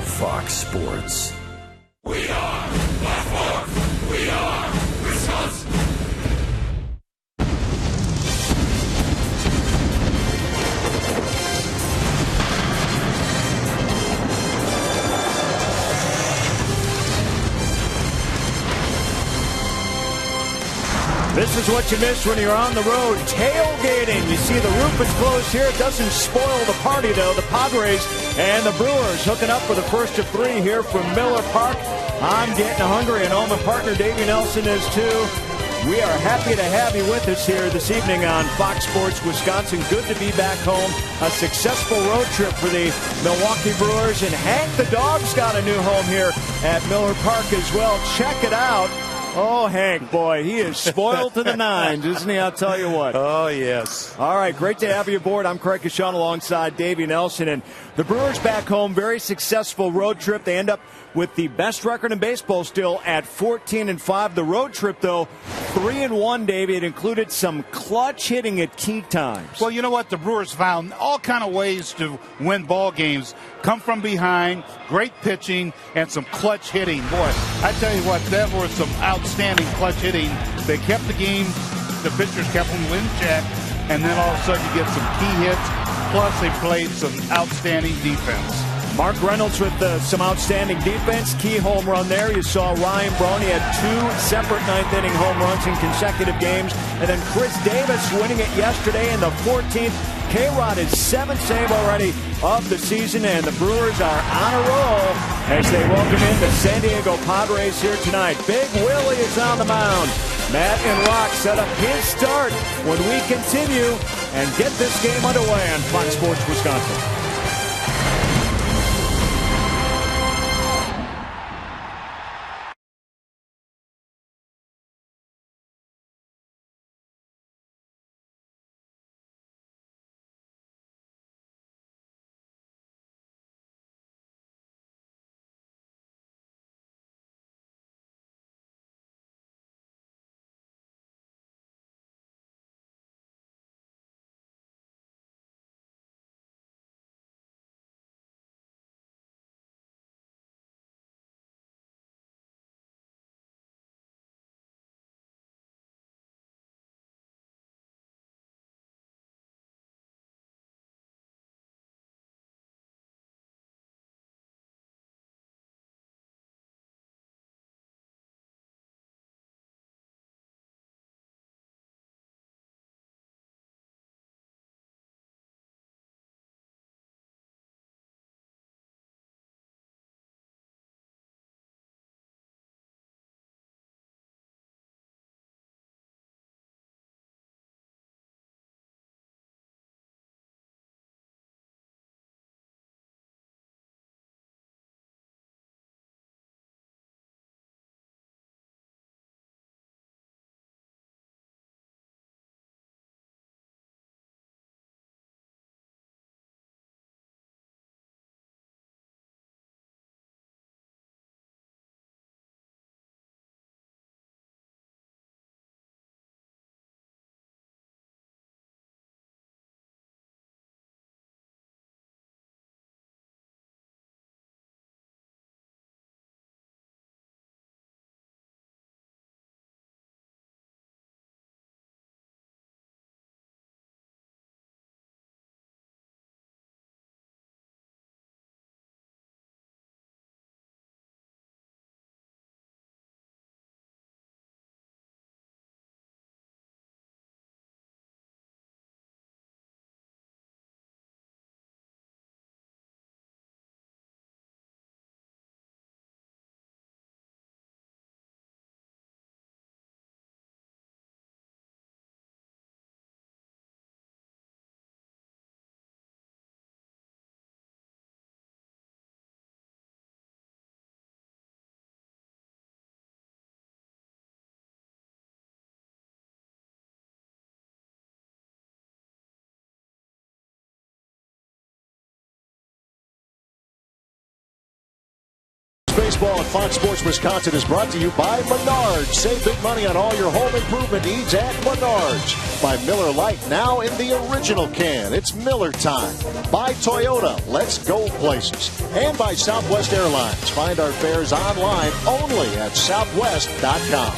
of Fox Sports. We are Baltimore. We are Wisconsin. This is what you miss when you're on the road tailgating. You see the roof is closed here. It doesn't spoil the party, though. The Padres and the Brewers hooking up for the first of three here from Miller Park. I'm getting hungry, and all my partner Davey Nelson is too. We are happy to have you with us here this evening on Fox Sports Wisconsin. Good to be back home. A successful road trip for the Milwaukee Brewers. And Hank the dog's got a new home here at Miller Park as well. Check it out. Oh, Hank, boy, he is spoiled to the nines, isn't he? I'll tell you what. Oh, yes. All right, great to have you aboard. I'm Craig Kashan alongside Davey Nelson. And the Brewers back home, very successful road trip. They end up with the best record in baseball still at 14-5. The road trip, though, 3-1, Davey. It included some clutch hitting at key times. Well, you know what? The Brewers found all kind of ways to win ball games. Come from behind, great pitching, and some clutch hitting. Boy, I tell you what, that was some outstanding clutch hitting. They kept the game. The pitchers kept them in check, and then all of a sudden you get some key hits. Plus, they played some outstanding defense. Mark Reynolds with some outstanding defense. Key home run there. You saw Ryan Braun. He had two separate ninth-inning home runs in consecutive games. And then Chris Davis winning it yesterday in the 14th. K-Rod is 7th save already of the season, and the Brewers are on a roll as they welcome in the San Diego Padres here tonight. Big Willie is on the mound. Matt and Rock set up his start when we continue and get this game underway on Fox Sports Wisconsin. Baseball on Fox Sports Wisconsin is brought to you by Menards. Save big money on all your home improvement needs at Menards. By Miller Lite, now in the original can. It's Miller time. By Toyota, let's go places. And by Southwest Airlines. Find our fares online only at southwest.com.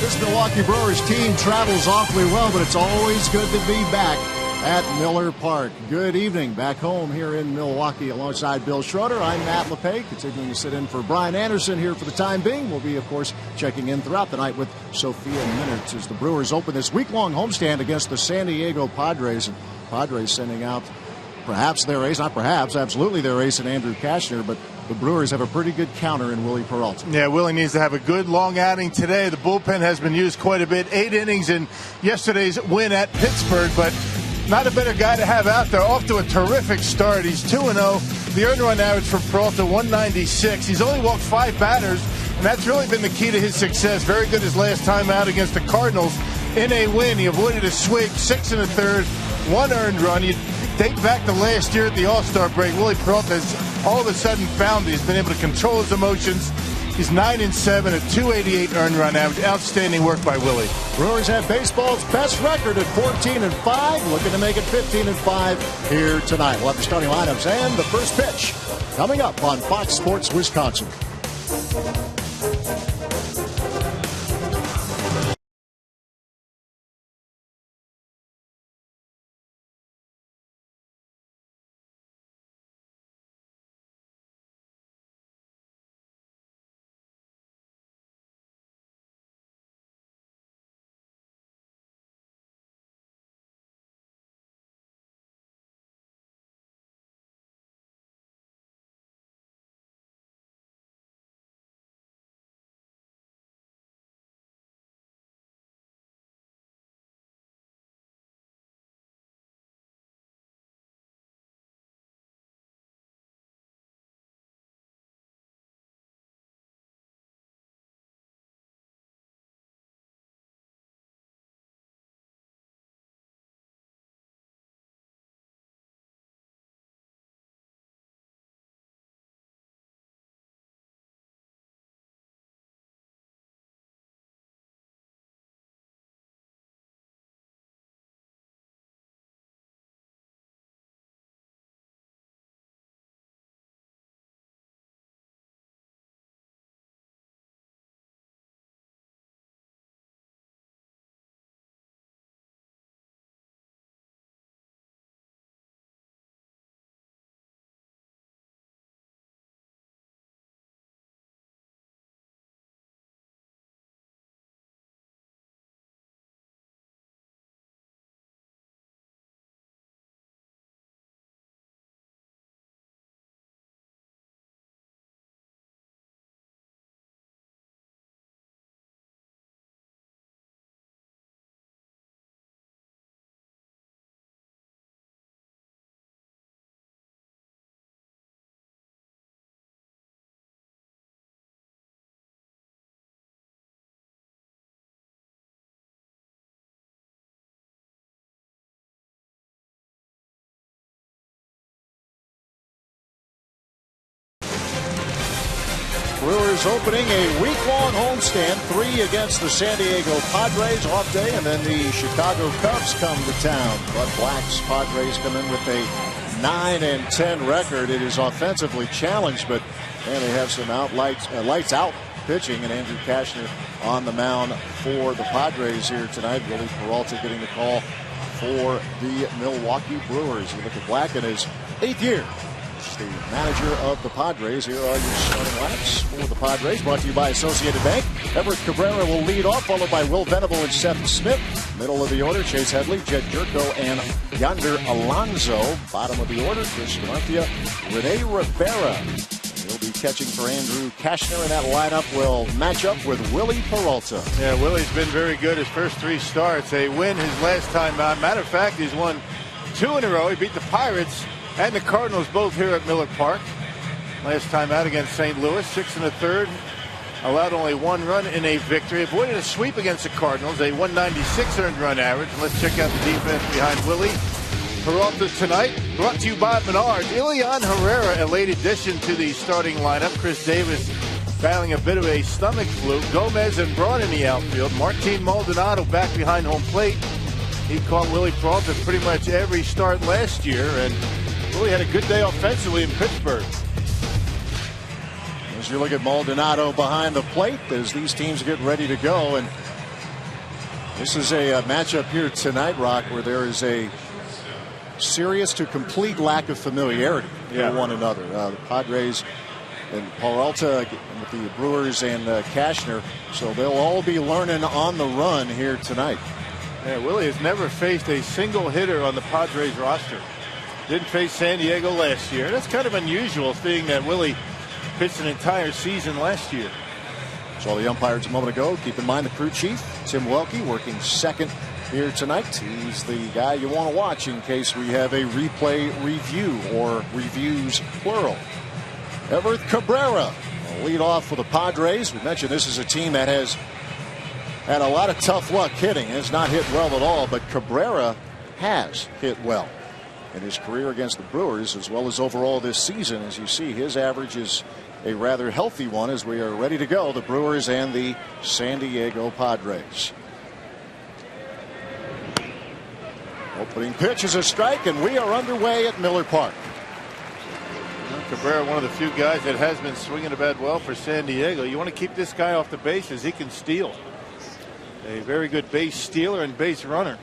This Milwaukee Brewers team travels awfully well, but it's always good to be back at Miller Park. Good evening. Back home here in Milwaukee alongside Bill Schroeder. I'm Matt LePay, continuing to sit in for Brian Anderson here for the time being. We'll be, of course, checking in throughout the night with Sophia Minnaerts as the Brewers open this week-long homestand against the San Diego Padres. And Padres sending out perhaps their ace, not perhaps, absolutely their ace in Andrew Cashner, but the Brewers have a pretty good counter in Willie Peralta. Yeah, Willie needs to have a good long outing today. The bullpen has been used quite a bit. 8 innings in yesterday's win at Pittsburgh, but not a better guy to have out there. Off to a terrific start. He's 2-0. The earned run average for Peralta, 196. He's only walked 5 batters, and that's really been the key to his success. Very good his last time out against the Cardinals in a win. He avoided a swing, 6 1/3, 1 earned run. You date back to last year at the All-Star break. Willie Peralta has all of a sudden found he's been able to control his emotions. He's 9-7, a 288 earned run average. Outstanding work by Willie. Brewers have baseball's best record at 14-5, looking to make it 15-5 here tonight. We'll have the starting lineups and the first pitch coming up on Fox Sports Wisconsin. Brewers opening a week-long homestand, 3 against the San Diego Padres, off day, and then the Chicago Cubs come to town. But Black's Padres come in with a 9-10 record. It is offensively challenged, but man, they have some lights out pitching, and Andrew Cashner on the mound for the Padres here tonight. Willie Peralta getting the call for the Milwaukee Brewers. You look at Black in his 8th year. The manager of the Padres. Here are your starting lineups for the Padres, brought to you by Associated Bank. Everett Cabrera will lead off, followed by Will Venable and Seth Smith. Middle of the order, Chase Headley, Jed Jerko, and Yonder Alonso. Bottom of the order, Chris DENORFIA, Rene Rivera. He'll be catching for Andrew Cashner, and that lineup will match up with Willie Peralta. Yeah, Willie's been very good his first 3 starts. A win his last time out. Matter of fact, he's won 2 in a row. He beat the Pirates and the Cardinals both here at Miller Park. Last time out against St. Louis, 6 1/3. Allowed only 1 run in a victory. Avoided a sweep against the Cardinals, a 196 earned run average. Let's check out the defense behind Willie. Peralta tonight, brought to you by Menards. Ilian Herrera, a late addition to the starting lineup. Chris Davis battling a bit of a stomach flu. Gomez and Braun in the outfield. Martin Maldonado back behind home plate. He caught Willie Peralta pretty much every start last year, and really had a good day offensively in Pittsburgh. As you look at Maldonado behind the plate as these teams get ready to go, and this is a matchup here tonight, Rock, where there is a serious to complete lack of familiarity with one another. The Padres and Peralta with the Brewers and CASHNER, so they'll all be learning on the run here tonight. Yeah, Willie has never faced a single hitter on the Padres roster. Didn't face San Diego last year. That's kind of unusual, seeing that Willie pitched an entire season last year. Saw the umpires a moment ago. Keep in mind the crew chief, Tim Welke, working second here tonight. He's the guy you want to watch in case we have a replay review, or reviews plural. Everett Cabrera will lead off for the Padres. We mentioned this is a team that has had a lot of tough luck hitting. Has not hit well at all, but Cabrera has hit well in his career against the Brewers, as well as overall this season. As you see, his average is a rather healthy one as we are ready to go, the Brewers and the San Diego Padres. Opening pitch is a strike, and we are underway at Miller Park. Cabrera, one of the few guys that has been swinging the bat well for San Diego. You want to keep this guy off the bases. He can steal. A very good base stealer and base runner.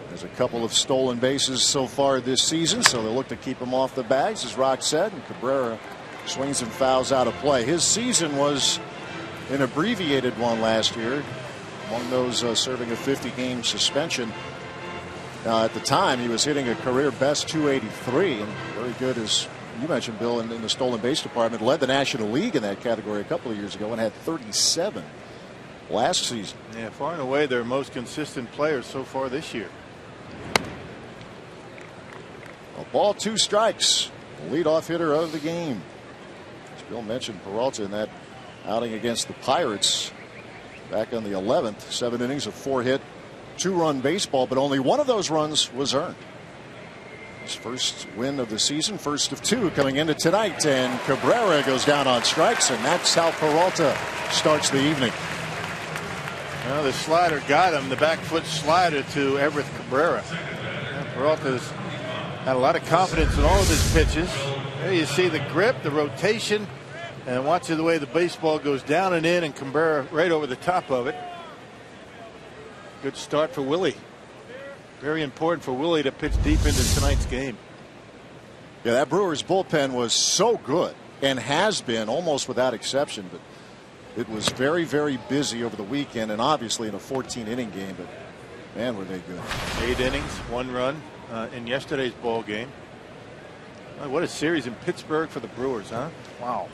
There's a couple of stolen bases so far this season, so they'll look to keep him off the bags, as Rock said, and Cabrera swings and fouls out of play. His season was an abbreviated one last year, among those serving a 50-game suspension. At the time, he was hitting a career best 283, and very good, as you mentioned, Bill, in the stolen base department. Led the National League in that category a couple of years ago and had 37 last season. Yeah, far and away their most consistent players so far this year. A ball, 2 strikes. Leadoff hitter of the game. As Bill mentioned, Peralta in that outing against the Pirates back on the 11th. 7 innings of 4-hit, 2-run baseball, but only one of those runs was earned. His first win of the season, first of 2 coming into tonight, and Cabrera goes down on strikes, and that's how Peralta starts the evening. Well, the slider got him, the back foot slider to Everett Cabrera. Peralta's had a lot of confidence in all of his pitches. There you see the grip, the rotation, and watch the way the baseball goes down and in, and Cabrera right over the top of it. Good start for Willie. Very important for Willie to pitch deep into tonight's game. Yeah, that Brewers bullpen was so good, and has been almost without exception, but it was very, very busy over the weekend, and obviously in a 14-inning game, but man, were they good. 8 innings, 1 run in yesterday's ball game. What a series in Pittsburgh for the Brewers, huh? Wow.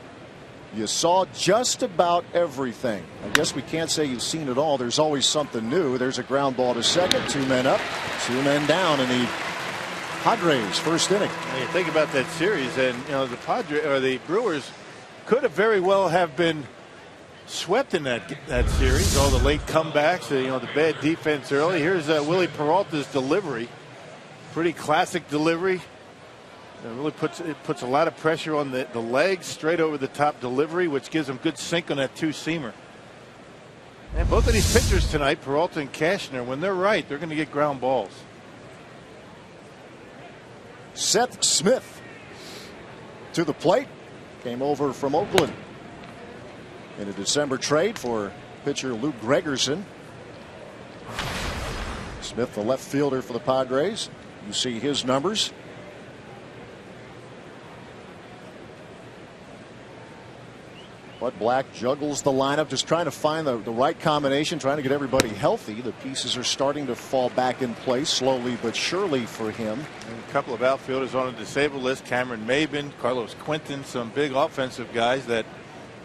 You saw just about everything. I guess we can't say you've seen it all. There's always something new. There's a ground ball to second. 2 men up, 2 men down in the Padres' first inning. When you think about that series, and you know, the Brewers could have very well have been swept in that series. All the late comebacks, you know, the bad defense early. Here's Willie Peralta's delivery. Pretty classic delivery. It really puts a lot of pressure on the legs, straight over the top delivery, which gives them good sink on that 2-seamer. And both of these pitchers tonight, Peralta and CASHNER, when they're right, they're going to get ground balls. Seth Smith to the plate. Came over from Oakland in a December trade for pitcher Luke Gregerson. Smith, the left fielder for the Padres. You see his numbers. Bud Black juggles the lineup, just trying to find the right combination, trying to get everybody healthy. The pieces are starting to fall back in place slowly but surely for him. And a couple of outfielders on a disabled list. Cameron Maybin, Carlos Quinton, some big offensive guys that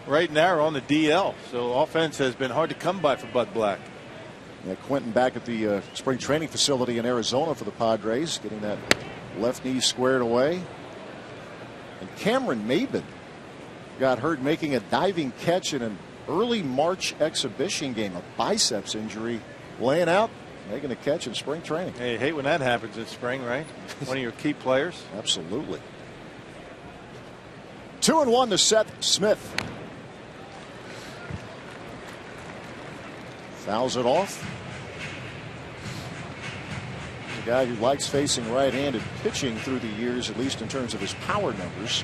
right now are on the DL. So offense has been hard to come by for Bud Black. Yeah, Quinton back at the spring training facility in Arizona for the Padres, getting that left knee squared away. And Cameron Maybin got hurt making a diving catch in an early March exhibition game. A biceps injury, laying out making a catch in spring training. Hey, you hate when that happens in spring, right? One of your key players. Absolutely. 2-1 to Seth Smith. Fouls it off. A guy who likes facing right-handed pitching through the years, at least in terms of his power numbers.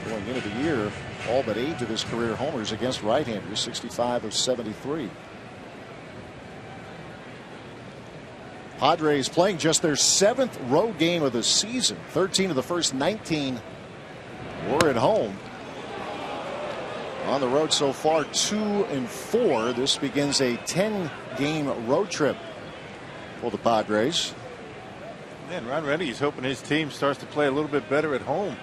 Going into the year, all but 8 of his career homers against right-handers, 65 of 73. Padres playing just their 7th road game of the season. 13 of the first 19 were at home. On the road so far, 2-4. This begins a 10-game road trip for the Padres. Man, Ron Rennie's hoping his team starts to play a little bit better at home.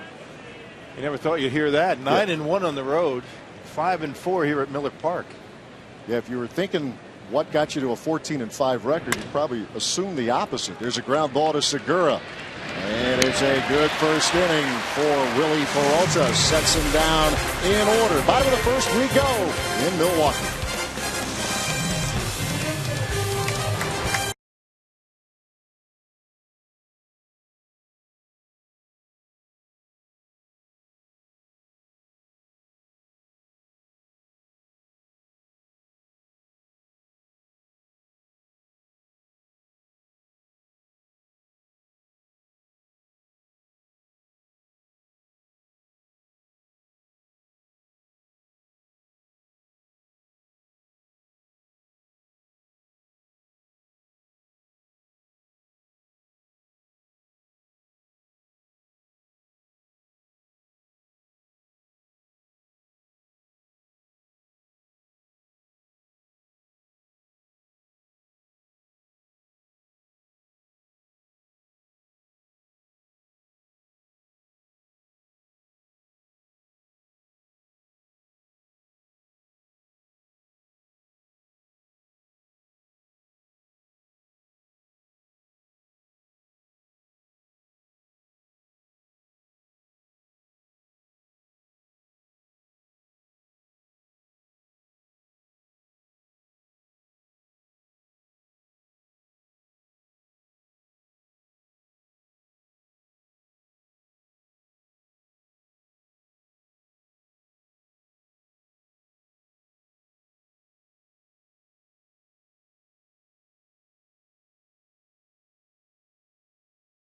You never thought you'd hear that. 9-1 on the road, 5-4 here at Miller Park. Yeah, if you were thinking what got you to a 14-5 record, you'd probably assume the opposite. There's a ground ball to Segura. And it's a good first inning for Willie Peralta. Sets him down in order. Bottom of the first we go in Milwaukee.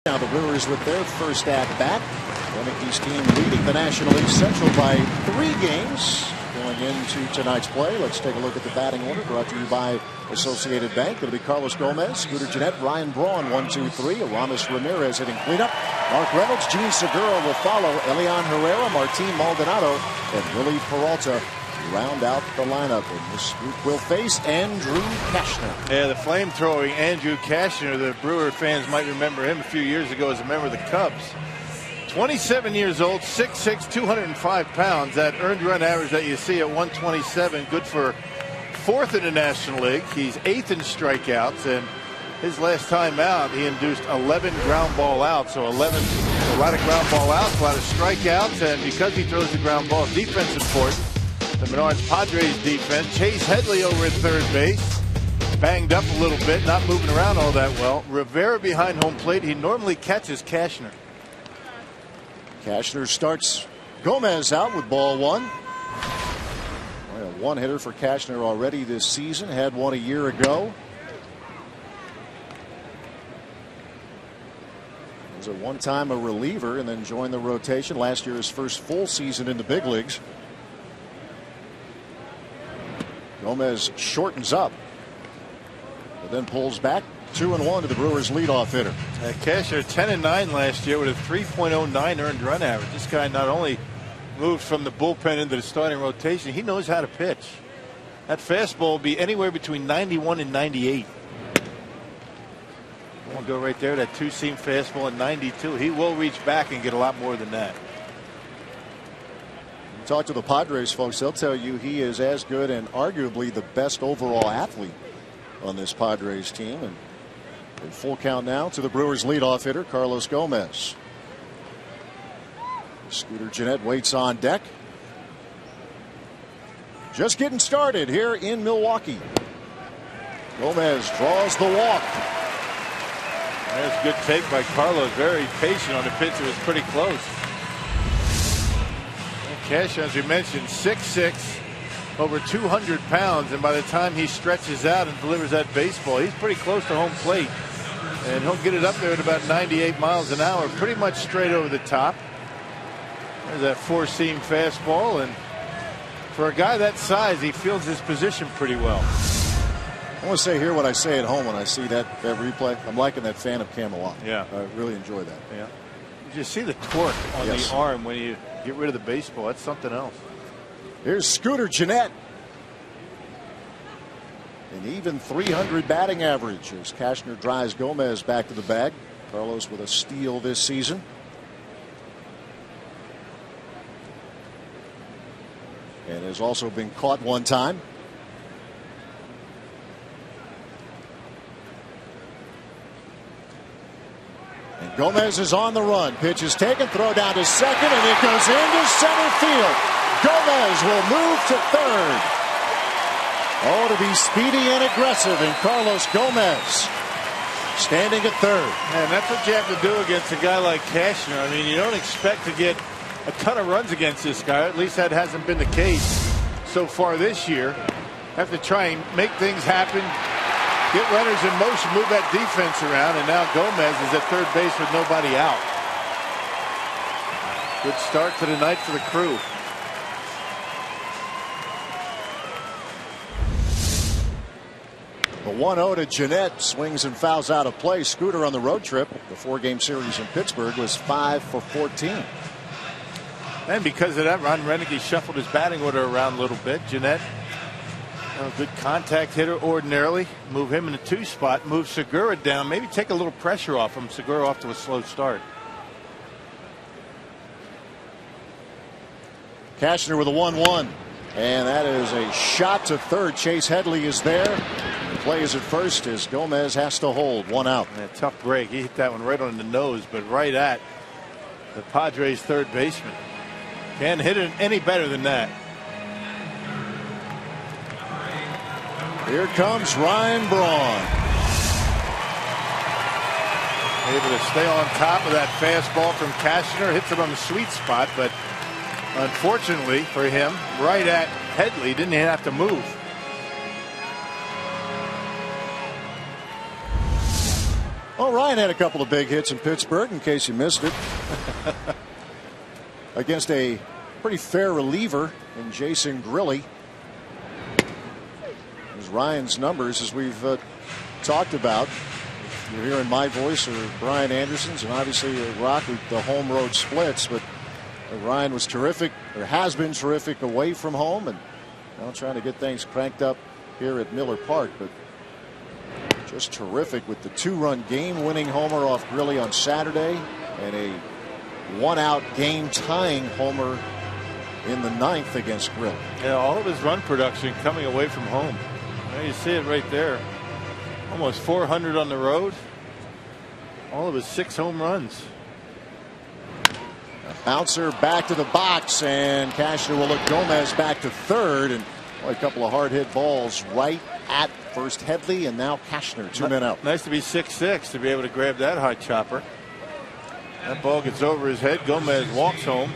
Now the Brewers with their first at-bat. Yankees team leading the National League Central by 3 games. Going into tonight's play, let's take a look at the batting order brought to you by Associated Bank. It'll be Carlos Gomez, Scooter Gennett, Ryan Braun, 1, 2, 3. Aramis Ramirez hitting cleanup. Mark Reynolds, Gene Segura will follow. Elian Herrera, Martin Maldonado, and Willie Peralta round out the lineup. And this group will face Andrew Cashner. Yeah, the flame-throwing Andrew Cashner. The Brewer fans might remember him a few years ago as a member of the Cubs. 27 years old, 6'6", 205 pounds. That earned run average that you see at 127, good for 4th in the National League. He's 8th in strikeouts, and his last time out, he induced 11 ground ball outs. So 11, a lot of ground ball outs, a lot of strikeouts, and because he throws the ground ball, defense important. The Menards Padres defense. Chase Headley over at third base. Banged up a little bit, not moving around all that well. Rivera behind home plate. He normally catches Cashner. Cashner starts Gomez out with ball 1. Well, a 1-hitter for Cashner already this season. Had one a year ago. Was at one time a reliever and then joined the rotation. Last year his first full season in the big leagues. Gomez shortens up, but then pulls back. 2-1 to the Brewers leadoff hitter. Cashner 10-9 last year with a 3.09 earned run average. This guy not only moved from the bullpen into the starting rotation, he knows how to pitch. That fastball will be anywhere between 91 and 98. We'll go right there. That 2-seam fastball at 92. He will reach back and get a lot more than that. Talk to the Padres folks, they'll tell you he is as good and arguably the best overall athlete on this Padres team. And in full count now to the Brewers leadoff hitter Carlos Gomez. Scooter Gennett waits on deck. Just getting started here in Milwaukee. Gomez draws the walk. That's good take by Carlos. Very patient on the pitch. It was pretty close. Cash, as we mentioned, 6'6", over 200 pounds, and by the time he stretches out and delivers that baseball, he's pretty close to home plate. And he'll get it up there at about 98 miles an hour, pretty much straight over the top. There's that four-seam fastball, and for a guy that size, he feels his position pretty well. I want to say here what I say at home when I see that replay. I'm liking that fan of Camelot. Yeah. I really enjoy that. Yeah. You just see the torque on the arm when you get rid of the baseball. That's something else. Here's Scooter Gennett. An even 300 batting average as Cashner drives Gomez back to the bag. Carlos with a steal this season. And has also been caught one time. And Gomez is on the run. Pitch is taken, throw down to second, and it goes into center field. Gomez will move to third. Oh, to be speedy and aggressive in Carlos Gomez. Standing at third. And that's what you have to do against a guy like Cashner. I mean, you don't expect to get a ton of runs against this guy. At least that hasn't been the case so far this year. Have to try and make things happen. Get runners in motion, move that defense around, and now Gomez is at third base with nobody out. Good start to the night for the Crew. The 1-0 to Gennett, swings and fouls out of play. Scooter on the road trip. The 4-game series in Pittsburgh was 5 for 14. And because of that, Ron Renneke shuffled his batting order around a little bit. Gennett, a good contact hitter ordinarily. Move him in the 2 spot. Move Segura down. Maybe take a little pressure off him. Segura off to a slow start. Cashner with a 1-1. And that is a shot to third. Chase Headley is there. The play is at first as Gomez has to hold. 1 out. And a tough break. He hit that one right on the nose, but right at the Padres' third baseman. Can't hit it any better than that. Here comes Ryan Braun. Able to stay on top of that fastball from Cashner. Hits it on the sweet spot, but unfortunately for him, right at Headley, didn't have to move. Well, Ryan had a couple of big hits in Pittsburgh, in case you missed it. Against a pretty fair reliever in Jason Grilli. Ryan's numbers, as we've talked about. You're hearing my voice or Brian Anderson's, and obviously Rock with the home road splits. But Ryan was terrific, or has been terrific, away from home, and now trying to get things cranked up here at Miller Park. But just terrific with the 2-run game-winning homer off Grilli on Saturday, and a 1-out game-tying homer in the 9th against Grilli. Yeah, all of his run production coming away from home. You see it right there. Almost 400 on the road. All of his 6 home runs. A bouncer back to the box, and Cashner will look Gomez back to third, and a couple of hard hit balls right at first Headley, and now Cashner, 2 men out. Nice to be 6'6" to be able to grab that high chopper. That ball gets over his head. Gomez walks home.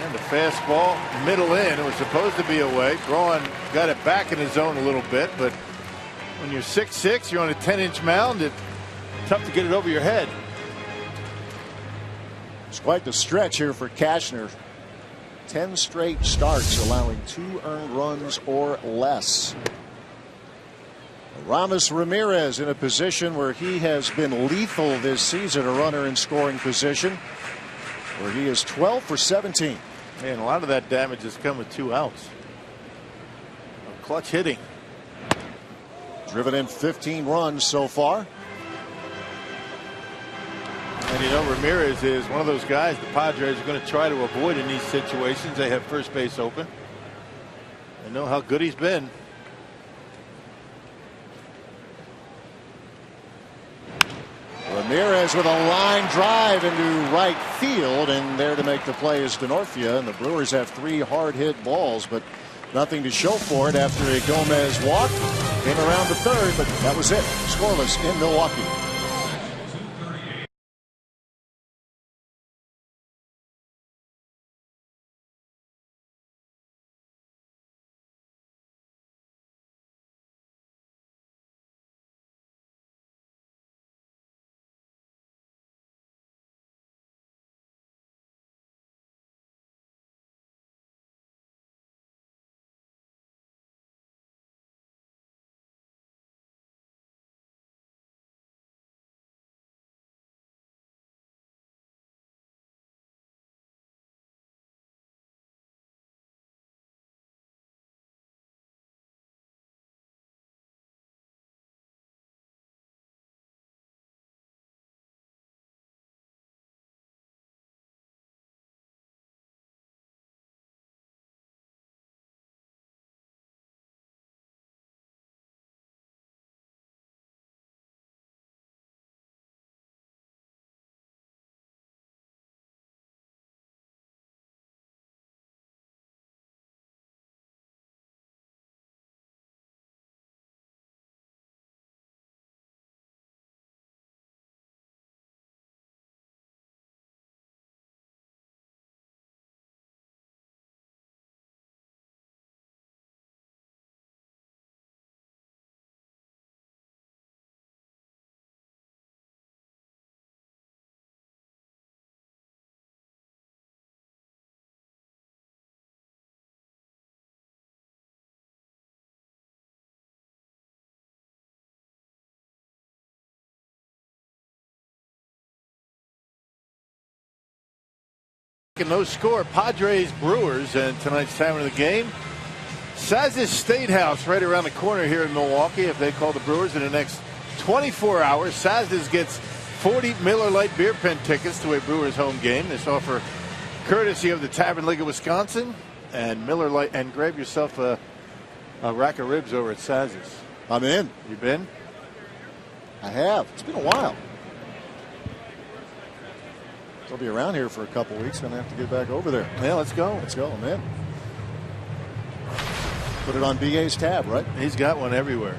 And the fastball middle in. It was supposed to be away. Braun got it back in his zone a little bit, but when you're 6'6", you're on a 10-inch mound. It's tough to get it over your head. It's quite the stretch here for Cashner. 10 straight starts, allowing 2 earned runs or less. Ramos Ramirez in a position where he has been lethal this season, a runner in scoring position, where he is 12 for 17. Man, a lot of that damage has come with 2 outs. Clutch hitting. Driven in 15 runs so far. And you know, Ramirez is one of those guys the Padres are going to try to avoid in these situations. They have first base open. They know how good he's been. Ramirez with a line drive into right field, and there to make the play is DENORFIA, and the Brewers have 3 hard hit balls, but Nothing to show for it after a Gomez walk. Came around the third, but that was it. Scoreless in Milwaukee. No score. Padres Brewers, and tonight's time of the game, Saz's State House right around the corner here in Milwaukee. If they call the Brewers in the next 24 hours, Saz's gets 40 Miller Lite beer pen tickets to a Brewers home game. This offer courtesy of the Tavern League of Wisconsin and Miller Lite. And grab yourself a rack of ribs over at Saz's. I'm in. You been? I have. It's been a while. I'll be around here for a couple weeks. Gonna have to get back over there. Yeah, let's go. Let's go, I'm in. Put it on BA's tab, right? He's got one everywhere.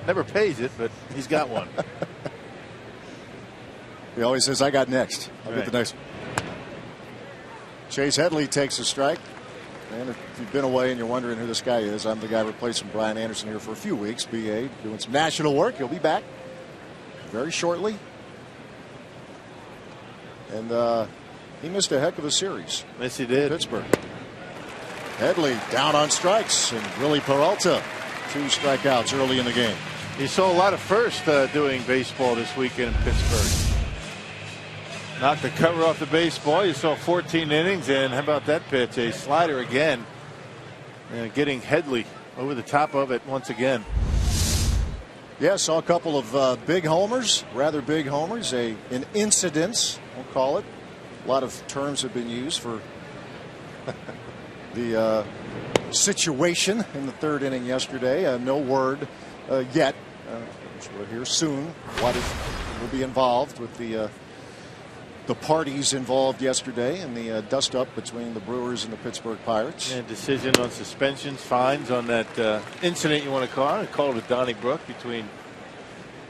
Never pays it, but he's got one. He always says, I got next. I'll get the next one. Chase Headley takes a strike. And if you've been away and you're wondering who this guy is, I'm the guy replacing Brian Anderson here for a few weeks. BA doing some national work. He'll be back very shortly. And he missed a heck of a series. Yes, he did. Pittsburgh. Headley down on strikes, and Willie Peralta 2 strikeouts early in the game. You saw a lot of first doing baseball this weekend in Pittsburgh. Knocked the cover off the baseball. You saw 14 innings, and how about that pitch? A slider again. Getting Headley over the top of it once again. Yeah, saw a couple of big homers, rather big homers, an incidence, we'll call it. A lot of terms have been used for the situation in the third inning yesterday. No word yet. We'll hear soon what will be involved with the parties involved yesterday in the dust-up between the Brewers and the Pittsburgh Pirates. And decision on suspensions, fines on that incident you want to call it. Call it a Donnybrook between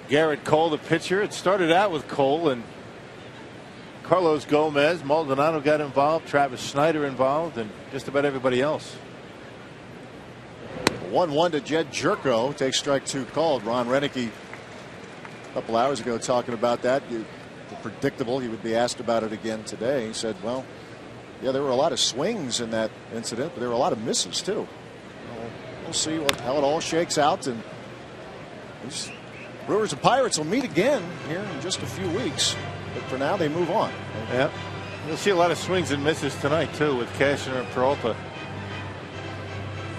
Garrett Cole, the pitcher. It started out with Cole and Carlos Gomez. Maldonado got involved, Travis Snyder involved, and just about everybody else. 1-1 to Jed Jerko. Takes strike 2 called. Ron Renicky a couple hours ago talking about that. Predictable he would be asked about it again today. He said, well, yeah, there were a lot of swings in that incident, but there were a lot of misses too. We'll see how it all shakes out, and these Brewers and Pirates will meet again here in just a few weeks, but for now they move on. Yeah, you'll see a lot of swings and misses tonight too with Cashner and Peralta.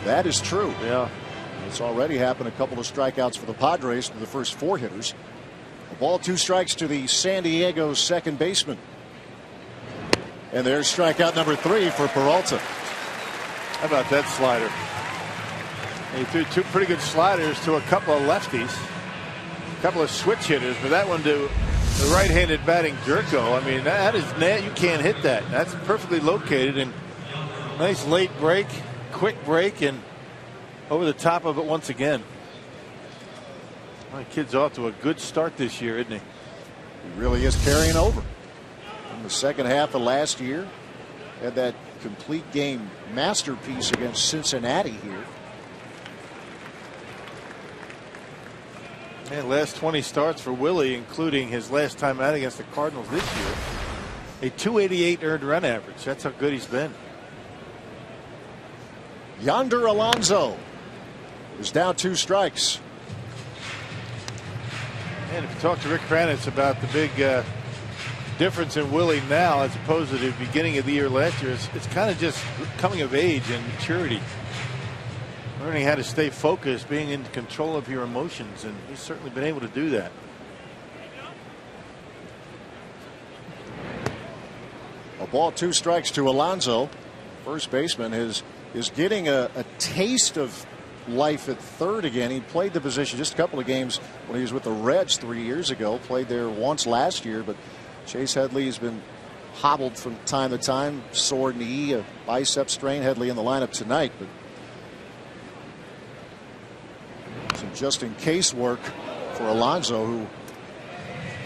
That is true. Yeah, it's already happened. A couple of strikeouts for the Padres through the first 4 hitters. A ball, 2 strikes to the San Diego second baseman. And there's strikeout number 3 for Peralta. How about that slider? He threw 2 pretty good sliders to a couple of lefties, a couple of switch hitters, but that one to the right-handed batting Jerko. I mean, that is net. You can't hit that. That's perfectly located, and Nice late break, quick break, and over the top of it once again. My kid's off to a good start this year, isn't he? He really is carrying over from the second half of last year. Had that complete game masterpiece against Cincinnati here. And last 20 starts for Willie, including his last time out against the Cardinals this year. A .288 earned run average. That's how good he's been. Yonder Alonso is down 2 strikes. And if you talk to Rick Kranitz about the big difference in Willie now as opposed to the beginning of the year last year, it's kind of just coming of age and maturity. Learning how to stay focused, being in control of your emotions, and he's certainly been able to do that. A ball, 2 strikes to Alonso. First baseman is getting a taste of life at third again. He played the position just a couple of games when he was with the Reds 3 years ago. Played there once last year, but Chase Headley has been hobbled from time to time. Sore knee, a bicep strain. Headley in the lineup tonight, but some just in case work for Alonso, who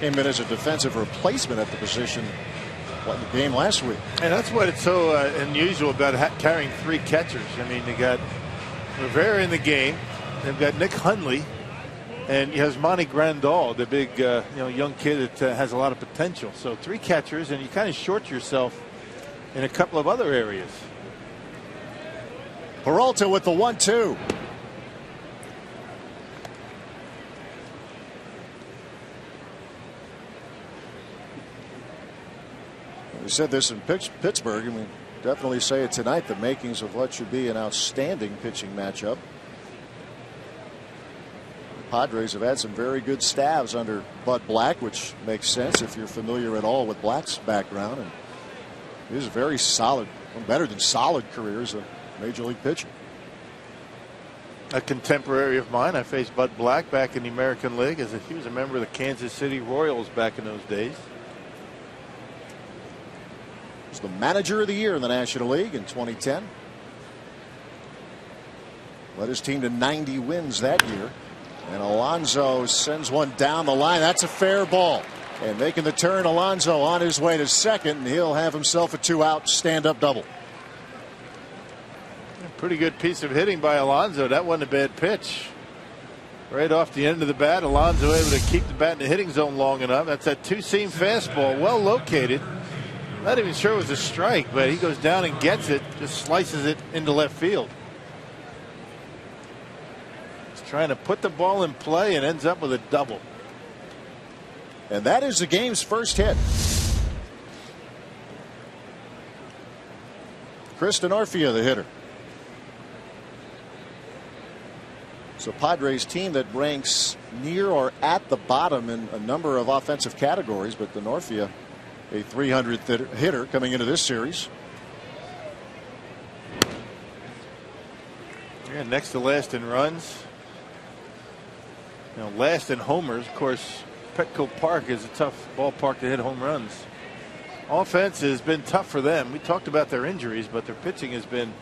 came in as a defensive replacement at the position in the game last week. And that's what it's so unusual about carrying 3 catchers. I mean, they got Rivera in the game, they've got Nick Hundley, and he has Monty Grandal, the big young kid that has a lot of potential. So 3 catchers, and you kind of short yourself in a couple of other areas. Peralta with the 1-2. We said this in Pittsburgh, and we definitely say it tonight, the makings of what should be an outstanding pitching matchup. The Padres have had some very good staffs under Bud Black, which makes sense if you're familiar at all with Black's background. And he's a very solid, better than solid career as a major league pitcher. A contemporary of mine. I faced Bud Black back in the American League as he was a member of the Kansas City Royals back in those days. Was the manager of the year in the National League in 2010. Led his team to 90 wins that year. And Alonso sends one down the line. That's a fair ball. And making the turn, Alonso on his way to second, and he'll have himself a 2-out stand-up double. Pretty good piece of hitting by Alonso. That wasn't a bad pitch. Right off the end of the bat, Alonso able to keep the bat in the hitting zone long enough. That's that 2-seam fastball, well located. Not even sure it was a strike, but he goes down and gets it, just slices it into left field. He's trying to put the ball in play and ends up with a double. And that is the game's first hit. Chris DENORFIA, the hitter. So Padres team that ranks near or at the bottom in a number of offensive categories, but DENORFIA, a 300th hitter coming into this series. Yeah, next to last in runs. Last in homers. Of course, Petco Park is a tough ballpark to hit home runs. Offense has been tough for them. We talked about their injuries, but their pitching has been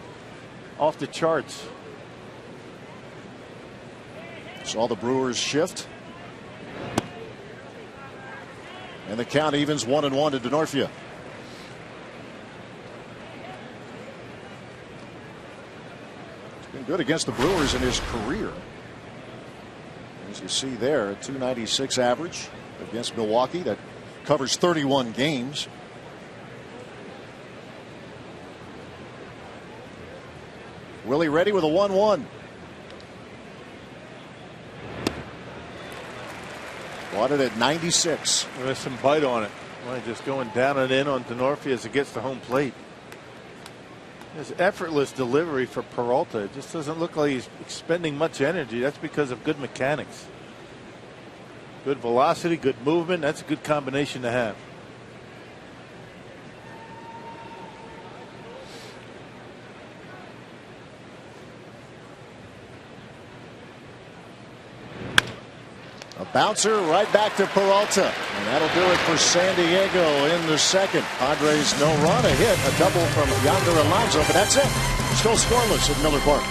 off the charts. Saw the Brewers shift. And the count evens 1-1 to DENORFIA. He's been good against the Brewers in his career. As you see there, a .296 average against Milwaukee. That covers 31 games. Willie ready with a 1-1. Wanted at 96. There's some bite on it. Well, just going down and in on DENORFIA as it gets to home plate. His effortless delivery for Peralta. It just doesn't look like he's expending much energy. That's because of good mechanics. Good velocity, good movement. That's a good combination to have. A bouncer right back to Peralta. And that'll do it for San Diego in the second. Padres no run, a hit, a double from Yonder Alonso, but that's it. Still scoreless at Miller Park.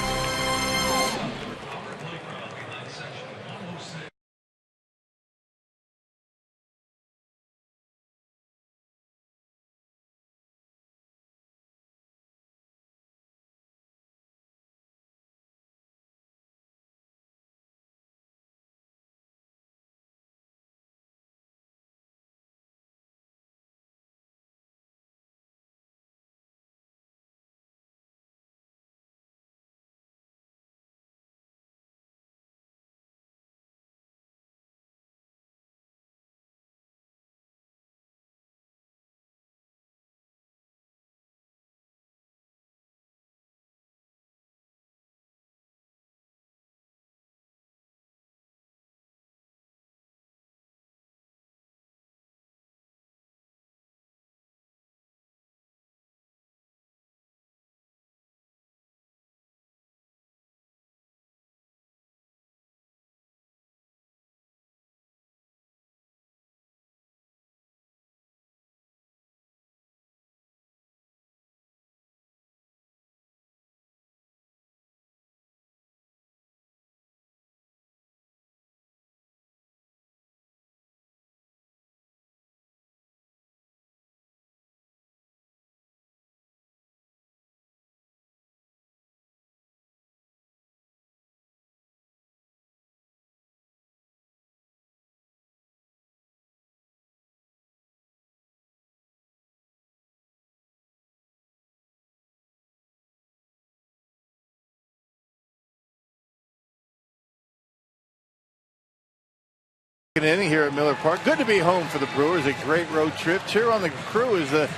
Inning here at Miller Park. Good to be home for the Brewers. A great road trip. Cheer on the crew as the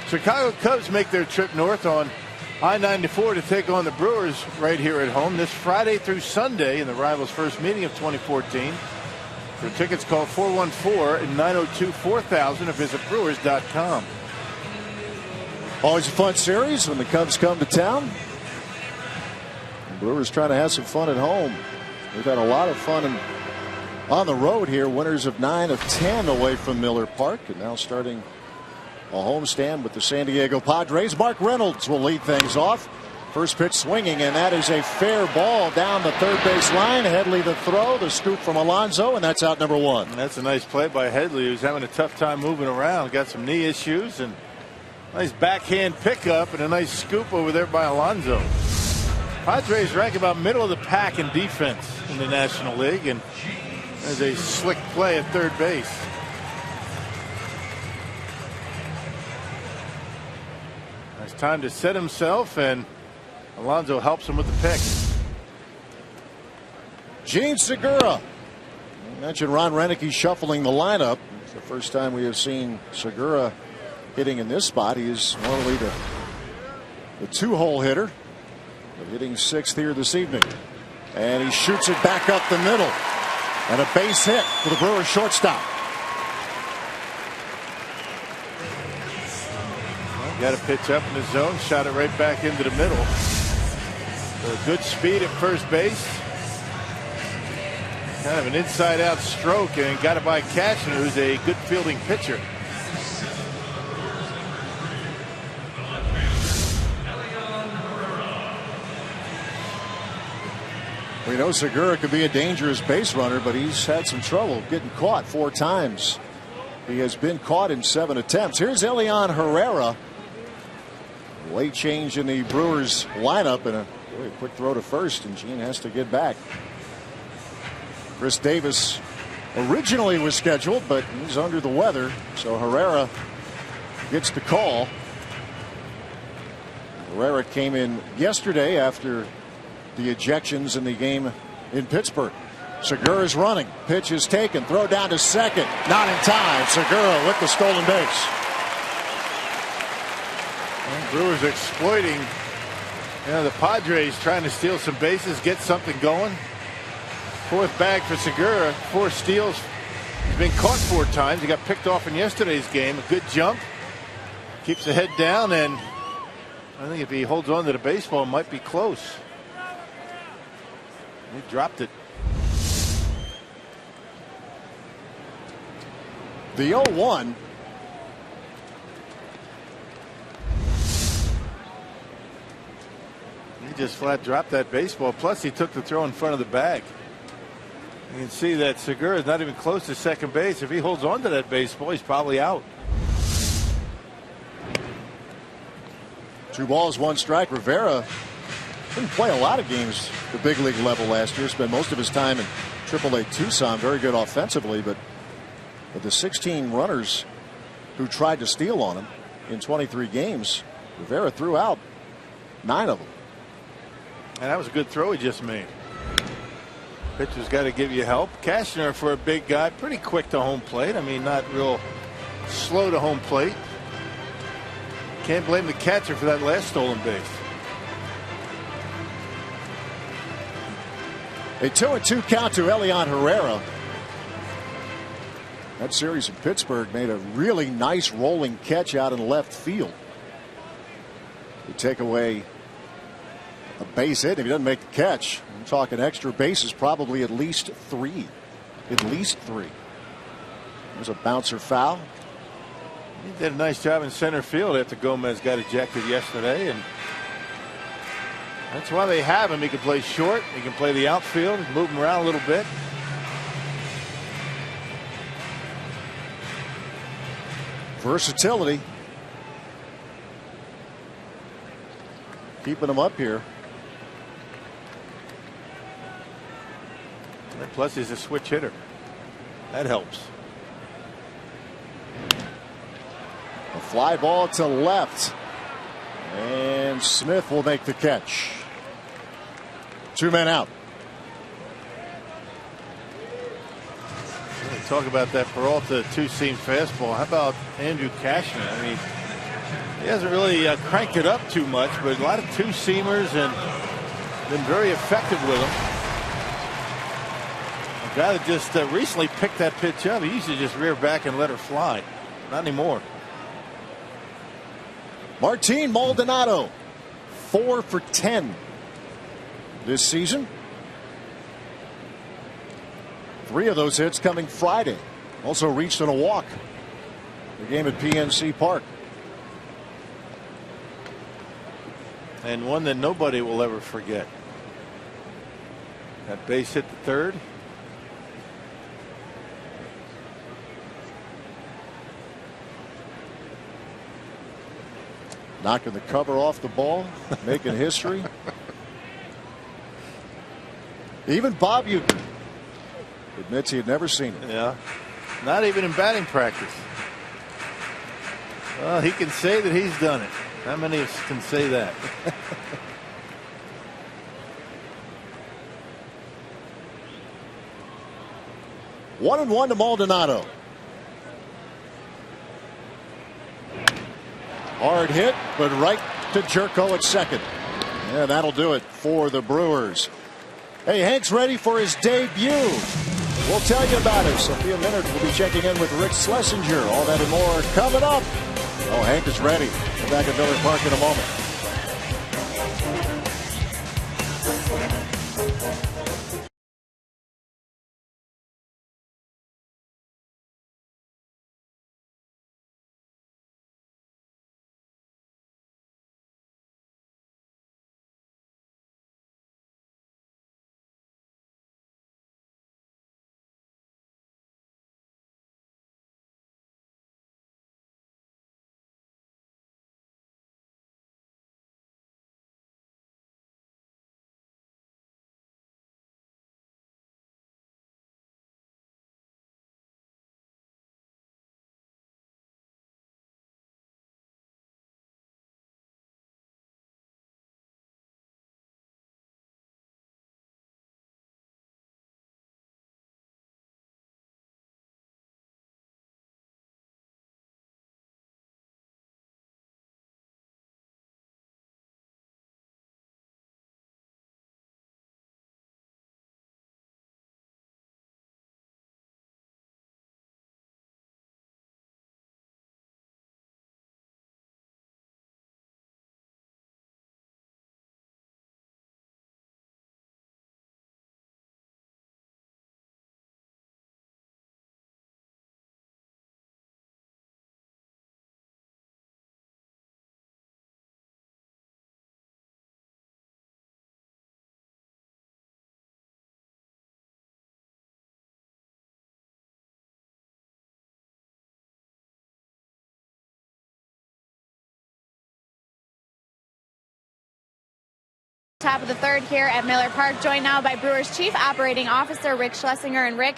Chicago Cubs make their trip north on I-94 to take on the Brewers right here at home this Friday through Sunday in the Rivals' first meeting of 2014. For tickets, call 414-902-4000 or visit Brewers.com. Always a fun series when the Cubs come to town. The Brewers trying to have some fun at home. We've had a lot of fun on the road here. Winners of 9 of 10 away from Miller Park, and now starting a homestand with the San Diego Padres. Mark Reynolds will lead things off. First pitch swinging, and that is a fair ball down the third base line. Headley the throw, the scoop from Alonso, and that's out number 1. And that's a nice play by Headley, who's having a tough time moving around. Got some knee issues, and nice backhand pickup and a nice scoop over there by Alonso. Padres rank about middle of the pack in defense in the National League, and there's a slick play at third base. Nice time to set himself, and Alonso helps him with the pick. Gene Segura. I mentioned Ron Renicky shuffling the lineup. It's the first time we have seen Segura hitting in this spot. He is normally the 2-hole hitter, but hitting 6th here this evening. And he shoots it back up the middle. And a base hit for the Brewers shortstop. Got a pitch up in the zone, shot it right back into the middle. So good speed at first base. Kind of an inside-out stroke, and got it by CASHNER, who's a good fielding pitcher. We know Segura could be a dangerous base runner, but he's had some trouble getting caught 4 times. He has been caught in 7 attempts. Here's Elian Herrera. Late change in the Brewers lineup, and a really quick throw to first, and Gene has to get back. Chris Davis originally was scheduled, but he's under the weather, so Herrera gets the call. Herrera came in yesterday after the ejections in the game in Pittsburgh. Segura is running. Pitch is taken. Throw down to second. Not in time. Segura with the stolen base. And Brewers exploiting, the Padres trying to steal some bases, get something going. 4th bag for Segura. 4 steals. He's been caught 4 times. He got picked off in yesterday's game. A good jump. Keeps the head down, and I think if he holds on to the baseball, it might be close. He dropped it. The 0-1. He just flat dropped that baseball. Plus, he took the throw in front of the bag. You can see that Segura is not even close to second base. If he holds on to that baseball, he's probably out. 2 balls, 1 strike. Rivera didn't play a lot of games at the big league level last year. Spent most of his time in AAA Tucson. Very good offensively, but with the 16 runners who tried to steal on him in 23 games, Rivera threw out 9 of them. And that was a good throw he just made. Pitcher's got to give you help. CASHNER, for a big guy, pretty quick to home plate. I mean, not real slow to home plate. Can't blame the catcher for that last stolen base. A 2-2 count to Elian Herrera. That series in Pittsburgh made a really nice rolling catch out in left field. You take away a base hit. If he doesn't make the catch, I'm talking extra bases, probably at least 3. At least 3. There's a bouncer foul. He did a nice job in center field after Gomez got ejected yesterday, and that's why they have him. He can play short, he can play the outfield, move him around a little bit. Versatility. Keeping him up here. And plus, he's a switch hitter. That helps. A fly ball to left. And Smith will make the catch. 2 men out. We talk about that Peralta 2-seam fastball. How about Andrew Cashner? I mean, he hasn't really cranked it up too much, but a lot of 2-seamers and been very effective with them. A guy that just recently picked that pitch up. He used to just rear back and let her fly. Not anymore. Martin Maldonado, 4 for 10 this season. 3 of those hits coming Friday. Also reached on a walk. The game at PNC Park. And one that nobody will ever forget. That base hit to third. Knocking the cover off the ball, making history. Even Bob Uecker admits he had never seen it. Yeah, not even in batting practice. Well, he can say that he's done it. How many of us can say that? 1-1 to Maldonado. Hard hit, but right to Jerko at second. And that'll do it for the Brewers. Hey, Hank's ready for his debut. We'll tell you about it. Sophia Minard will be checking in with Rick Schlesinger. All that and more coming up. Oh, Hank is ready. We're back at Miller Park in a moment. Top of the third here at Miller Park, joined now by Brewers Chief Operating Officer Rick Schlesinger. And Rick,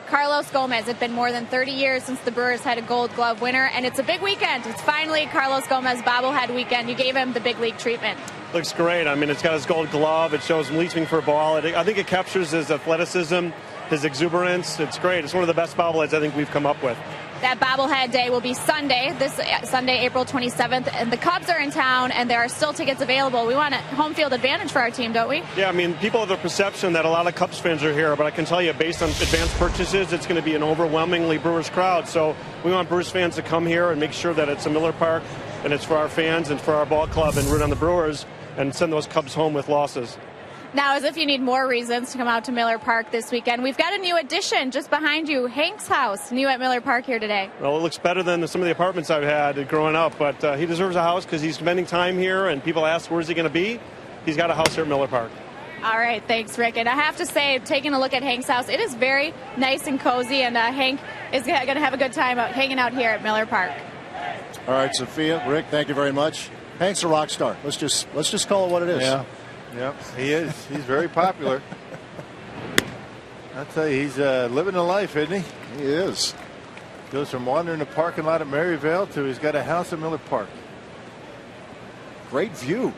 Carlos Gomez, it's been more than 30 years since the Brewers had a Gold Glove winner, and it's a big weekend. It's finally Carlos Gomez bobblehead weekend. You gave him the big league treatment. Looks great. I mean, it's got his Gold Glove. It shows him leaping for a ball. I think it captures his athleticism, his exuberance. It's great. It's one of the best bobbleheads I think we've come up with. That bobblehead day will be Sunday, this Sunday, April 27th, and the Cubs are in town, and there are still tickets available. We want a home field advantage for our team, don't we? Yeah, I mean, people have the perception that a lot of Cubs fans are here, but I can tell you, based on advanced purchases, it's going to be an overwhelmingly Brewers crowd. So we want Brewers fans to come here and make sure that it's a Miller Park, and it's for our fans and for our ball club, and root on the Brewers, and send those Cubs home with losses. Now, as if you need more reasons to come out to Miller Park this weekend, we've got a new addition just behind you, Hank's house, new at Miller Park here today. Well, it looks better than some of the apartments I've had growing up, but he deserves a house because he's spending time here, and people ask where's he going to be. He's got a house here at Miller Park. All right, thanks, Rick. And I have to say, taking a look at Hank's house, it is very nice and cozy, and Hank is going to have a good time hanging out here at Miller Park. All right, Sophia, Rick, thank you very much. Hank's a rock star. Let's just call it what it is. Yeah. Yep, he is. He's very popular. I'll tell you, he's living a life, isn't he? He is. Goes from wandering the parking lot at Maryvale to he's got a house at Miller Park. Great view.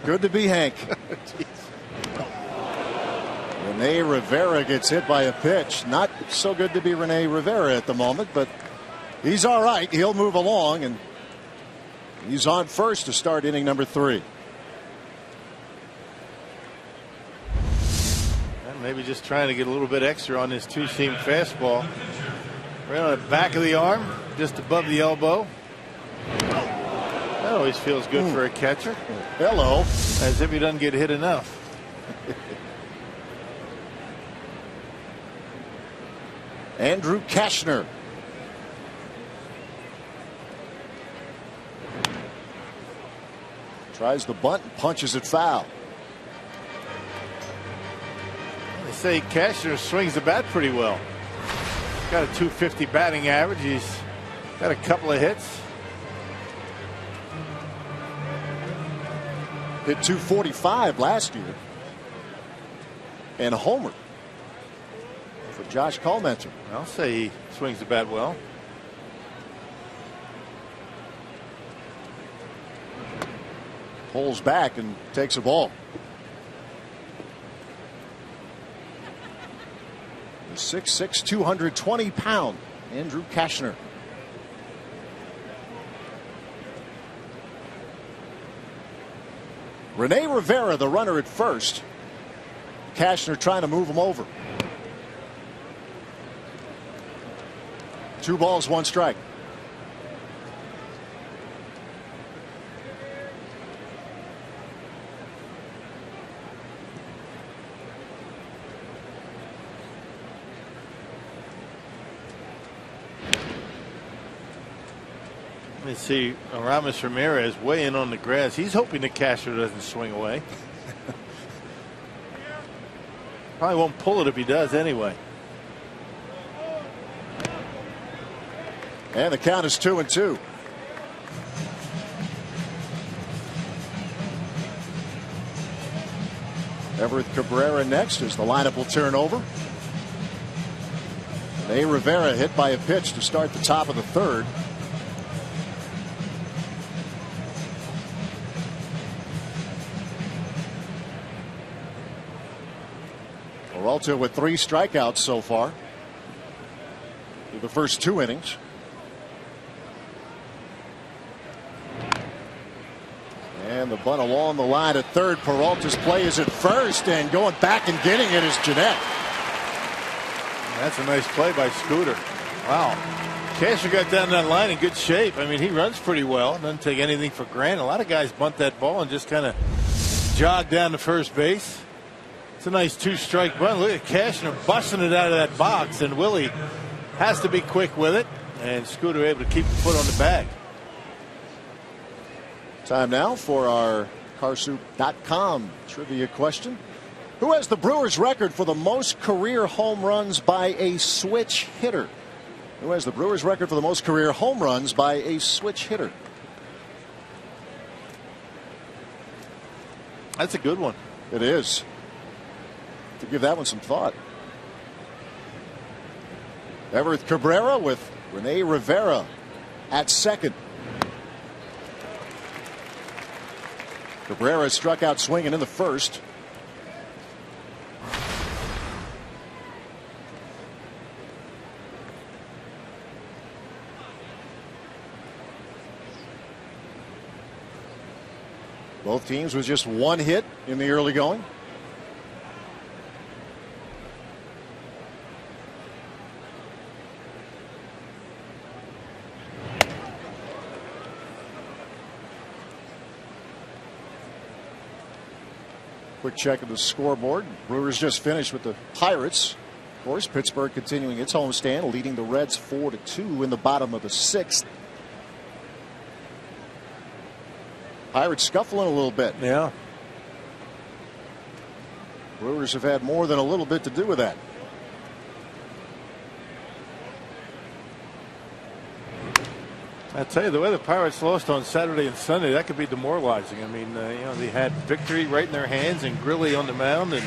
Good to be Hank. Rene Rivera gets hit by a pitch. Not so good to be Rene Rivera at the moment, but he's all right. He'll move along, and he's on first to start inning number 3. And maybe just trying to get a little bit extra on this two-seam fastball. Right on the back of the arm, just above the elbow. That always feels good for a catcher. Hello. As if he doesn't get hit enough. Andrew CASHNER. Tries the bunt and punches it foul. They say CASHNER swings the bat pretty well. Got a .250 batting average. He's got a couple of hits. Hit .245 last year. And a homer for Josh Kalmentor. I'll say he swings the bat well. Pulls back and takes a ball. The 6'6", 220-pound Andrew CASHNER. Rene Rivera, the runner at first. CASHNER trying to move him over. 2 balls, 1 strike. Let me see, Aramis Ramirez way in on the grass. He's hoping that CASHNER doesn't swing away. Probably won't pull it if he does anyway. And the count is 2-2. Everett Cabrera next as the lineup will turn over. Rene Rivera hit by a pitch to start the top of the 3rd. Peralta with 3 strikeouts so far through the first 2 innings. And the bunt along the line at 3rd. Peralta's play is at first, and going back and getting it is Jeanette. That's a nice play by Scooter. Wow. CASHNER got down that line in good shape. I mean, he runs pretty well. Doesn't take anything for granted. A lot of guys bunt that ball and just kind of jog down to first base. It's a nice 2-strike bunt. Look at CASHNER busting it out of that box, and Willie has to be quick with it, and Scooter able to keep the foot on the bag. Time now for our Carsoup.com trivia question. Who has the Brewers record for the most career home runs by a switch hitter? who has the Brewers record for the most career home runs by a switch hitter. That's a good one. It is. To give that one some thought. Everett Cabrera with Rene Rivera at second. Cabrera struck out swinging in the first. Both teams with just one hit in the early going. Quick check of the scoreboard. Brewers just finished with the Pirates. Of course, Pittsburgh continuing its homestand, leading the Reds 4-2 in the bottom of the sixth. Pirates scuffling a little bit. Yeah. Brewers have had more than a little bit to do with that. I tell you, the way the Pirates lost on Saturday and Sunday, that could be demoralizing. I mean, they had victory right in their hands and Grilly on the mound, and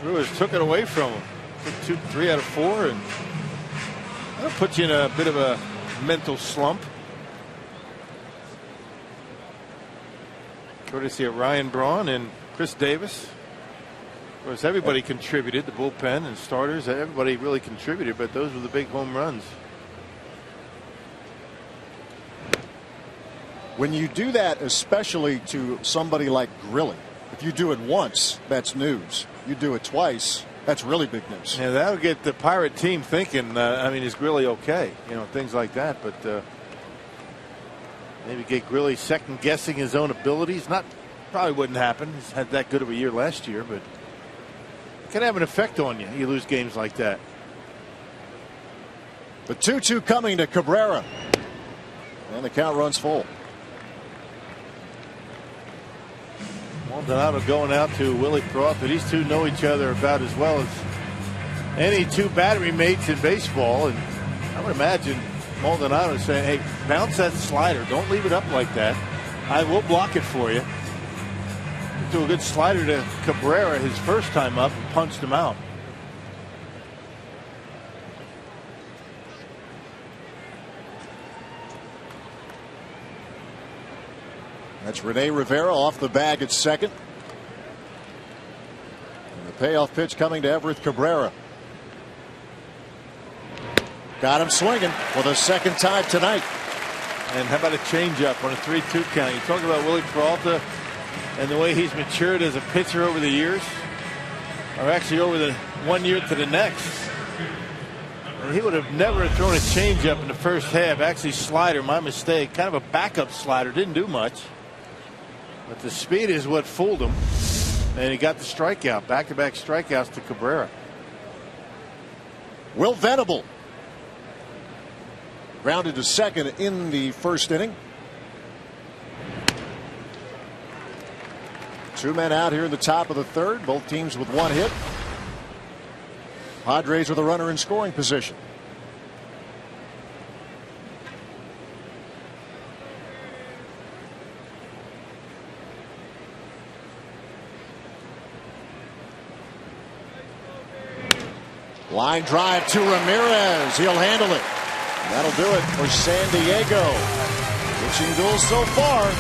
Brewers took it away from them. Took 3 out of 4, and that'll put you in a bit of a mental slump. Courtesy of Ryan Braun and Chris Davis. Of course, everybody contributed. The bullpen and starters, everybody really contributed, but those were the big home runs. When you do that, especially to somebody like Grilly, if you do it once, that's news. You do it twice, that's really big news. Yeah, that'll get the Pirate team thinking, I mean, is Grilly okay? You know, things like that. But maybe get Grilly second guessing his own abilities. Probably wouldn't happen. He's had that good of a year last year, but it can have an effect on you. You lose games like that. The 2-2 coming to Cabrera. And the count runs full. Maldonado going out to Willie Crawford. These two know each other about as well as any two battery mates in baseball. And I would imagine Maldonado saying, hey, bounce that slider. Don't leave it up like that. I will block it for you. Do a good slider to Cabrera his first time up and punched him out. That's Rene Rivera off the bag at second. And the payoff pitch coming to Everett Cabrera. Got him swinging for the second time tonight. And how about a changeup on a 3-2 count? You talk about Willie Peralta and the way he's matured as a pitcher over the years, or actually over the 1 year to the next. And he would have never thrown a changeup in the first half. Actually, slider, my mistake. Kind of a backup slider. Didn't do much. But the speed is what fooled him. And he got the strikeout. Back-to-back strikeouts to Cabrera. Will Venable grounded to second in the first inning. 2 men out here in the top of the third. Both teams with 1 hit. Padres with a runner in scoring position. Line drive to Ramirez. He'll handle it. That'll do it for San Diego. Pitching duel so far.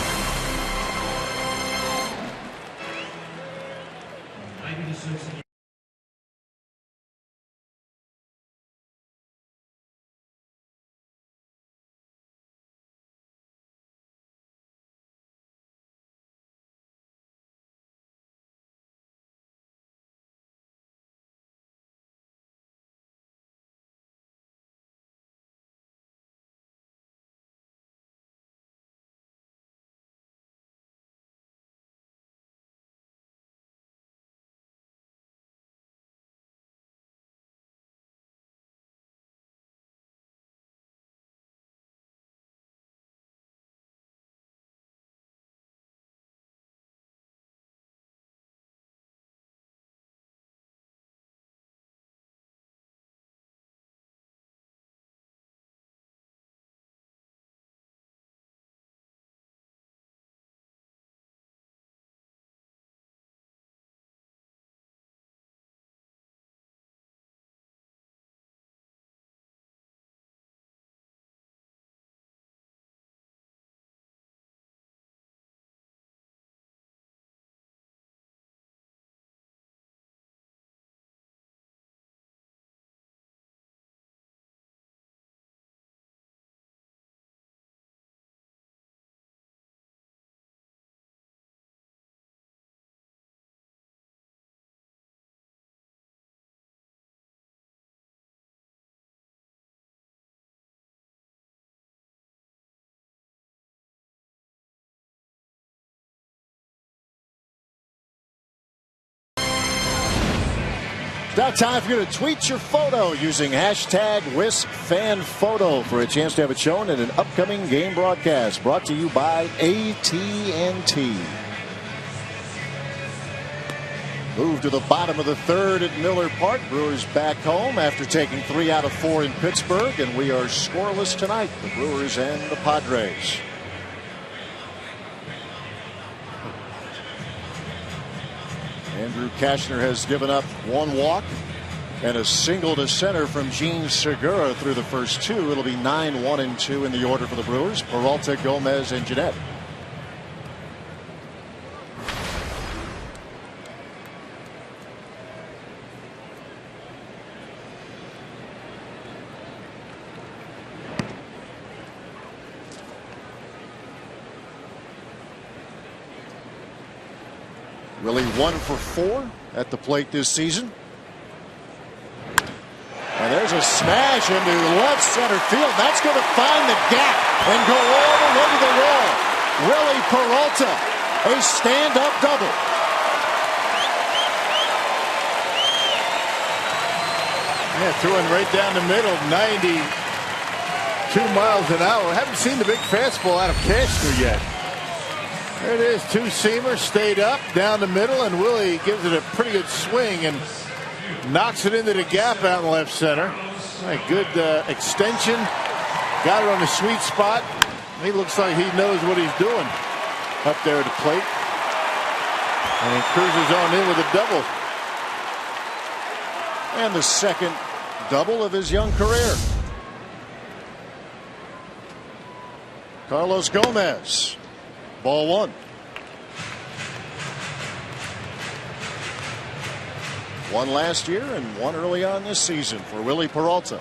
Now time for you to tweet your photo using hashtag WISFanPhoto for a chance to have it shown in an upcoming game broadcast. Brought to you by AT&T. Move to the bottom of the third at Miller Park. Brewers back home after taking 3 out of 4 in Pittsburgh, and we are scoreless tonight, the Brewers and the Padres. Andrew Cashner has given up 1 walk and a single to center from Gene Segura through the first 2. It'll be 9-1-2 in the order for the Brewers. Peralta, Gomez, and Jeanette. Willie 1 for 4 at the plate this season. And there's a smash into left center field. That's going to find the gap and go all the way to the wall. Willie Peralta, a stand-up double. Yeah, throwing right down the middle, 92 miles an hour. Haven't seen the big fastball out of Cashner yet. There it is, 2-seamer, stayed up, down the middle, and Willie gives it a pretty good swing and knocks it into the gap out in left center. A good extension. Got it on the sweet spot. He looks like he knows what he's doing up there at the plate. And he cruises on in with a double. And the second double of his young career. Carlos Gomez. Ball 1. 1 last year and 1 early on this season for Willie Peralta.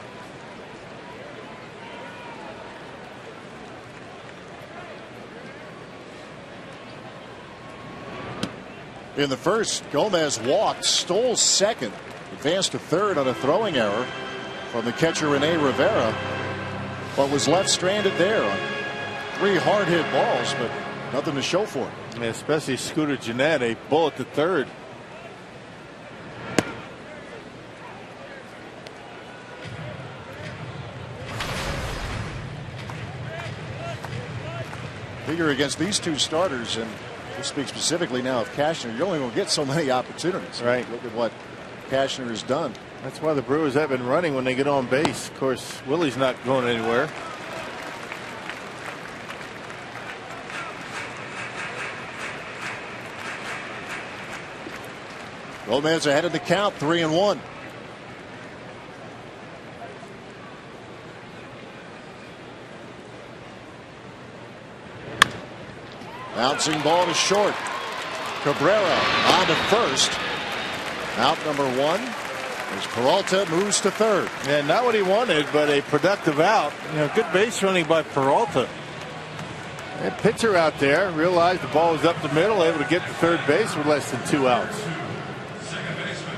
In the first, Gomez walked, stole second, advanced to third on a throwing error from the catcher Rene Rivera, but was left stranded there on 3 hard hit balls, but nothing to show for it. Yeah, especially Scooter Gennett, a bullet to third. Figure against these 2 starters, and we'll speak specifically now of Cashner, you're only going to get so many opportunities. Right. Look at what Cashner has done. That's why the Brewers have been running when they get on base. Of course, Willie's not going anywhere. Gomez ahead of the count, 3-1. Bouncing ball to short. Cabrera on to first. Out number 1 as Peralta moves to third. Yeah, not what he wanted, but a productive out. You know, good base running by Peralta. And pitcher out there realized the ball was up the middle, able to get to third base with less than 2 outs.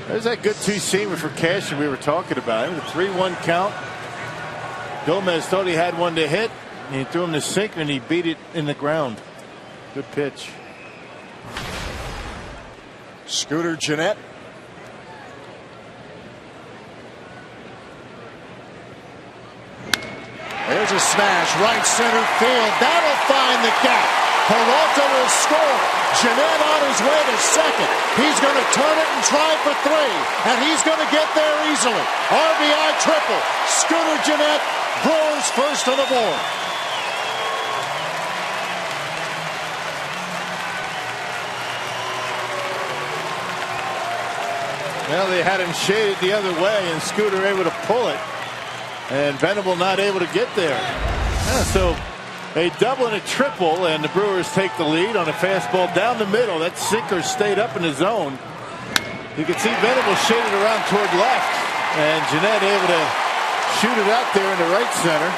There's that good 2-seamer for Cashner we were talking about. It was a 3-1 count. Gomez thought he had one to hit. And he threw him the sinker and he beat it in the ground. Good pitch. Scooter Gennett. There's a smash right center field. That'll find the gap. Peralta will score. Gennett on his way to second. He's going to turn it and try for 3. And he's going to get there easily. RBI triple. Scooter Gennett, Brewers first on the board. Well, they had him shaded the other way, and Scooter able to pull it. And Venable not able to get there. Yeah, so a double and a triple, and the Brewers take the lead on a fastball down the middle. That sinker stayed up in the zone. You can see Venable shaded around toward left, and Gennett able to shoot it out there into right center.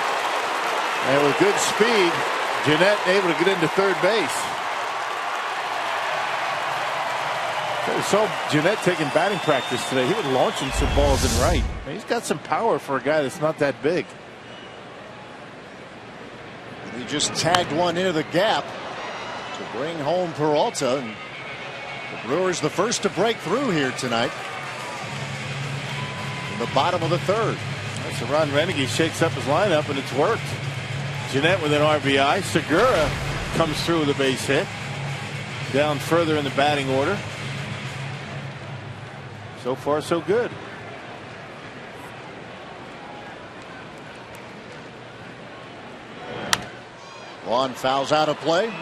And with good speed, Gennett able to get into third base. I saw Gennett taking batting practice today. He was launching some balls in right. He's got some power for a guy that's not that big. He just tagged one into the gap to bring home Peralta. And the Brewers the first to break through here tonight. the bottom of the third. So Ron Renege shakes up his lineup, and it's worked. Jeanette with an RBI. Segura comes through with a base hit. Down further in the batting order. So far, so good. Vaughn fouls out of play.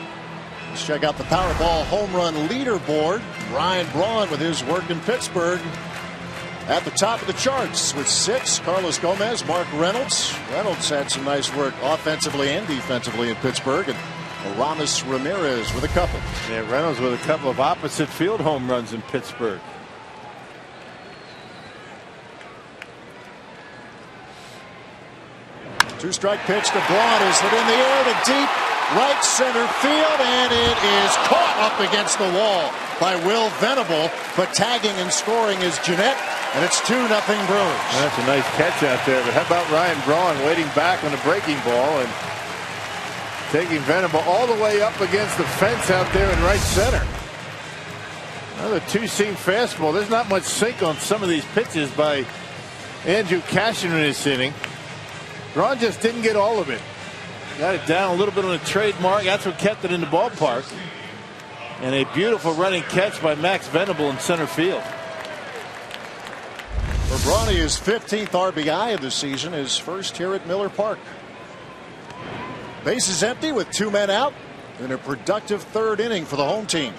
Let's check out the Powerball home run leaderboard. Ryan Braun with his work in Pittsburgh at the top of the charts with 6. Carlos Gomez, Mark Reynolds. Reynolds had some nice work offensively and defensively in Pittsburgh. And Aramis Ramirez with a couple. Yeah, Reynolds with a couple of opposite field home runs in Pittsburgh. Two-strike pitch to Braun is hit in the air to deep right center field, and it is caught up against the wall by Will Venable, but tagging and scoring is Jeanette, and it's 2-0 Brewers. That's a nice catch out there, but how about Ryan Braun waiting back on the breaking ball and taking Venable all the way up against the fence out there in right center. Another two-seam fastball. There's not much sink on some of these pitches by Andrew CASHNER in this inning. Braun just didn't get all of it. Got it down a little bit on the trademark. That's what kept it in the ballpark. And a beautiful running catch by Max Venable in center field. For Brawny, his 15th RBI of the season, his first here at Miller Park. Bases empty with 2 men out in a productive third inning for the home team.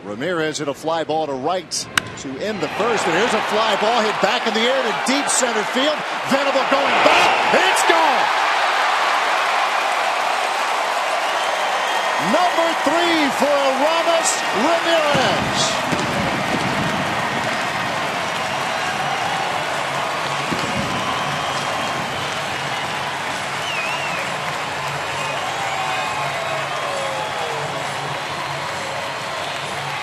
Ramirez hit a fly ball to right to end the first, and here's a fly ball hit back in the air to deep center field. Venable going back, and it's gone. Number 3 for Aramis Ramirez.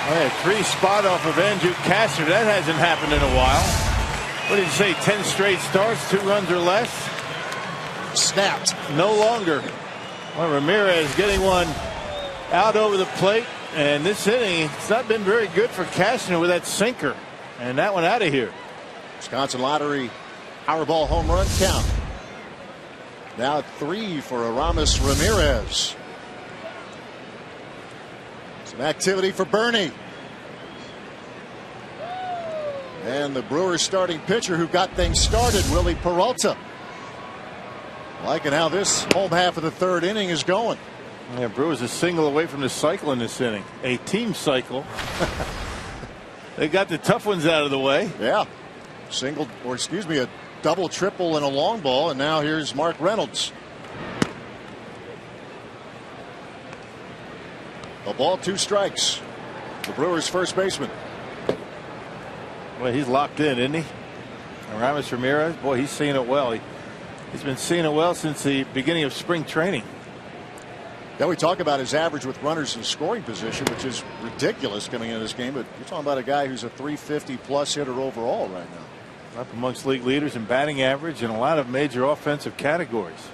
Oh, yeah, 3 spot off of Andrew CASHNER. That hasn't happened in a while. What did you say? 10 straight starts, 2 runs or less? Snapped. No longer. Well, Ramirez getting one out over the plate. And this inning, it's not been very good for CASHNER with that sinker. And that one out of here. Wisconsin Lottery Powerball home run count. Now 3 for Aramis Ramirez. Some activity for Bernie. And the Brewers starting pitcher who got things started, Willie Peralta. Liking how this home half of the third inning is going. Yeah, Brewers a single away from the cycle in this inning. A team cycle. They got the tough ones out of the way. Yeah. Single, or excuse me, a double, triple, and a long ball. And now here's Mark Reynolds. A ball, 2 strikes. The Brewers' first baseman. Well, he's locked in, isn't he? Aramis Ramirez, boy, he's seeing it well. He's been seeing it well since the beginning of spring training. Then we talk about his average with runners in scoring position, which is ridiculous coming into this game. But you're talking about a guy who's a 350+ hitter overall right now. Up amongst league leaders in batting average and a lot of major offensive categories.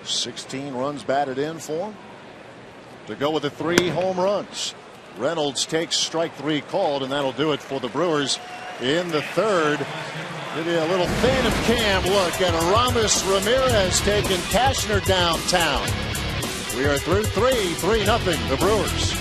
16 runs batted in for him. To go with the 3 home runs. Reynolds takes strike 3 called, and that'll do it for the Brewers in the third. Give you a little fan of Cam look at Aramis Ramirez taking CASHNER downtown. We are through 3-0 the Brewers.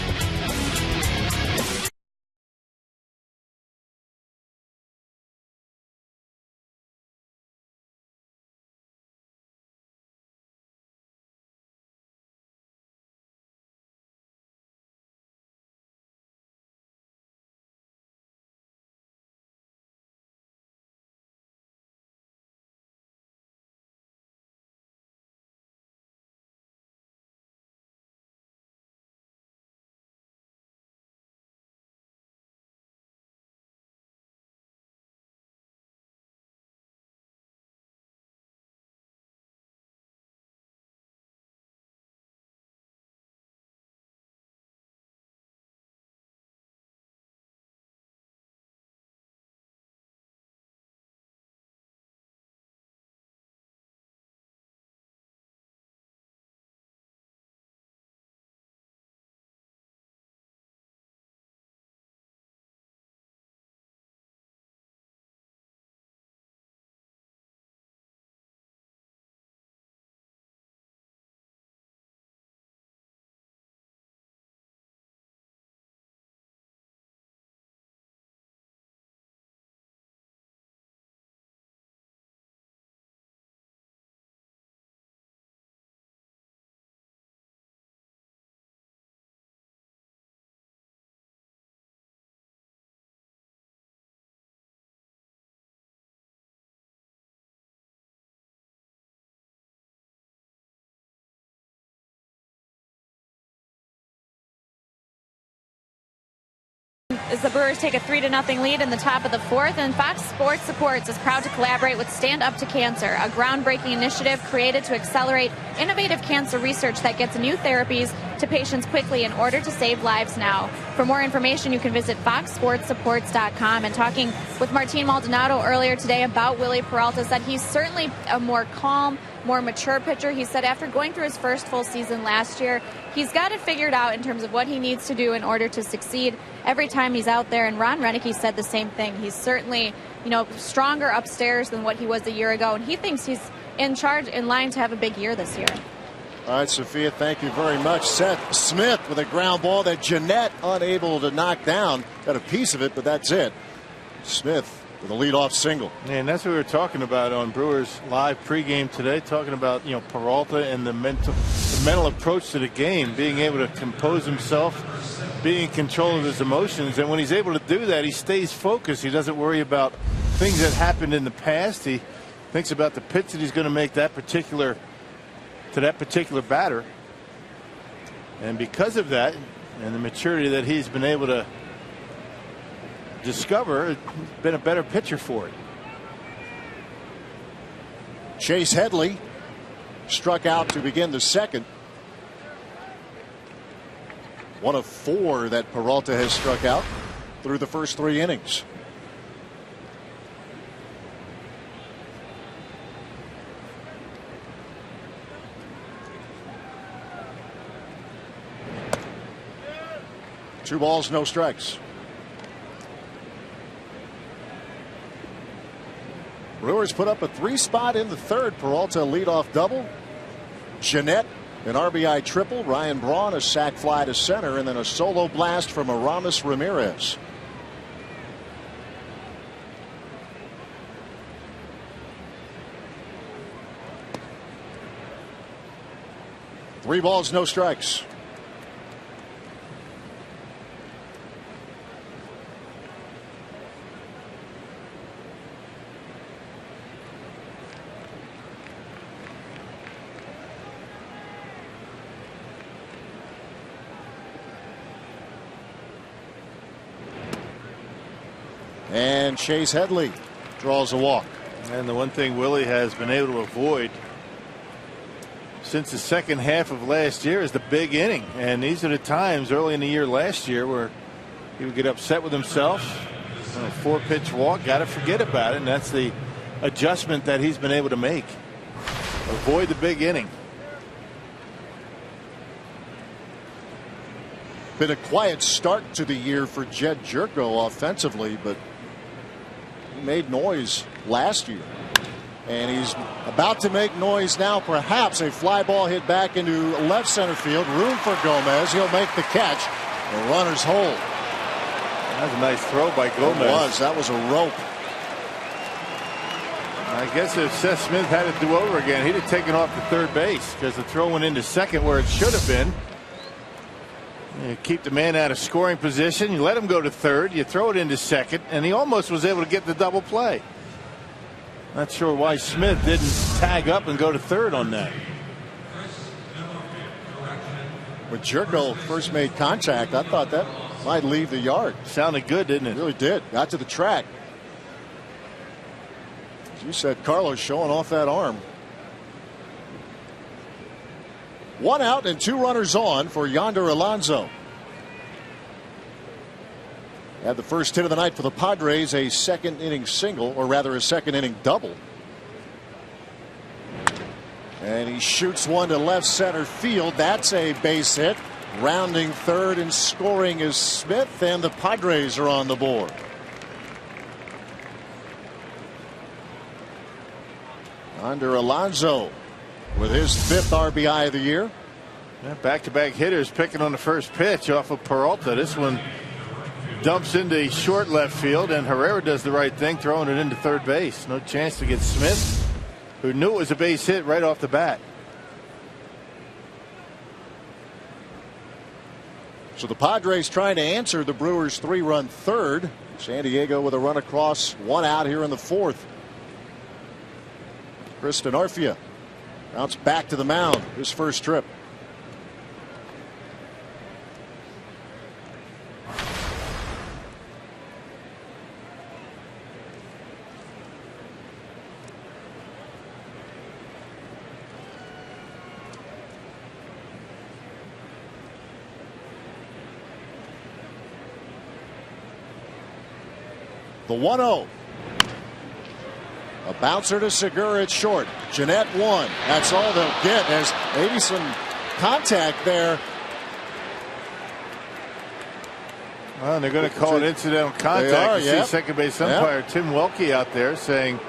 as the Brewers take a 3-0 lead in the top of the fourth. And Fox Sports Supports is proud to collaborate with Stand Up to Cancer, a groundbreaking initiative created to accelerate innovative cancer research that gets new therapies to patients quickly in order to save lives now. For more information, you can visit foxsportsupports.com. And talking with Martin Maldonado earlier today about Willie Peralta, said he's certainly a more calm, more mature pitcher. He said after going through his first full season last year, he's got it figured out in terms of what he needs to do in order to succeed every time he's out there. And Ron Renneke said the same thing. He's certainly, stronger upstairs than what he was a year ago, and he thinks he's in charge, in line to have a big year this year. All right, Sophia, thank you very much. Seth Smith with a ground ball that Jeanette unable to knock down. Got a piece of it, but that's it. Smith with a leadoff single. And that's what we were talking about on Brewers Live pregame today, talking about Peralta and the mental approach to the game, being able to compose himself, being in control of his emotions. And when he's able to do that, he stays focused. He doesn't worry about things that happened in the past. He thinks about the pitch that he's going to make to that particular batter. And because of that and the maturity that he's been able to discover, been a better pitcher for it. Chase Headley struck out to begin the second. One of 4 that Peralta has struck out through the first 3 innings. Two balls, no strikes. Brewers put up a 3-spot in the third. Peralta leadoff double. Jeanette an RBI triple. Ryan Braun a sac fly to center, and then a solo blast from Aramis Ramirez. Three balls, no strikes. And Chase Headley draws a walk. And the one thing Willie has been able to avoid since the second half of last year is the big inning. And these are the times early in the year last year where he would get upset with himself. A 4-pitch walk, got to forget about it. And that's the adjustment that he's been able to make. Avoid the big inning. Been a quiet start to the year for Jed Jerko offensively, but he made noise last year. And he's about to make noise now. Perhaps a fly ball hit back into left center field. Room for Gomez. He'll make the catch. The runners hold. That was a nice throw by Gomez. It was. That was a rope. I guess if Seth Smith had it do over again, he'd have taken off to third base because the throw went into second where it should have been. You keep the man out of scoring position. You let him go to third. You throw it into second, and he almost was able to get the double play. Not sure why Smith didn't tag up and go to third on that. When Jerko first made contact, I thought that might leave the yard. Sounded good, didn't it? It really did. Got to the track. As you said, Carlos showing off that arm. 1 out and 2 runners on for Yonder Alonso. Had the first hit of the night for the Padres, a second inning single, or rather a second inning double. And he shoots one to left center field. That's a base hit. Rounding third and scoring is Smith, and the Padres are on the board. Yonder Alonso with his 5th RBI of the year. Back-to-back hitters picking on the first pitch off of Peralta. This one dumps into short left field, and Herrera does the right thing, throwing it into third base. No chance to get Smith, who knew it was a base hit right off the bat. So the Padres trying to answer the Brewers' 3-run third. San Diego with a run across, 1 out here in the 4th. Chris DENORFIA bounce back to the mound, his first trip. The 1-0. A bouncer to Segura at short. Jeanette 1. That's all they'll get. There's maybe some contact there. Well, they're going to call it incidental contact. They are, you see second base umpire Tim Welke out there saying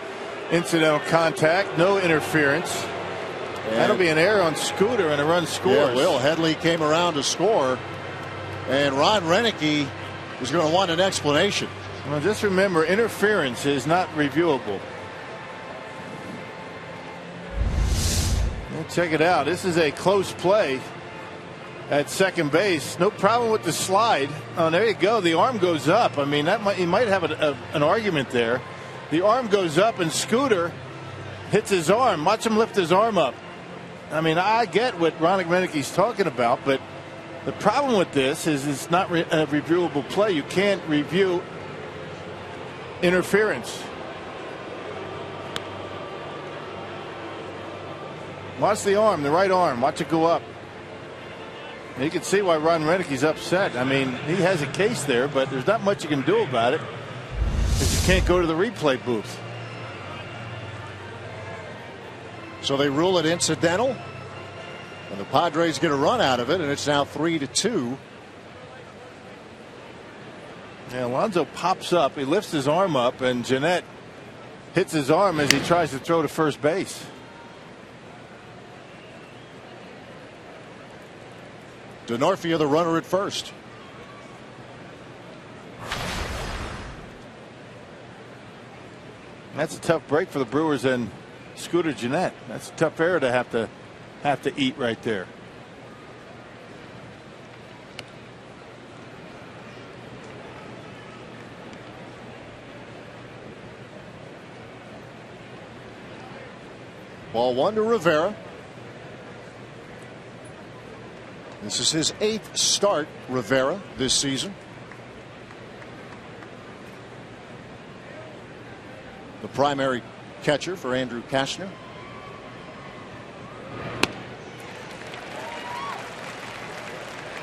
incidental contact, no interference. And that'll be an error on Scooter and a run scores. Yeah, Will Headley came around to score, and Ron Renicky is going to want an explanation. Well, just remember, interference is not reviewable. Well, check it out. This is a close play at second base. No problem with the slide. Oh, there you go. The arm goes up. I mean, you might have an argument there. The arm goes up and Scooter hits his arm. Watch him lift his arm up. I mean, I get what Ron Renicky's talking about, but the problem with this is it's not a reviewable play. You can't review interference. Watch the arm, the right arm. Watch it go up. You can see why Ron Renicky's upset. I mean, he has a case there, but there's not much you can do about it because you can't go to the replay booth. So they rule it incidental, and the Padres get a run out of it, and it's now 3-2. Yeah, Alonso pops up. He lifts his arm up, and Jeanette hits his arm as he tries to throw to first base. DENORFIA, the runner at first. That's a tough break for the Brewers and Scooter Jeanette. That's a tough error to have to eat right there. Ball 1 to Rivera. This is his 8th start, Rivera, this season. The primary catcher for Andrew CASHNER.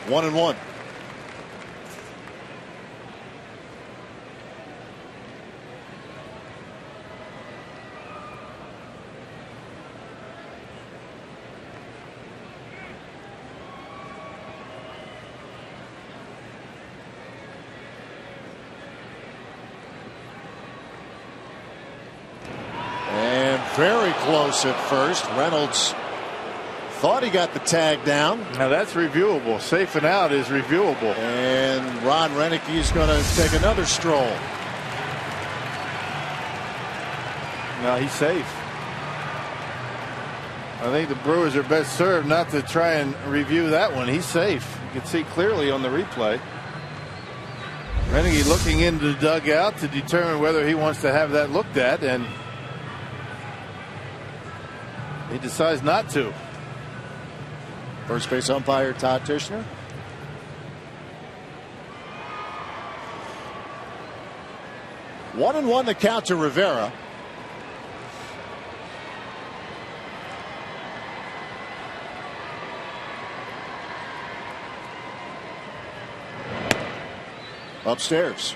One and one. Very close at first. Reynolds thought he got the tag down. Now that's reviewable. Safe and out is reviewable. And Ron Renicky is going to take another stroll. No, he's safe. I think the Brewers are best served not to try and review that one. He's safe. You can see clearly on the replay. Renicky looking into the dugout to determine whether he wants to have that looked at, and he decides not to. First base umpire Todd Tischner. One and one the count to Rivera. Upstairs.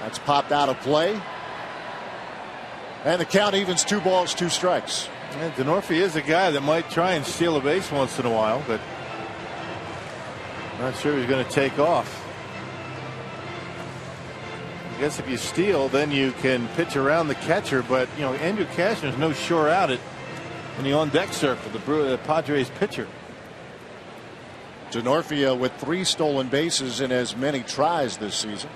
That's popped out of play. And the count evens 2 balls, 2 strikes. And DENORFIA is a guy that might try and steal a base once in a while, but I'm not sure he's going to take off. I guess if you steal, then you can pitch around the catcher, but you know, Andrew CASHNER's no sure out in the on-deck circle, the Padres pitcher. DENORFIA with 3 stolen bases in as many tries this season.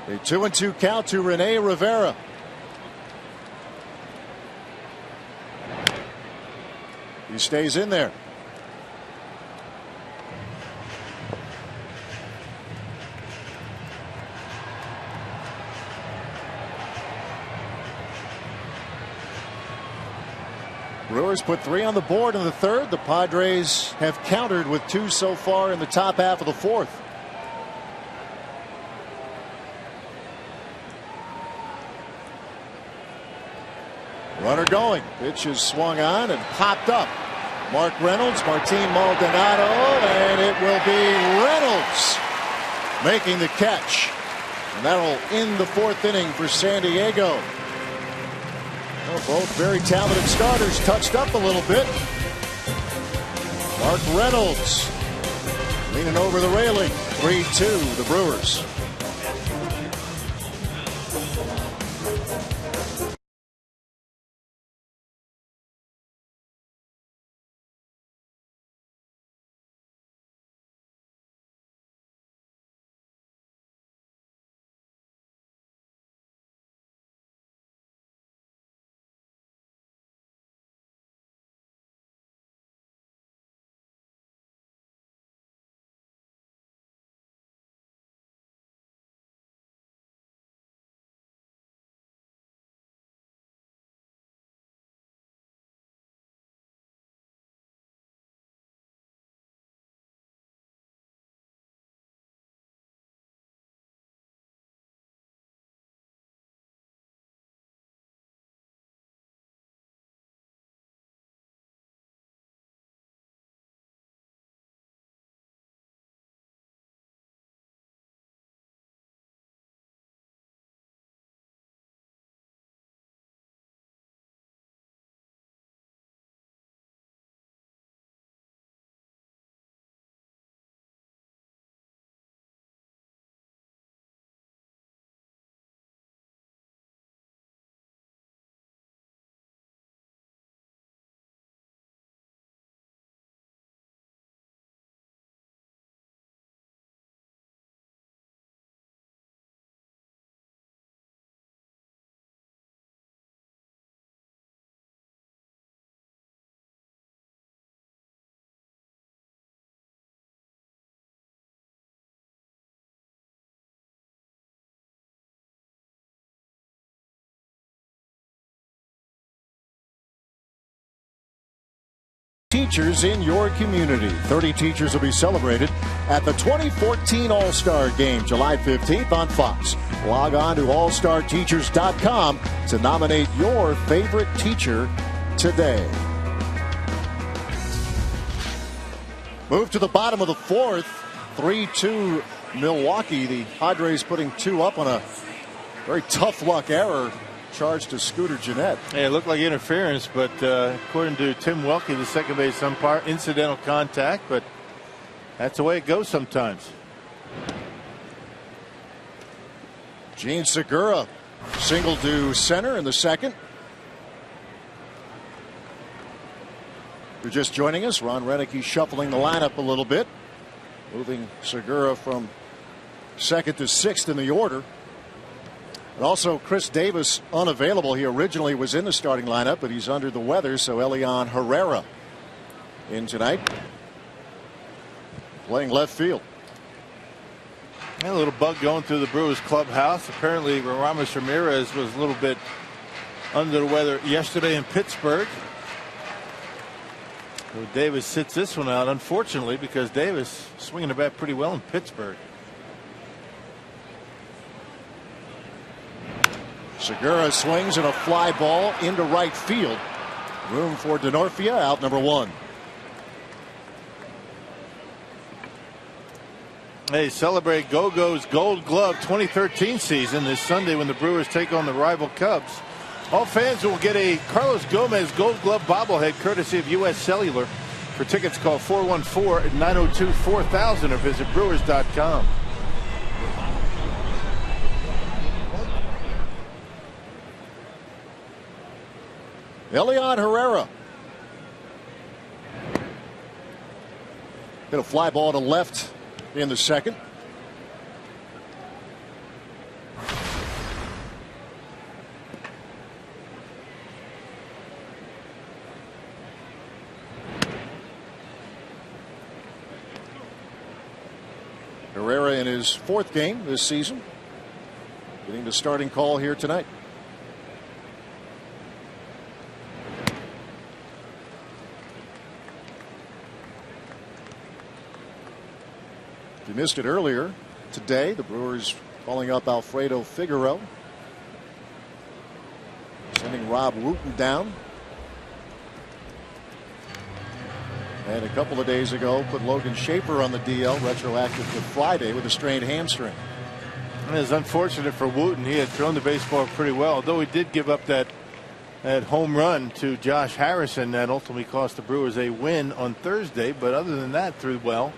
A 2-2 count to Rene Rivera. He stays in there. Brewers put 3 on the board in the third. The Padres have countered with 2 so far in the top half of the fourth. Runner going. Pitch is swung on and popped up. Mark Reynolds, Martin Maldonado, and it will be Reynolds making the catch. And that'll end the fourth inning for San Diego. Well, both very talented starters touched up a little bit. Mark Reynolds leaning over the railing. 3-2 the Brewers. Teachers in your community. 30 teachers will be celebrated at the 2014 All-Star Game, July 15th on Fox. Log on to allstarteachers.com to nominate your favorite teacher today. Move to the bottom of the fourth. 3-2 Milwaukee. The Padres putting 2 up on a very tough luck error charged to Scooter Gennett. Hey, it looked like interference, but according to Tim Welke, the second base umpire, incidental contact, but that's the way it goes sometimes. Gene Segura single to center in the second. If you're just joining us, Ron Renicky shuffling the lineup a little bit, moving Segura from second to sixth in the order. And also Chris Davis unavailable. He originally was in the starting lineup, but he's under the weather, so Elian Herrera in tonight, playing left field. And a little bug going through the Brewers clubhouse. Apparently Ramos Ramirez was a little bit under the weather yesterday in Pittsburgh. So Davis sits this one out, unfortunately, because Davis swinging the bat pretty well in Pittsburgh. Segura swings and a fly ball into right field. Room for DENORFIA, out number 1. Hey, celebrate Go-Go's Gold Glove 2013 season this Sunday when the Brewers take on the rival Cubs. All fans will get a Carlos Gomez Gold Glove bobblehead courtesy of U.S. Cellular. For tickets, call 414-902-4000 or visit Brewers.com. Elian Herrera. Hit a fly ball to left in the second. Herrera in his 4th game this season, getting the starting call here tonight. If you missed it earlier today, the Brewers calling up Alfredo Figueroa, sending Rob Wooten down. And a couple of days ago, put Logan Schaefer on the DL, retroactive to Friday with a strained hamstring. It was unfortunate for Wooten. He had thrown the baseball pretty well, although he did give up that home run to Josh Harrison that ultimately cost the Brewers a win on Thursday. But other than that, threw well.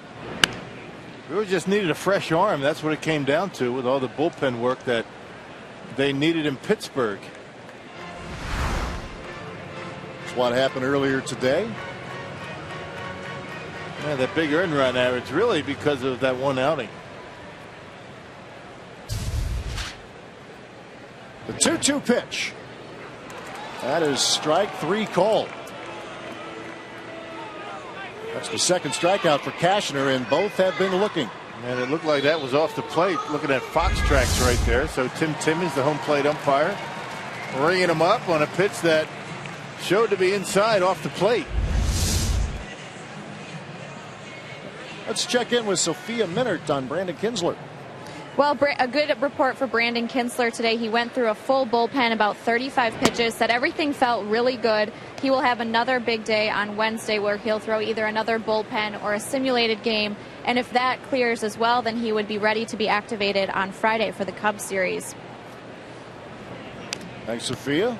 Brewers just needed a fresh arm. That's what it came down to with all the bullpen work that they needed in Pittsburgh. That's what happened earlier today. Yeah, that big earned run average really because of that one outing. The 2-2 pitch. That is strike 3 called. That's the second strikeout for Cashner, and both have been looking. And it looked like that was off the plate. Looking at Fox tracks right there. So Tim Timmons, the home plate umpire, ringing him up on a pitch that showed to be inside off the plate. Let's check in with Sophia Minert on Brandon Kinsler. Well, a good report for Brandon Kinsler today. He went through a full bullpen, about 35 pitches, said everything felt really good. He will have another big day on Wednesday where he'll throw either another bullpen or a simulated game. And if that clears as well, then he would be ready to be activated on Friday for the Cubs series. Thanks, Sophia.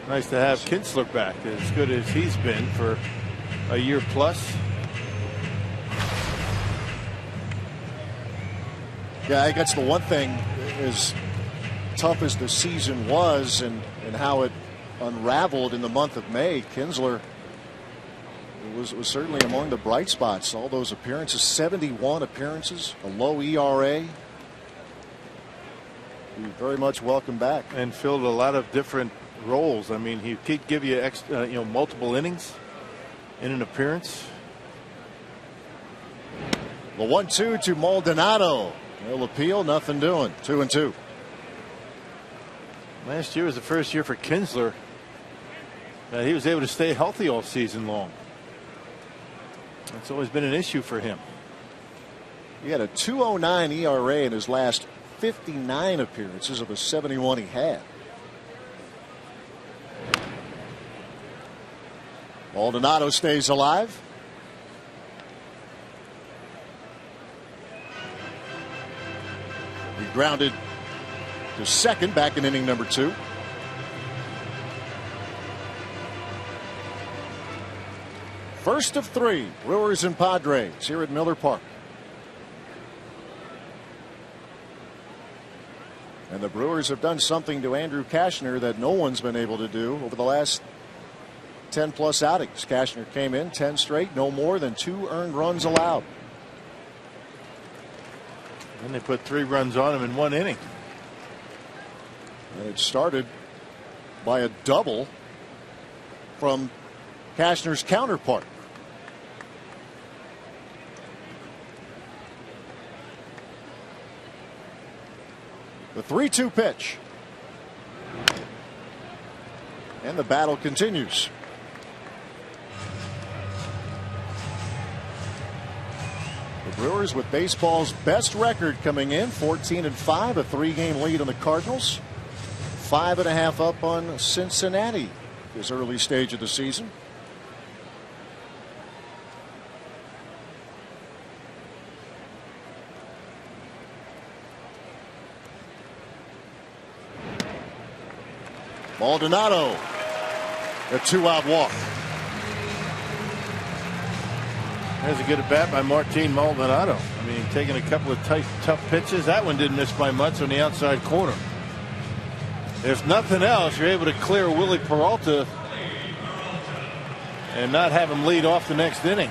Nice to have Kinsler back, as good as he's been for a year plus. Yeah, I guess the one thing, as tough as the season was and how it unraveled in the month of May, Kinsler was certainly among the bright spots. All those appearances, 71 appearances, a low ERA. He very much welcome back. And filled a lot of different roles. I mean, he could give you multiple innings in an appearance. The 1-2 to Maldonado. No appeal, nothing doing. 2-2. Last year was the first year for Kinsler that he was able to stay healthy all season long. That's always been an issue for him. He had a 2.09 ERA in his last 59 appearances of the 71 he had. Maldonado stays alive. He grounded to second back in inning number 2. First of 3, Brewers and Padres here at Miller Park. And the Brewers have done something to Andrew Cashner that no one's been able to do over the last 10 plus outings. Cashner came in 10 straight, no more than 2 earned runs allowed. And they put 3 runs on him in 1 inning. And it started by a double from Cashner's counterpart. The 3-2 pitch. And the battle continues. The Brewers with baseball's best record coming in, 14-5, a 3-game lead on the Cardinals. 5.5 up on Cincinnati this early stage of the season. Maldonado, a 2-out walk. There's a good at bat by Martin Maldonado. I mean, taking a couple of tough pitches. That one didn't miss by much on the outside corner. If nothing else, you're able to clear Willie Peralta and not have him lead off the next inning.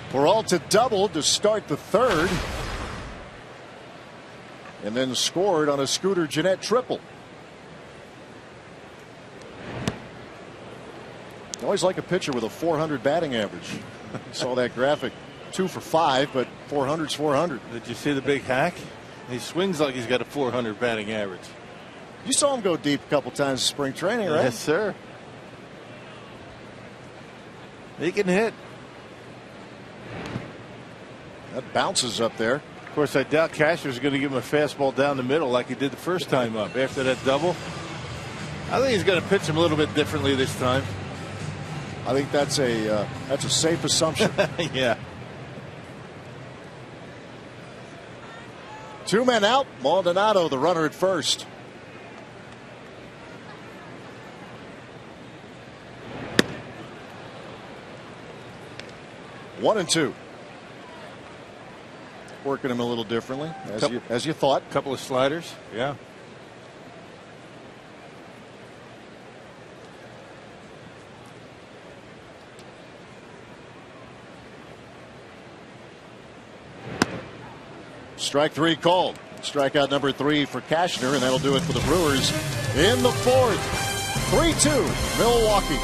Peralta doubled to start the 3rd. And then scored on a Scooter Gennett triple. You always like a pitcher with a 400 batting average. Saw that graphic. 2 for 5, but 400's 400. Did you see the big hack? He swings like he's got a 400 batting average. You saw him go deep a couple times in spring training, right? Yes, sir. He can hit. That bounces up there. Of course, I doubt Cashner's going to give him a fastball down the middle like he did the first time up after that double. I think he's going to pitch him a little bit differently this time. I think that's a safe assumption. Yeah. 2 men out. Maldonado, the runner at first. One and two. Working him a little differently, as you thought. A couple of sliders. Yeah. Strike three called. Strikeout number 3 for Cashner, and that'll do it for the Brewers in the fourth. 3-2 Milwaukee.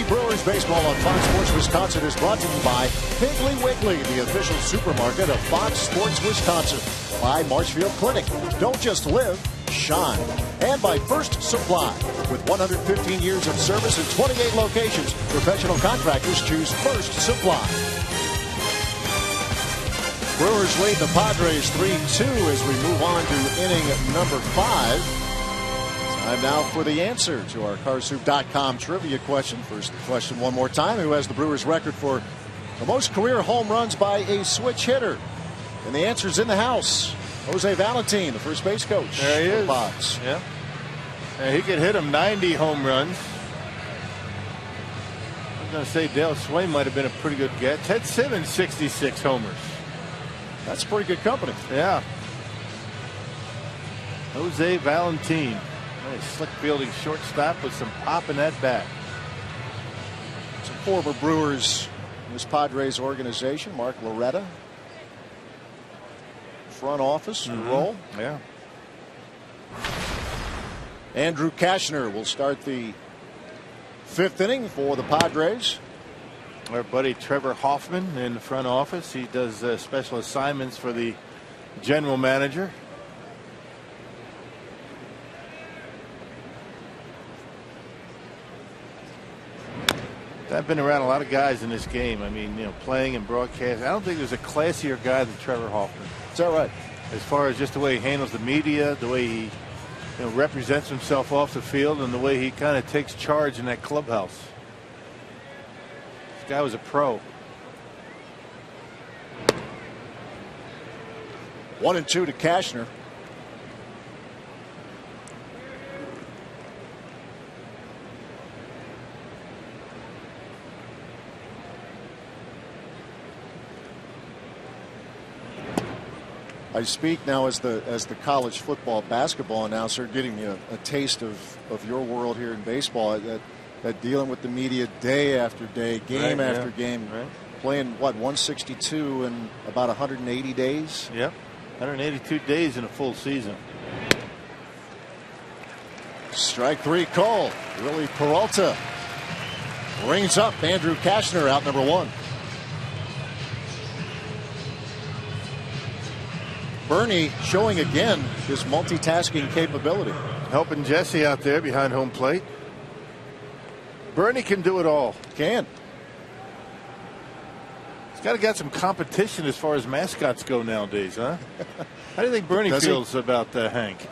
Brewers baseball on Fox Sports Wisconsin is brought to you by Piggly Wiggly, the official supermarket of Fox Sports Wisconsin. By Marshfield Clinic. Don't just live, shine. And by First Supply. With 115 years of service in 28 locations, professional contractors choose First Supply. Brewers lead the Padres 3-2 as we move on to inning number 5. Time now for the answer to our Carsoup.com trivia question. First question one more time. Who has the Brewers record for the most career home runs by a switch hitter? And the answer's in the house. Jose Valentin, the first base coach. There he is. Box. Yeah. And he could hit him 90 home runs. I was going to say Dale Swain might have been a pretty good guess. Ted Simmons, 66 homers. That's pretty good company. Yeah. Jose Valentin. Nice slick fielding shortstop with some pop in that bat. Some former Brewers in this Padres organization. Mark Loretta. Front office role. Yeah. Andrew Cashner will start the 5th inning for the Padres. Our buddy Trevor Hoffman in the front office. He does special assignments for the general manager. I've been around a lot of guys in this game. I mean, you know, playing and broadcasting. I don't think there's a classier guy than Trevor Hoffman. Is that right? As far as just the way he handles the media, the way he represents himself off the field, and the way he kind of takes charge in that clubhouse. This guy was a pro. 1-2 to Cashner. I speak now as the college football basketball announcer, getting a taste of your world here in baseball. That dealing with the media day after day, game after game. Right. Playing, what, 162 in about 180 days? Yep. 182 days in a full season. Strike 3 call. Really, Peralta rings up Andrew CASHNER out number 1. Bernie showing again his multitasking capability. Helping Jesse out there behind home plate. Bernie can do it all. Can. He's got to get some competition as far as mascots go nowadays, huh? How do you think Bernie feels about Hank?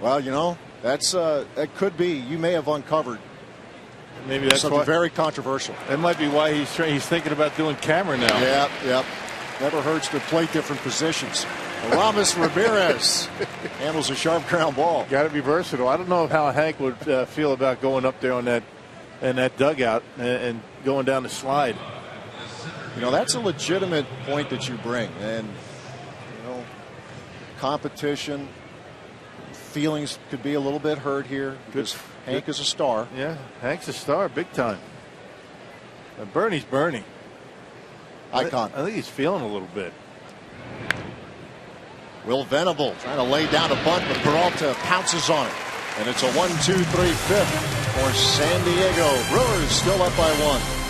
Well, you know, that could be. You may have uncovered maybe that's something very controversial. That might be why he's thinking about doing camera now. Yep. Never hurts to play different positions. Ramos Ramirez handles a sharp ground ball. Got to be versatile. I don't know how Hank would feel about going up there on that dugout and going down the slide. You know, that's a legitimate point that you bring, and you know, competition, feelings could be a little bit hurt here because Hank is a star. Yeah, Hank's a star, big time. Bernie's Bernie. Icon. I think he's feeling a little bit. Will Venable trying to lay down a bunt, but Peralta pounces on it. And it's a 1-2-3 fifth for San Diego. Brewers still up by 1.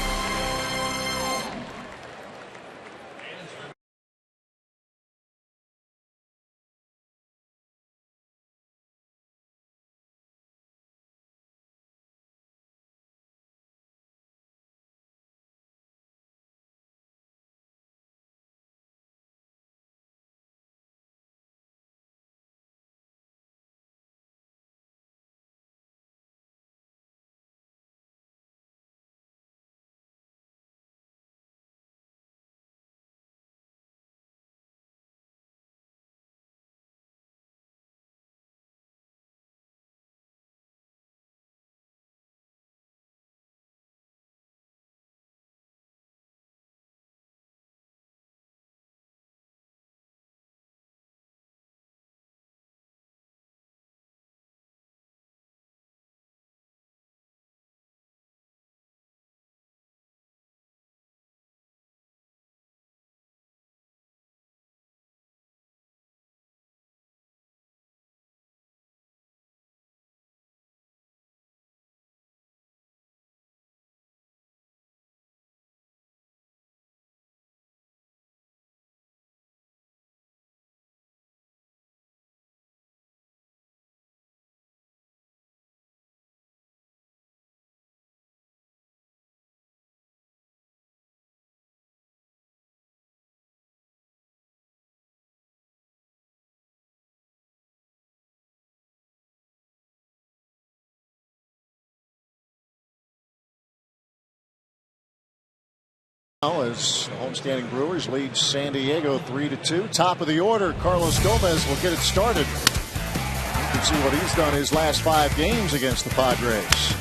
As the homestanding Brewers lead San Diego 3-2. Top of the order, Carlos Gomez will get it started. You can see what he's done his last 5 games against the Padres.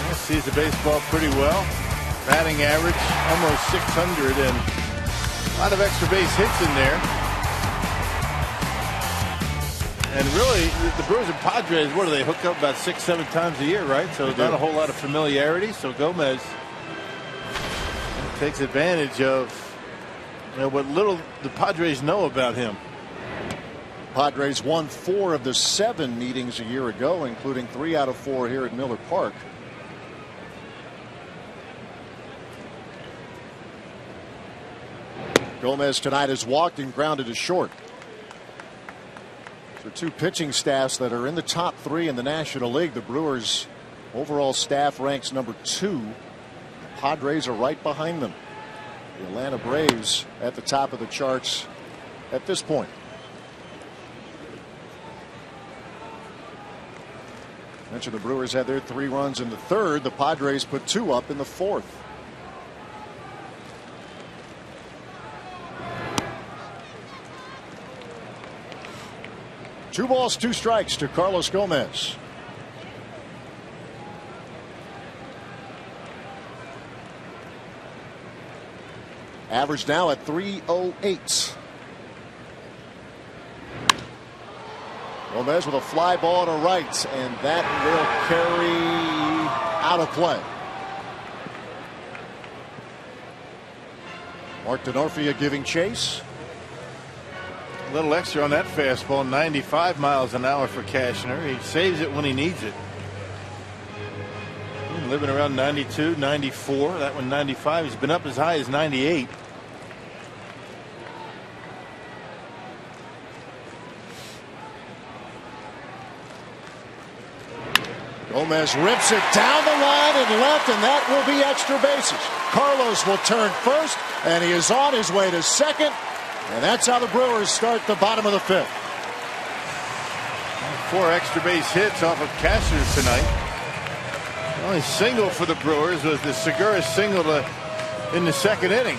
Well, sees the baseball pretty well. Batting average almost 600 and a lot of extra base hits in there. And really, the Brewers and Padres, what do they hook up about 6-7 times a year, right? So not a whole lot of familiarity. So Gomez takes advantage of what little the Padres know about him. Padres won 4 of the 7 meetings a year ago, including 3 out of 4 here at Miller Park. Gomez tonight has walked and grounded to short. So 2 pitching staffs that are in the top 3 in the National League. The Brewers overall staff ranks number 2. Padres are right behind them. The Atlanta Braves at the top of the charts at this point. I mentioned the Brewers had their 3 runs in the 3rd. The Padres put 2 up in the 4th. Two balls, 2 strikes to Carlos Gomez. Average now at 308. Gomez with a fly ball to right, and that will carry out of play. Mark DENORFIA giving chase. A little extra on that fastball, 95 miles an hour for CASHNER. He saves it when he needs it. Living around 92, 94. That one 95. He's been up as high as 98. Gomez rips it down the line and left, and that will be extra bases. Carlos will turn first, and he is on his way to second. And that's how the Brewers start the bottom of the 5th. 4 extra base hits off of CASHNER tonight. The only single for the Brewers was the Segura single in the 2nd inning.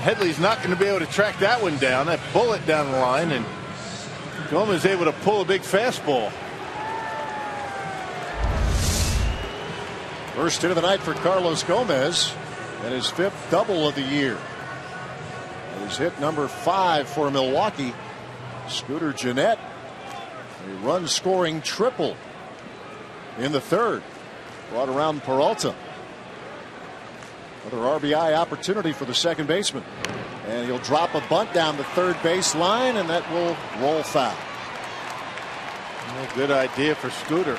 Headley's not going to be able to track that one down. That bullet down the line, and Gomez able to pull a big fastball. First hit of the night for Carlos Gomez, and his 5th double of the year. He's hit number 5 for Milwaukee. Scooter Gennett, a run-scoring triple in the 3rd. Brought around Peralta. Another RBI opportunity for the second baseman. And he'll drop a bunt down the 3rd base line, and that will roll foul. A good idea for Scooter.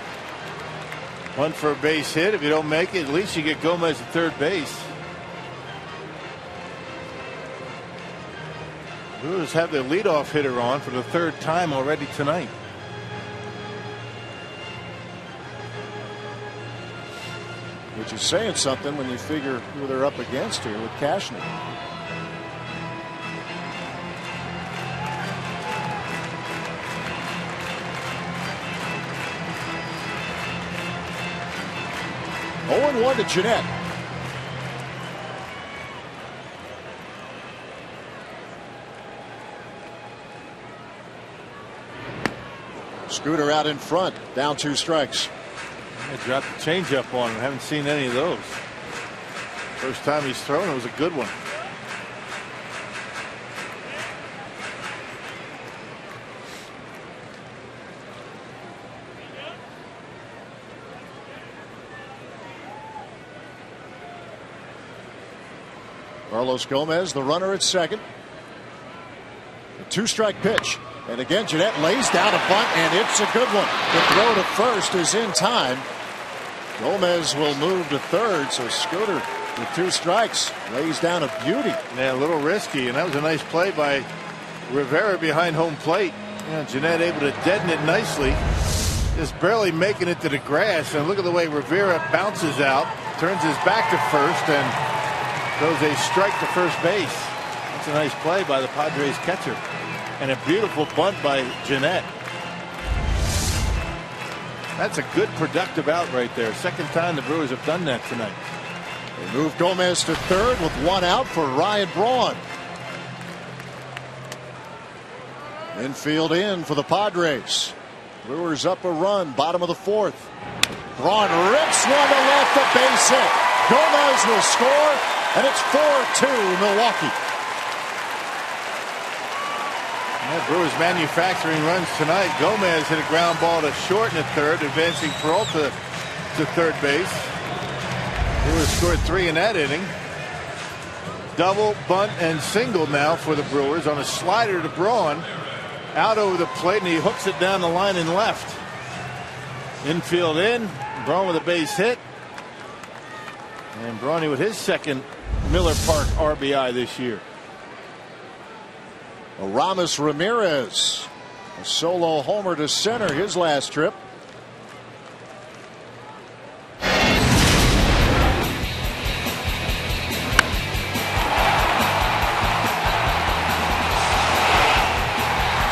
Bunt for a base hit. If you don't make it, at least you get Gomez at 3rd base. Brewers have their leadoff hitter on for the 3rd time already tonight. Which is saying something when you figure who they're up against here with CASHNER. Oh, 1 to Gennett. Scooter out in front, down 2 strikes. They dropped the changeup on him. Haven't seen any of those. First time he's thrown, it was a good one. Carlos Gomez, the runner at second. A 2-strike pitch. And again, Gennett lays down a bunt, and it's a good one. The throw to first is in time. Gomez will move to third, so Scooter with 2 strikes lays down a beauty. Yeah, a little risky, and that was a nice play by Rivera behind home plate. Yeah, Gennett able to deaden it nicely, just barely making it to the grass. And look at the way Rivera bounces out, turns his back to first, and throws a strike to first base. That's a nice play by the Padres catcher, and a beautiful bunt by Gennett. That's a good productive out right there. Second time the Brewers have done that tonight. They move Gomez to third with 1 out for Ryan Braun. Infield in for the Padres. Brewers up a run, bottom of the 4th. Braun rips one to left, a base hit. Gomez will score, and it's 4-2 Milwaukee. Yeah, Brewers manufacturing runs tonight. Gomez hit a ground ball to short in the 3rd, advancing Peralta to 3rd base. Brewers scored 3 in that inning. Double, bunt, and single now for the Brewers on a slider to Braun. Out over the plate, and he hooks it down the line and left. Infield in. Braun with a base hit. And Brawny with his 2nd Miller Park RBI this year. Aramis Ramirez, a solo homer to center his last trip.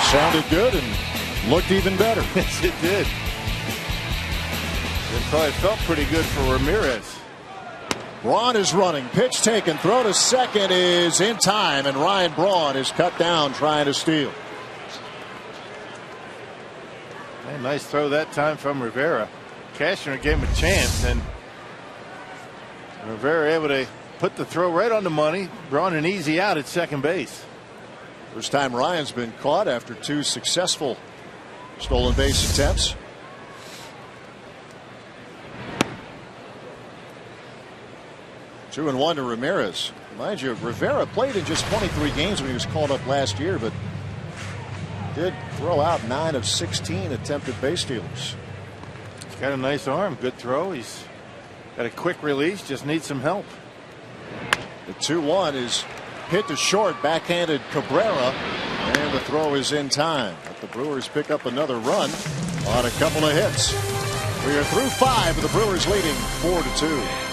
Sounded good and looked even better. Yes, it did. It probably felt pretty good for Ramirez. Braun is running. Pitch taken. Throw to second is in time, and Ryan Braun is cut down trying to steal. A nice throw that time from Rivera. CASHNER gave him a chance, and Rivera able to put the throw right on the money. Braun an easy out at second base. First time Ryan's been caught after 2 successful stolen base attempts. 2-1 to Ramirez. Mind you, Rivera played in just 23 games when he was called up last year, but did throw out 9 of 16 attempted base stealers. He's got a nice arm, good throw. He's got a quick release, just needs some help. The 2-1 is hit to short, backhanded Cabrera, and the throw is in time. But the Brewers pick up another run on a couple of hits. We are through 5 with the Brewers leading 4-2.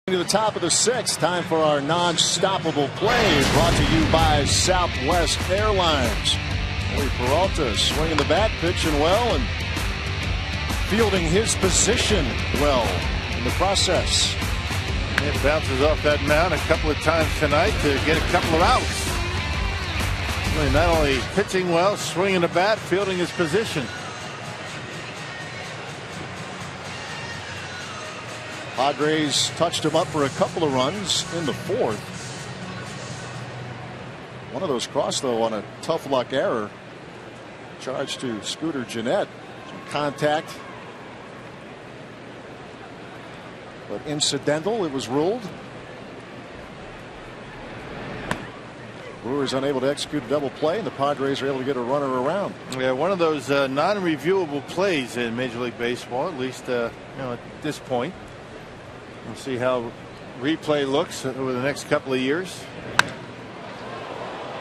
To the top of the 6th, time for our non-stoppable play, brought to you by Southwest Airlines. Joey Peralta swinging the bat, pitching well, and fielding his position well in the process. It bounces off that mound a couple of times tonight to get a couple of outs. Really not only pitching well, swinging the bat, fielding his position. Padres touched him up for a couple of runs in the 4th. One of those crossed, though, on a tough luck error. Charge to Scooter Gennett. Some contact, but incidental, it was ruled. Brewers unable to execute a double play, and the Padres are able to get a runner around. Yeah, one of those non-reviewable plays in Major League Baseball, at least at this point. We'll see how replay looks over the next couple of years.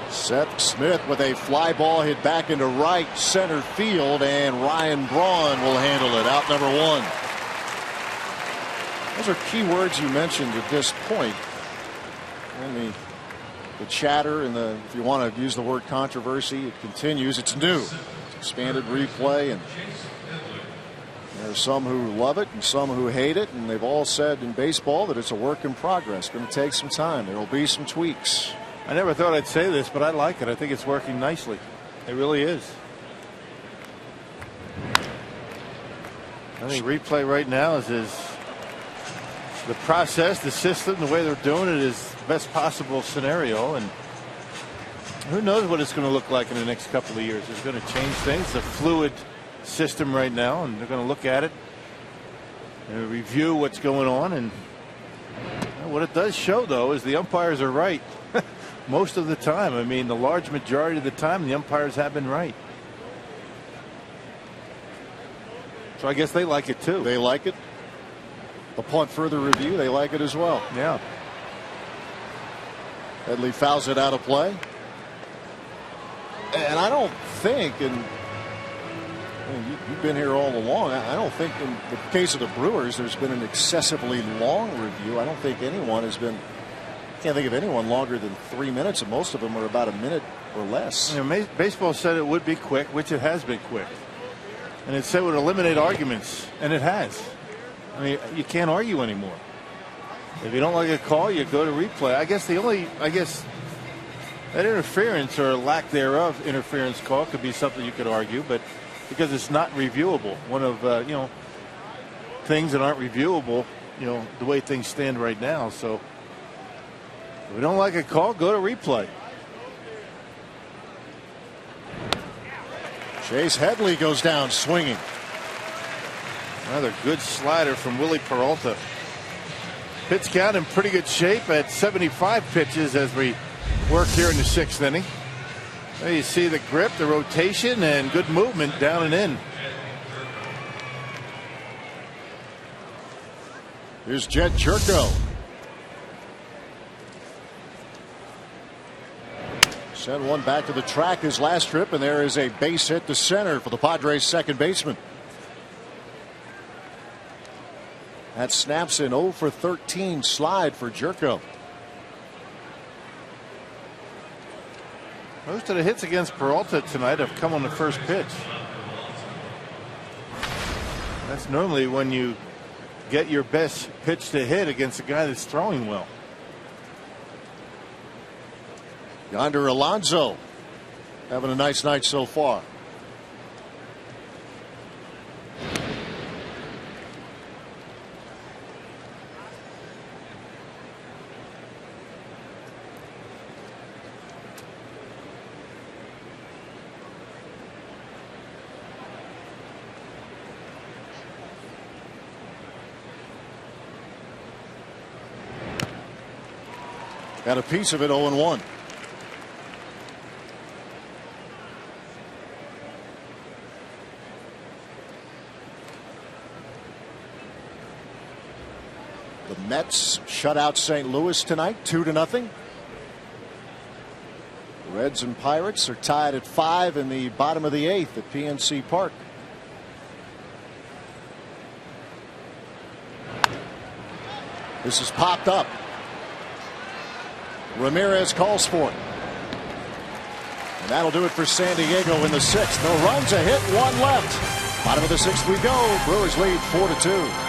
Seth Smith with a fly ball hit back into right center field, and Ryan Braun will handle it. Out number 1. Those are key words you mentioned at this point. And the chatter and if you want to use the word controversy, it continues. It's new. It's expanded replay, and there are some who love it and some who hate it, and they've all said in baseball that it's a work in progress. It's going to take some time. There will be some tweaks. I never thought I'd say this, but I like it. I think it's working nicely. It really is. I think replay right now is the process, the system, the way they're doing it is the best possible scenario, and who knows what it's going to look like in the next couple of years. It's going to change things. It's a fluid system right now, and they're going to look at it and review what's going on. And what it does show, though, is the umpires are right most of the time. I mean, the large majority of the time the umpires have been right. So I guess they like it too. They like it. Upon further review, they like it as well. Yeah. Headley fouls it out of play. And I don't think, and you've been here all along, I don't think in the case of the Brewers there's been an excessively long review. I don't think anyone has been, I can't think of anyone longer than 3 minutes, and most of them are about a minute or less. Baseball said it would be quick, which it has been quick. And it said it would eliminate arguments, and it has. I mean, you can't argue anymore. If you don't like a call, you go to replay. I guess that interference or lack thereof interference call could be something you could argue, but because it's not reviewable, one of things that aren't reviewable, the way things stand right now. So if we don't like a call, go to replay. Chase Headley goes down swinging. Another good slider from Willie Peralta. Pitch count in pretty good shape at 75 pitches as we work here in the 6th inning. There you see the grip, the rotation, and good movement down and in. Here's Jed Jerko. Send one back to the track his last trip, and there is a base hit to center for the Padres second baseman. That snaps an 0 for 13 slide for Jerko. Most of the hits against Peralta tonight have come on the first pitch. That's normally when you get your best pitch to hit against a guy that's throwing well. Yonder Alonso having a nice night so far. Got a piece of it, 0-1. The Mets shut out St. Louis tonight 2-0. The Reds and Pirates are tied at 5 in the bottom of the 8th at PNC Park. This is popped up. Ramirez calls for it. And that'll do it for San Diego in the 6th. No runs, a hit, 1 left. Bottom of the 6th we go. Brewers lead 4-2.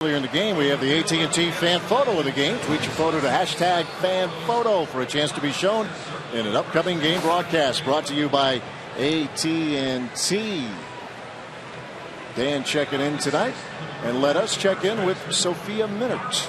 Earlier in the game, we have the AT&T fan photo of the game. Tweet your photo to #FanPhoto for a chance to be shown in an upcoming game broadcast. Brought to you by AT&T. Dan checking in tonight, and let us check in with Sophia Minert.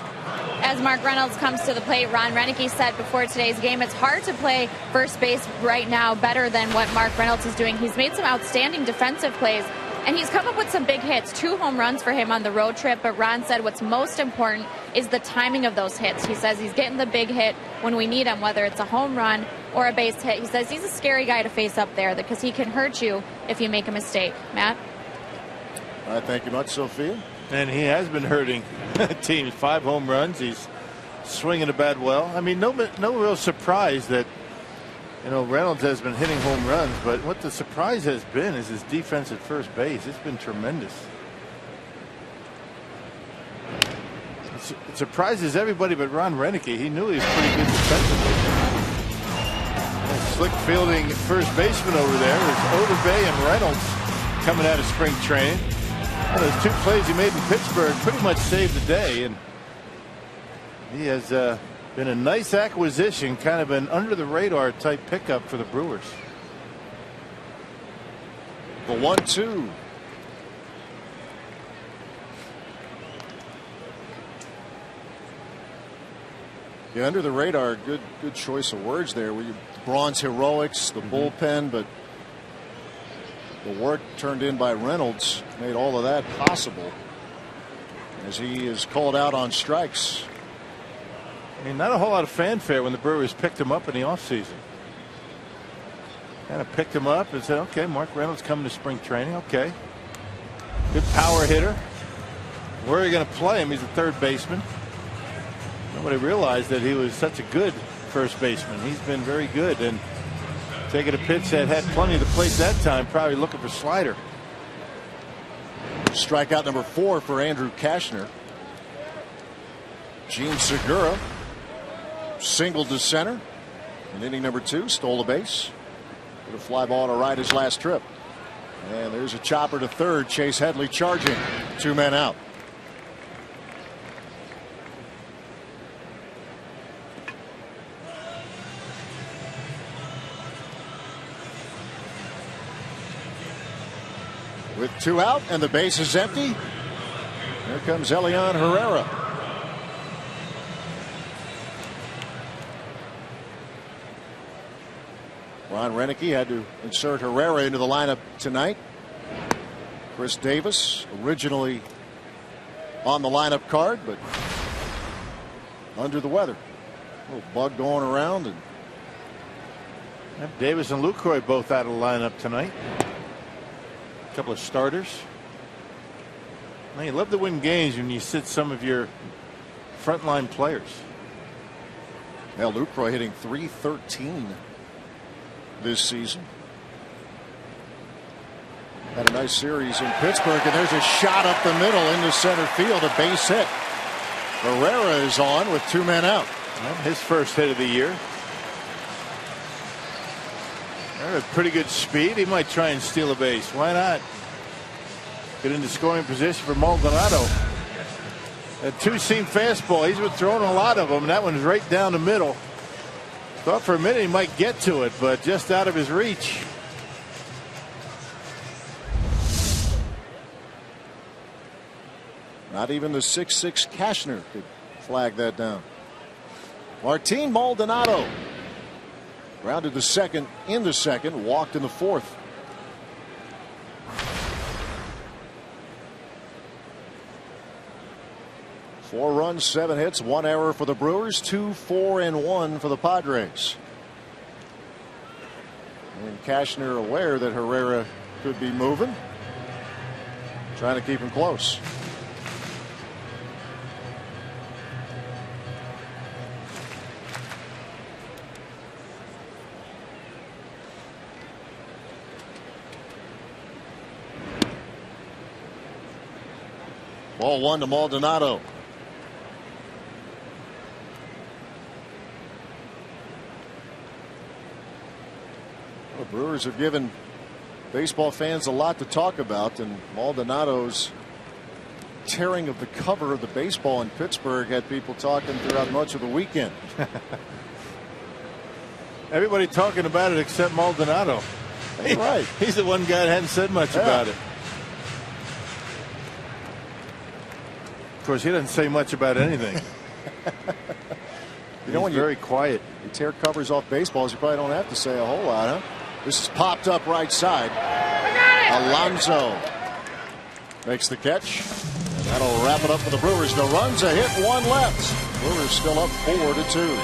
As Mark Reynolds comes to the plate, Ron Renneke said before today's game, it's hard to play first base right now better than what Mark Reynolds is doing. He's made some outstanding defensive plays, and he's come up with some big hits. 2 home runs for him on the road trip, but Ron said what's most important is the timing of those hits. He says he's getting the big hit when we need him, whether it's a home run or a base hit. He says he's a scary guy to face up there because he can hurt you if you make a mistake. Matt? All right, thank you much, Sophia. And he has been hurting teams. 5 home runs. He's swinging the bat well. I mean, no real surprise that, you know, Reynolds has been hitting home runs, but what the surprise has been is his defense at first base. It's been tremendous. It surprises everybody but Ron Renicky. He knew he was pretty good defensively. Slick fielding first baseman over there is Overbay and Reynolds coming out of spring training. Well, those 2 plays he made in Pittsburgh pretty much saved the day, and he has been a nice acquisition, kind of an under the radar type pickup for the Brewers. The 1-2. Yeah, under the radar, good choice of words there. Braun's heroics, the bullpen, but the work turned in by Reynolds made all of that possible as he is called out on strikes. I mean, not a whole lot of fanfare when the Brewers picked him up in the offseason. Kind of picked him up and said, okay, Mark Reynolds coming to spring training. Okay. Good power hitter. Where are you going to play him? He's a third baseman. Nobody realized that he was such a good first baseman. He's been very good, and taking a pitch that had plenty of the plate that time, probably looking for slider. Strikeout number 4 for Andrew Cashner. Gene Segura singled to center in inning number 2, stole a base. Put a fly ball to right his last trip. And there's a chopper to third. Chase Headley charging. 2 men out. With 2 out and the base is empty. Here comes Elian Herrera. Ron Renicky had to insert Herrera into the lineup tonight. Chris Davis originally on the lineup card, but under the weather. A little bug going around. And Davis and Lucroy both out of the lineup tonight. Couple of starters. Man, you love to win games when you sit some of your frontline players. Now Lucroy hitting .313 this season. Had a nice series in Pittsburgh, and there's a shot up the middle into center field, a base hit. Herrera is on with 2 men out. Well, his first hit of the year. They're at pretty good speed. He might try and steal a base. Why not? Get into scoring position for Maldonado. A 2-seam fastball. He's been throwing a lot of them. That one's right down the middle. Thought for a minute he might get to it, but just out of his reach. Not even the 6'6" Cashner could flag that down. Martin Maldonado grounded to second in the second, walked in the fourth. Four runs, 7 hits, 1 error for the Brewers, 2, 4, and 1 for the Padres. And Cashner aware that Herrera could be moving, trying to keep him close. Ball 1 to Maldonado. The Brewers have given baseball fans a lot to talk about, and Maldonado's tearing of the cover of the baseball in Pittsburgh had people talking throughout much of the weekend. Everybody talking about it except Maldonado. Right. He's the one guy that hadn't said much about it. Of course, he doesn't say much about anything. You know, when you're very quiet. You tear covers off baseballs, you probably don't have to say a whole lot, huh? This is popped up right side. Alonso makes the catch, and that'll wrap it up for the Brewers. No runs, a hit, 1 left. Brewers still up 4-2.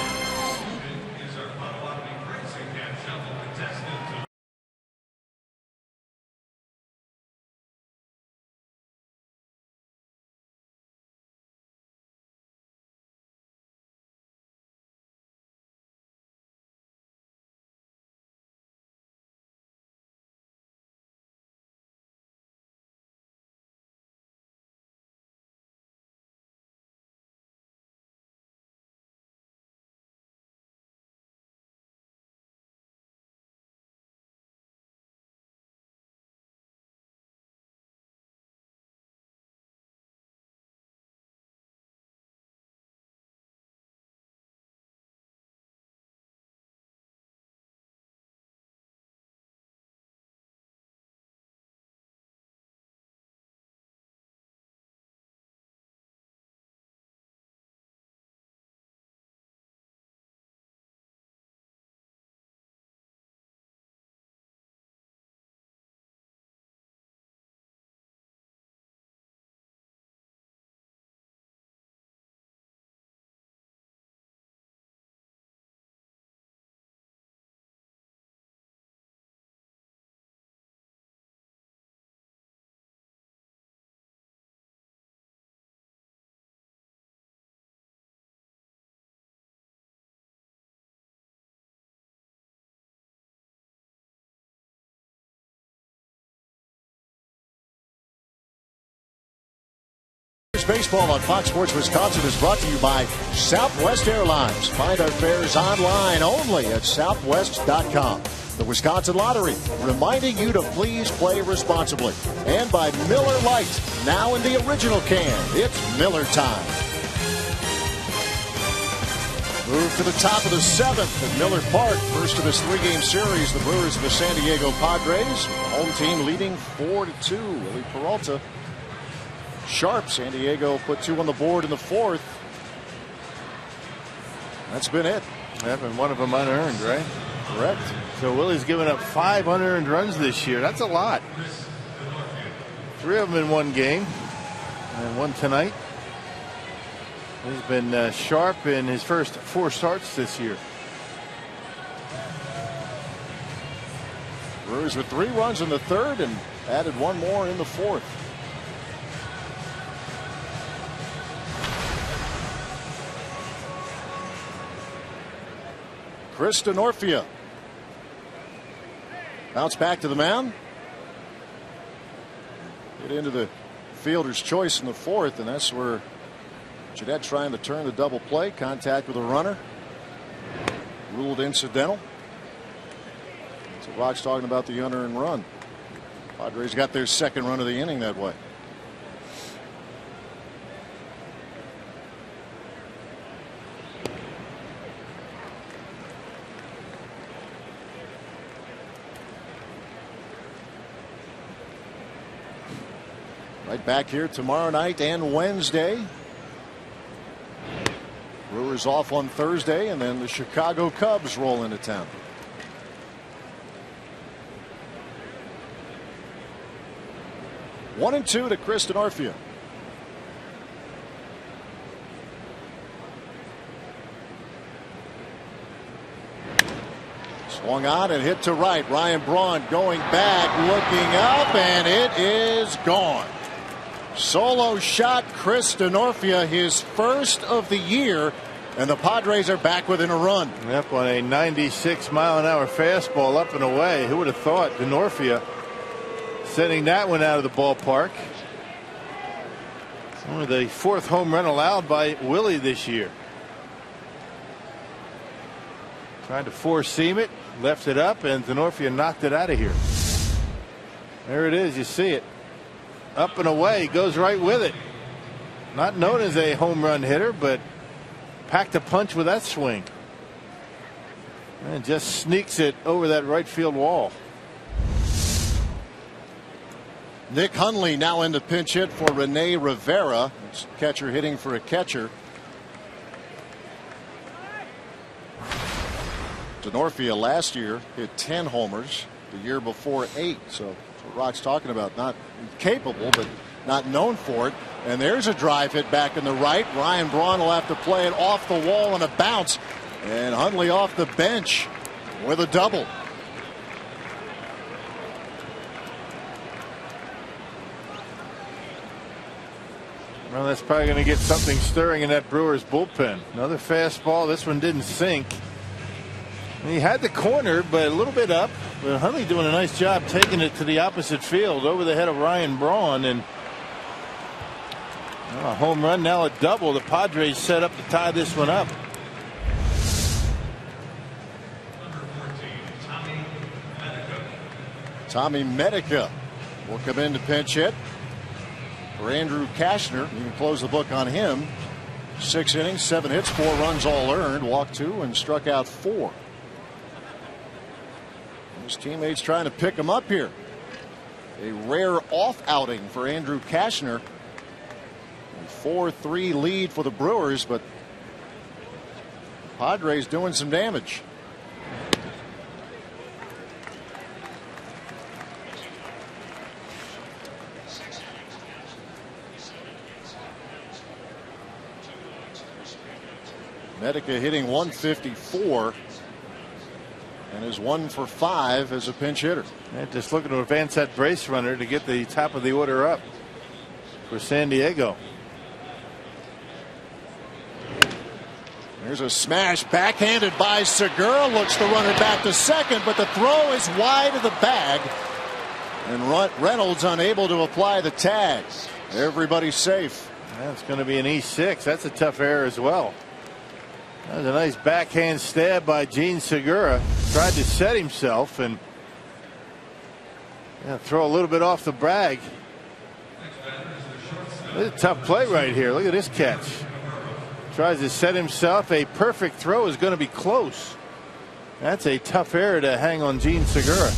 Baseball on Fox Sports Wisconsin is brought to you by Southwest Airlines. Find our fares online only at southwest.com. The Wisconsin Lottery, reminding you to please play responsibly. And by Miller Lite, now in the original can. It's Miller time. Move to the top of the 7th at Miller Park. First of this 3-game series, the Brewers and the San Diego Padres. Home team leading 4-2. Willie Peralta. Sharp. San Diego put 2 on the board in the 4th. That's been it. Yep, and one of them unearned, right? Correct. So Willie's given up 5 unearned runs this year. That's a lot. 3 of them in one game, and 1 tonight. He's been sharp in his first 4 starts this year. Brewers with 3 runs in the 3rd and added 1 more in the 4th. Chris DENORFIA. Bounce back to the mound. Get into the fielder's choice in the 4th, and that's where Jeanette trying to turn the double play. Contact with a runner. Ruled incidental. So Rock's talking about the unearned run. Padres got their 2nd run of the inning that way. Right back here tomorrow night and Wednesday. Brewers off on Thursday, and then the Chicago Cubs roll into town. One and 2 to Chris DENORFIA. Swung on and hit to right. Ryan Braun going back, looking up, and it is gone. Solo shot, Chris DENORFIA, his 1st of the year, and the Padres are back within a run. Yep, on a 96-mile-an-hour fastball up and away. Who would have thought DENORFIA sending that one out of the ballpark? Only the 4th home run allowed by Willie this year. Tried to 4-seam it, left it up, and DENORFIA knocked it out of here. There it is, you see it. Up and away, goes right with it. Not known as a home run hitter, but packed a punch with that swing. And just sneaks it over that right field wall. Nick Hundley now in the pinch hit for Rene Rivera. It's catcher hitting for a catcher. DENORFIA last year hit 10 homers. The year before 8. So that's what Rock's talking about. Not capable, but not known for it. And there's a drive hit back in the right. Ryan Braun will have to play it off the wall on a bounce. And Hundley off the bench with a double. Well, that's probably going to get something stirring in that Brewers bullpen. Another fastball. This one didn't sink. He had the corner, but a little bit up. But Hundley doing a nice job taking it to the opposite field over the head of Ryan Braun, and a home run, now a double. The Padres set up to tie this one up. Tommy Medica will come in to pinch hit for Andrew CASHNER. You can close the book on him. 6 innings, 7 hits, 4 runs all earned, walked 2 and struck out 4. His teammates trying to pick him up here. A rare off outing for Andrew CASHNER. 4-3 lead for the Brewers, but Padres doing some damage. Medica hitting 154 and is 1 for 5 as a pinch hitter. And just looking to advance that base runner to get the top of the order up for San Diego. There's a smash backhanded by Segura. Looks the runner back to second, but the throw is wide of the bag. And Reynolds unable to apply the tag. Everybody's safe. That's going to be an E6. That's a tough error as well. That was a nice backhand stab by Gene Segura. Tried to set himself and throw a little bit off the bag. It's a tough play right here. Look at this catch. Tries to set himself. A perfect throw is going to be close. That's a tough error to hang on Gene Segura.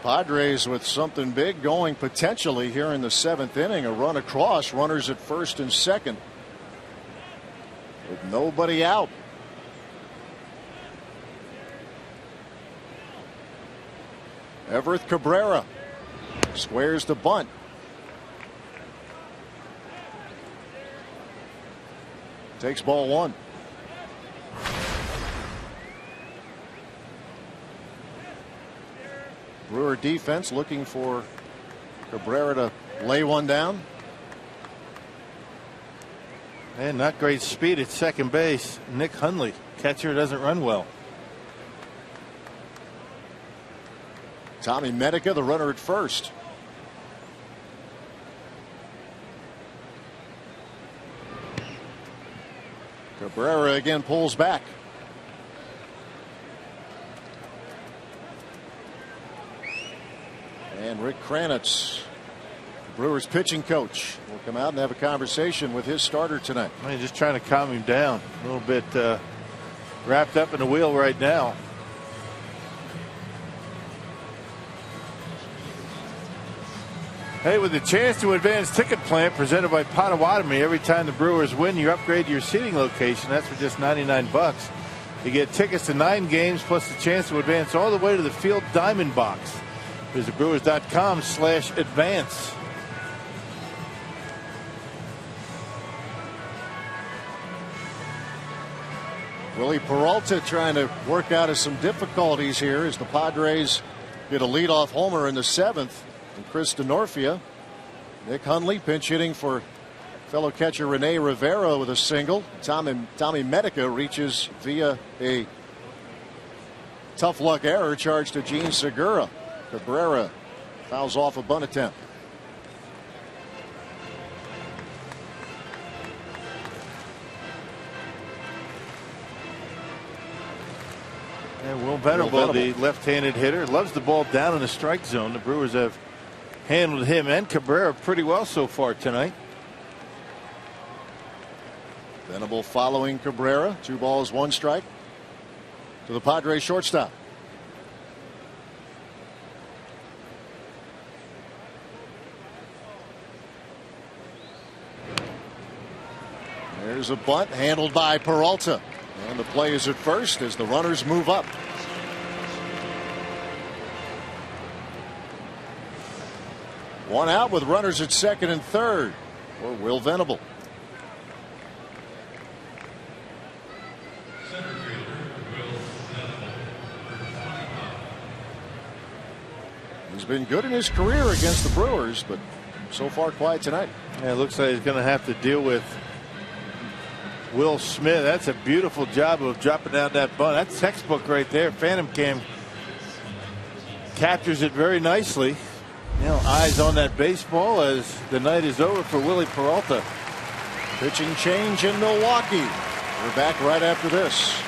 Padres with something big going potentially here in the 7th inning. A run across, runners at first and second with nobody out. Everett Cabrera squares the bunt. Takes ball 1. Brewer defense looking for Cabrera to lay one down. And not great speed at second base. Nick Hundley, catcher, doesn't run well. Tommy Medica, the runner at first. Cabrera again pulls back. And Rick Kranitz, Brewers pitching coach, will come out and have a conversation with his starter tonight. He's just trying to calm him down. A little bit wrapped up in the wheel right now. Hey, with the chance to advance ticket plan presented by Potawatomi, every time the Brewers win, you upgrade your seating location. That's for just $99. You get tickets to 9 games plus the chance to advance all the way to the field diamond box. Visit brewers.com/advance. Willie Peralta trying to work out of some difficulties here as the Padres get a leadoff homer in the 7th. And Chris DENORFIA. Nick Hundley pinch hitting for fellow catcher Rene Rivera with a single. Tommy Medica reaches via a tough luck error charged to Gene Segura. Cabrera fouls off a bunt attempt. And Will Venable, the left-handed hitter, loves the ball down in the strike zone. The Brewers have handled him and Cabrera pretty well so far tonight. Venable following Cabrera. 2 balls, 1 strike to the Padres shortstop. There's a bunt handled by Peralta. And the play is at first as the runners move up. One out with runners at second and third for Will Venable. He's been good in his career against the Brewers, but so far quiet tonight. Yeah, it looks like he's going to have to deal with Will Smith. That's a beautiful job of dropping down that bunt. That's textbook right there. Phantom Cam captures it very nicely. You know, eyes on that baseball as the night is over for Willie Peralta. Pitching change in Milwaukee. We're back right after this.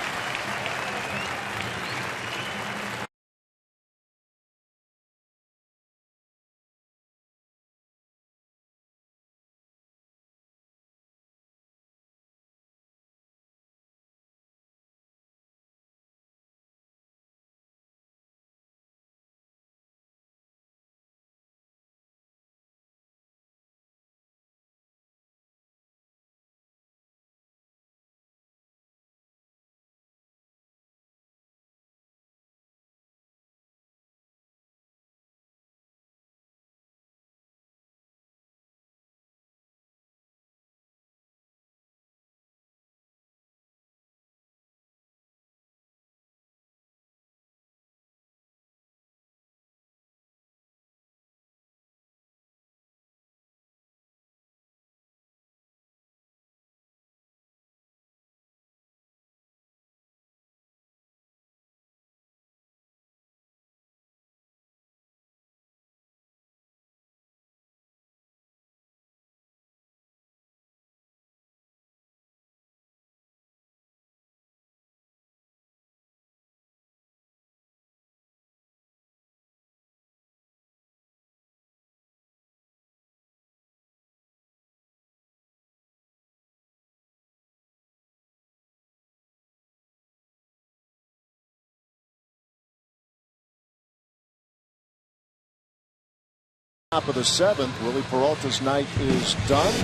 Top of the 7th. Willie Peralta's night is done.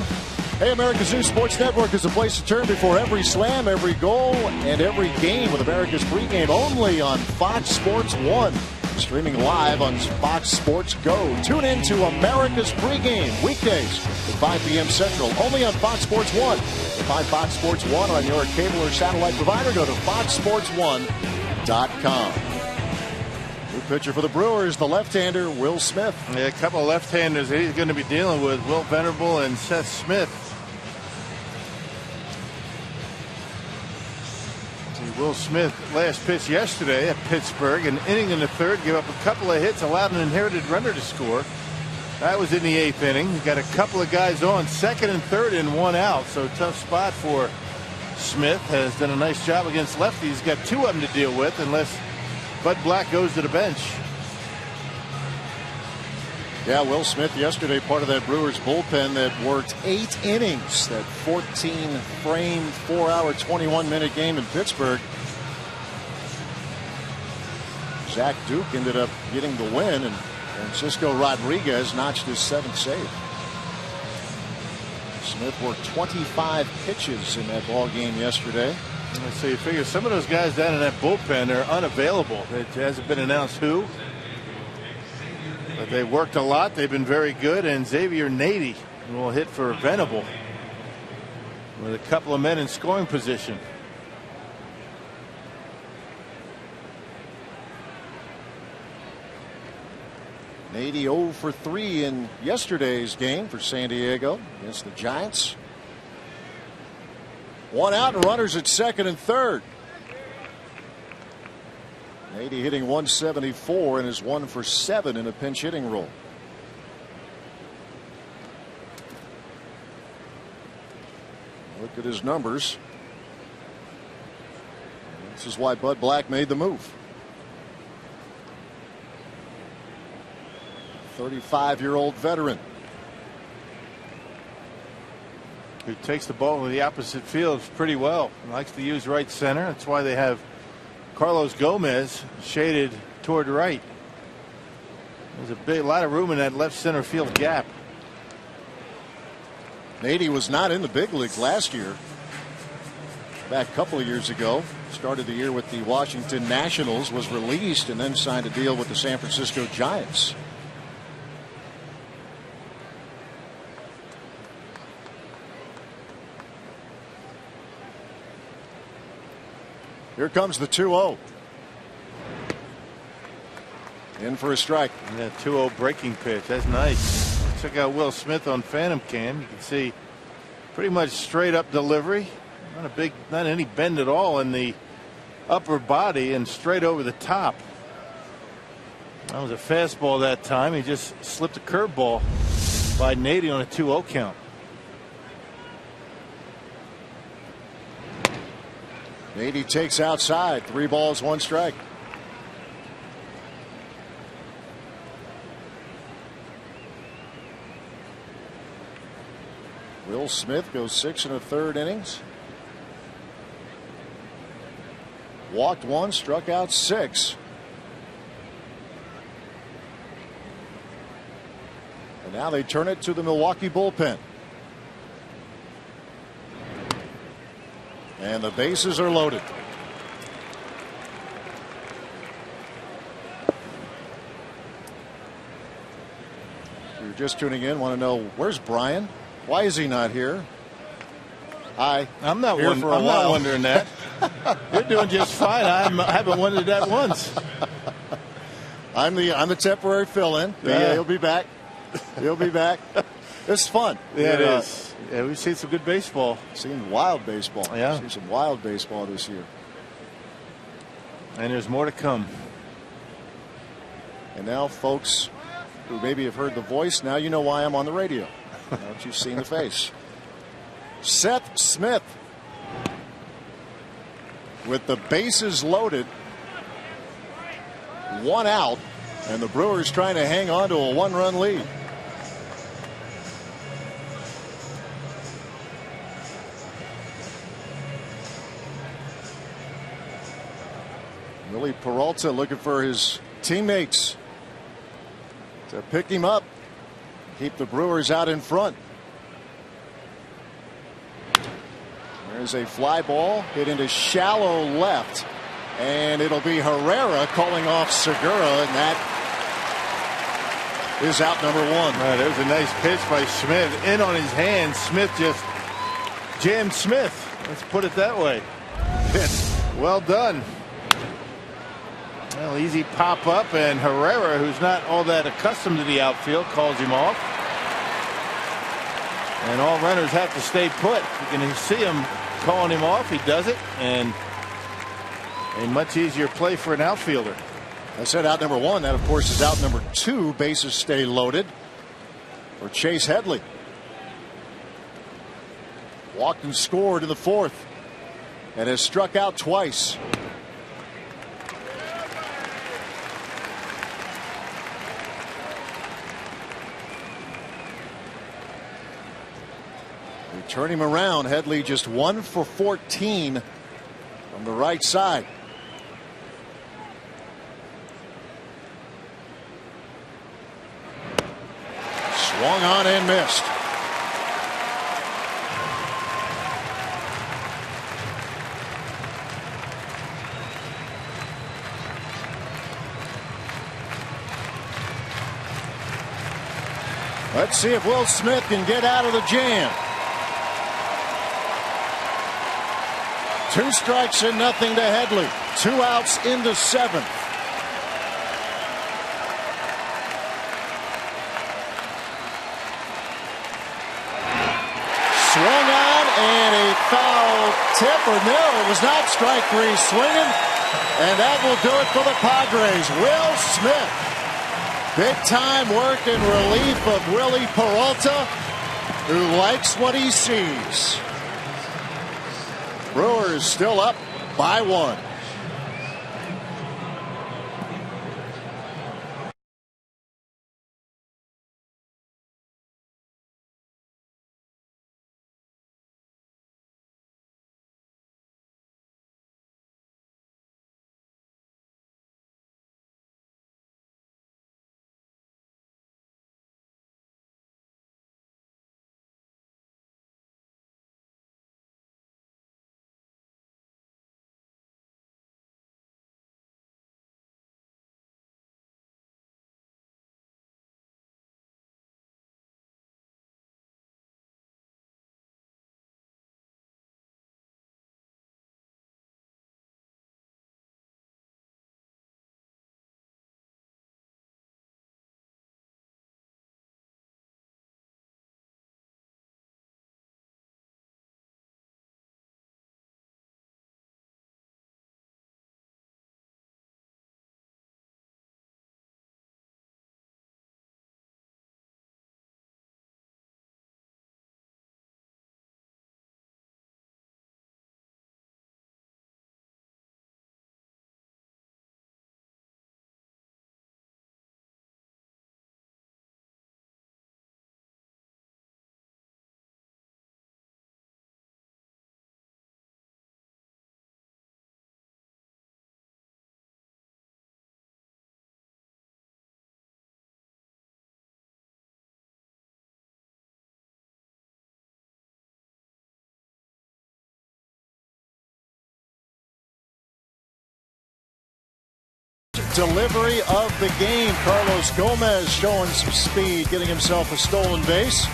Hey, America's Zoo Sports Network is the place to turn before every slam, every goal, and every game with America's pregame only on Fox Sports 1. Streaming live on Fox Sports Go. Tune in to America's pregame weekdays at 5 p.m. Central, only on Fox Sports 1. To find Fox Sports 1 on your cable or satellite provider, go to foxsports1.com. New pitcher for the Brewers, the left-hander, Will Smith. Yeah, a couple of left-handers he's going to be dealing with, Will Venable and Seth Smith. See, Will Smith last pitch yesterday at Pittsburgh, an inning in the 3rd, gave up a couple of hits, allowed an inherited runner to score. That was in the 8th inning. He got a couple of guys on, 2nd and 3rd and 1 out, so tough spot for Smith. Has done a nice job against lefties. He's got 2 of them to deal with unless Bud Black goes to the bench. Yeah, Will Smith yesterday, part of that Brewers bullpen that worked 8 innings, that 14-frame, 4-hour, 21-minute game in Pittsburgh. Zach Duke ended up getting the win, and Francisco Rodriguez notched his 7th save. Smith worked 25 pitches in that ball game yesterday. So you figure some of those guys down in that bullpen are unavailable. It hasn't been announced who. But they worked a lot. They've been very good. And Xavier Nady will hit for Venable with a couple of men in scoring position. Nady 0 for 3 in yesterday's game for San Diego against the Giants. 1 out and runners at 2nd and 3rd. Nady hitting 174 and is 1 for 7 in a pinch hitting role. Look at his numbers. This is why Bud Black made the move. 35-year-old veteran who takes the ball in the opposite field pretty well. Likes to use right center. That's why they have Carlos Gomez shaded toward right. There's a lot of room in that left center field gap. Nady was not in the big leagues last year. Back a couple of years ago. Started the year with the Washington Nationals, was released, and then signed a deal with the San Francisco Giants. Here comes the 2-0. In for a strike. And that 2-0 breaking pitch. That's nice. Check out Will Smith on Phantom Cam. You can see pretty much straight up delivery. Not any bend at all in the upper body, and straight over the top. That was a fastball that time. He just slipped a curveball by Nady on a 2-0 count. Nady takes outside. 3 balls, 1 strike. Will Smith goes 6 1/3 innings. Walked 1, struck out 6. And now they turn it to the Milwaukee bullpen. And the bases are loaded. If you're just tuning in, want to know where's Brian? Why is he not here? Hi. I'm not wondering that. You're doing just fine. I haven't wondered that once. I'm the temporary fill-in. Yeah, he'll be back. He'll be back. It's fun. Yeah, it is. Yeah, we've seen some good baseball. Seen wild baseball. Yeah. Seen some wild baseball this year. And there's more to come. And now, folks who maybe have heard the voice, now you know why I'm on the radio. Now that you've seen the face. Seth Smith with the bases loaded. 1 out, and the Brewers trying to hang on to a 1-run lead. Willie Peralta looking for his teammates to pick him up. keep the Brewers out in front. There's a fly ball hit into shallow left, and it'll be Herrera calling off Segura, and that is out number 1. There's a nice pitch by Smith. In on his hand. Smith just jammed Smith. Let's put it that way. Well done. Well, easy pop up, and Herrera, who's not all that accustomed to the outfield, calls him off. And all runners have to stay put. You can see him calling him off. He does it, and a much easier play for an outfielder. I said out number 1. That, of course, is out number 2. Bases stay loaded for Chase Headley. Walked and scored in the 4th, and has struck out twice. Turn him around. Headley just 1 for 14 from the right side. Swung on and missed. Let's see if Will Smith can get out of the jam. 2 strikes and nothing to Headley. 2 outs into 7th. Swung on and a foul tip, or no, it was not strike 3 swinging. And that will do it for the Padres. Will Smith. Big time work in relief of Willie Peralta, who likes what he sees. Brewers still up by 1. Delivery of the game. Carlos Gomez showing some speed, getting himself a stolen base.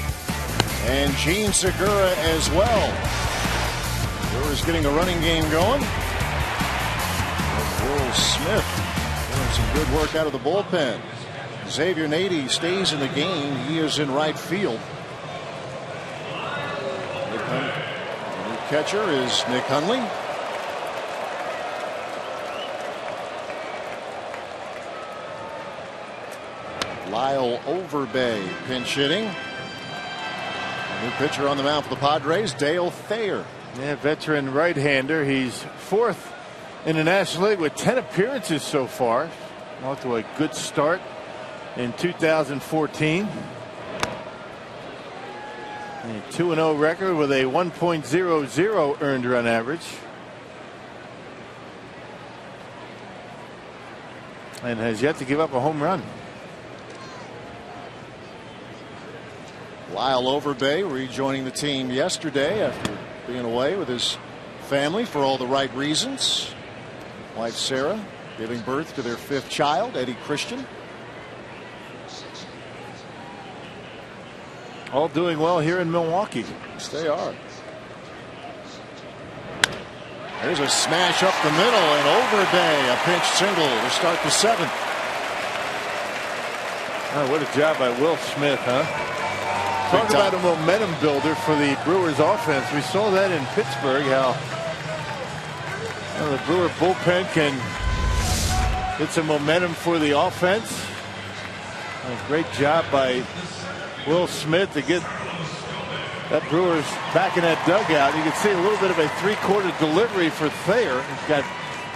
And Gene Segura as well. Brewers getting a running game going. Will Smith doing some good work out of the bullpen. Xavier Nady stays in the game. He is in right field. The new catcher is Nick Hundley. Lyle Overbay pinch hitting. New pitcher on the mound for the Padres, Dale Thayer. Yeah, veteran right-hander. He's 4th in the National League with 10 appearances so far. Off to a good start in 2014. A 2-0 record with a 1.00 earned run average. And has yet to give up a home run. Lyle Overbay rejoining the team yesterday after being away with his family for all the right reasons. Wife Sarah giving birth to their 5th child, Eddie Christian. All doing well here in Milwaukee. Yes, they are. There's a smash up the middle, and Overbay, a pinch single to start the 7th. Oh, what a job by Will Smith, huh? Talk about a momentum builder for the Brewers offense. We saw that in Pittsburgh, how the Brewer bullpen can get some momentum for the offense. A great job by Will Smith to get that Brewers back in that dugout. You can see a little bit of a 3/4 delivery for Thayer. He's got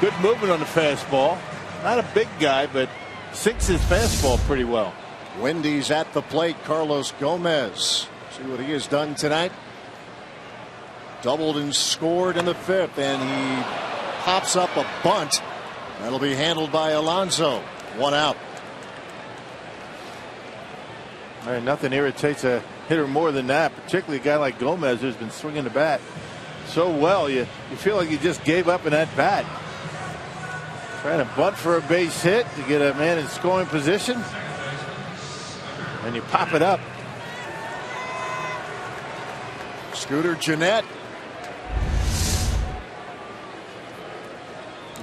good movement on the fastball. Not a big guy, but sinks his fastball pretty well. Wendy's at the plate. Carlos Gomez. See what he has done tonight. Doubled and scored in the 5th, and he pops up a bunt. That'll be handled by Alonso. 1 out. All right, nothing irritates a hitter more than that, particularly a guy like Gomez who's been swinging the bat so well. You feel like he just gave up in that bat. Trying to bunt for a base hit to get a man in scoring position, and you pop it up. Scooter Gennett.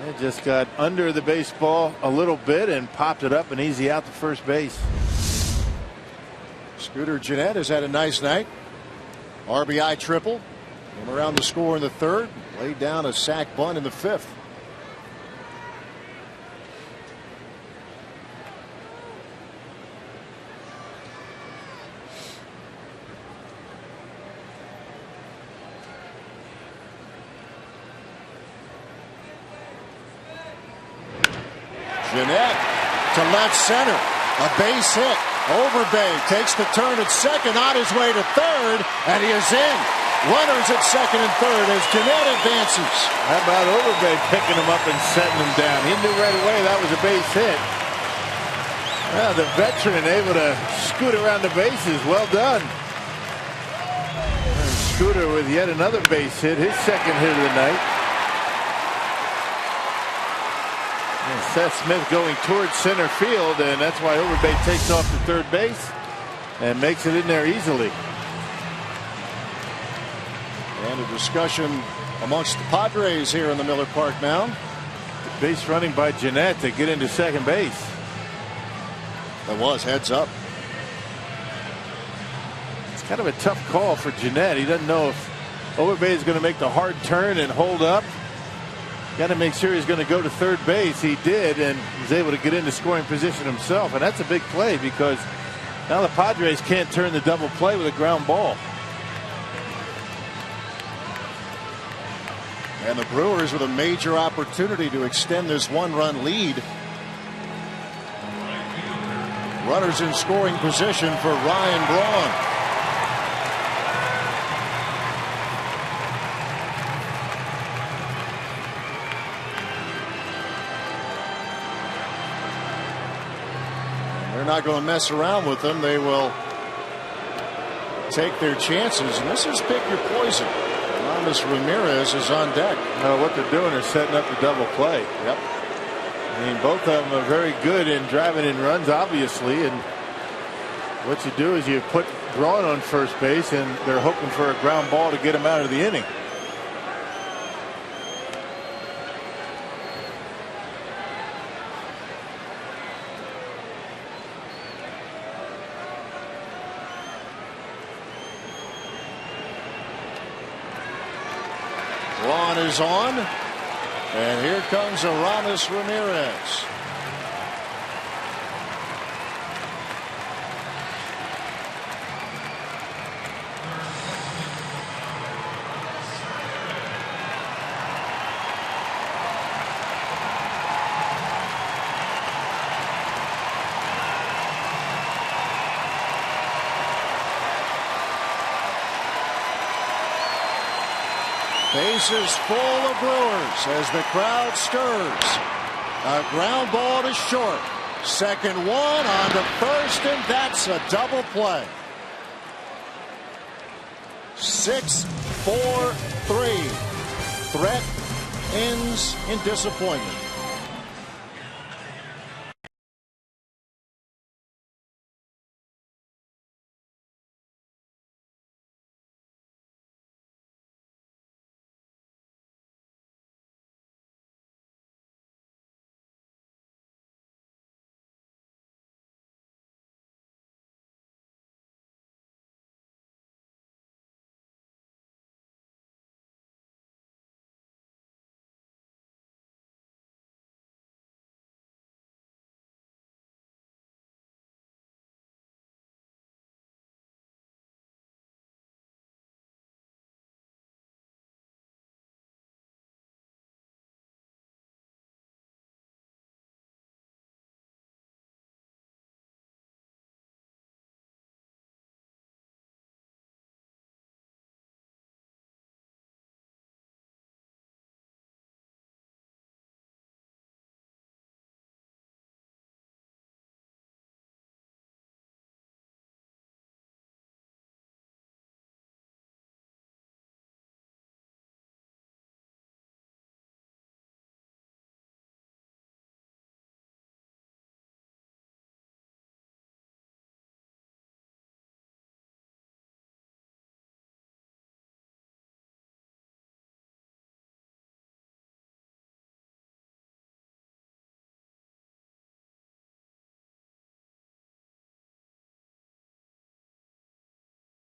They just got under the baseball a little bit and popped it up and easy out to first base. Scooter Gennett has had a nice night. RBI triple. Came around the score in the 3rd. Laid down a sac bunt in the 5th. Gennett to left center. A base hit. Overbay takes the turn at second, on his way to 3rd, and he is in. Runners at 2nd and 3rd as Gennett advances. How about Overbay picking him up and setting him down? He knew right away that was a base hit. Well, the veteran able to scoot around the bases. Well done. And Scooter with yet another base hit, his 2nd hit of the night. And Seth Smith going towards center field, and that's why Overbay takes off to 3rd base and makes it in there easily. And a discussion amongst the Padres here in the Miller Park mound. Base running by Gennett to get into 2nd base. That was heads up. It's kind of a tough call for Gennett. He doesn't know if Overbay is going to make the hard turn and hold up. Got to make sure he's going to go to 3rd base. He did, and was able to get into scoring position himself. And that's a big play because now the Padres can't turn the double play with a ground ball. And the Brewers with a major opportunity to extend this 1-run lead. Runners in scoring position for Ryan Braun. They're not going to mess around with them. They will take their chances. And this is pick your poison. Thomas Ramirez is on deck. What they're doing is setting up the double play. Yep. I mean, both of them are very good in driving in runs, obviously. And what you do is you put Braun on first base, and they're hoping for a ground ball to get him out of the inning. Braun is on, and here comes Aramis Ramirez. Bases full of Brewers as the crowd stirs. A ground ball to short. Second one on to first, and that's a double play. 6-4-3. Threat ends in disappointment.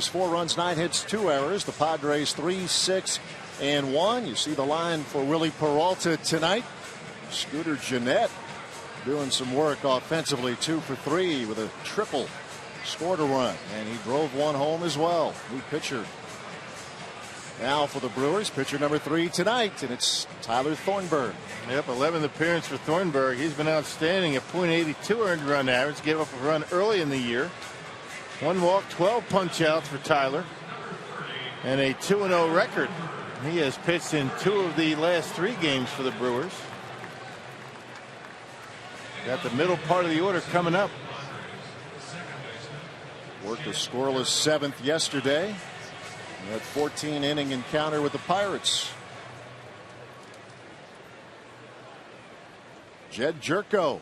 Four runs, 9 hits, 2 errors. The Padres 3-6-1. You see the line for Willie Peralta tonight. Scooter Gennett doing some work offensively, 2 for 3 with a triple. Scored a run, and he drove one home as well. New pitcher now for the Brewers, pitcher number 3 tonight, and it's Tyler Thornburg. Yep, 11th appearance for Thornburg. He's been outstanding. A .82 earned run average. Gave up a run early in the year. 1 walk, 12 punch outs for Tyler, and a 2-0 record. He has pitched in 2 of the last 3 games for the Brewers. Got the middle part of the order coming up. Worked a scoreless 7th yesterday. That 14-inning encounter with the Pirates. Jed Jerko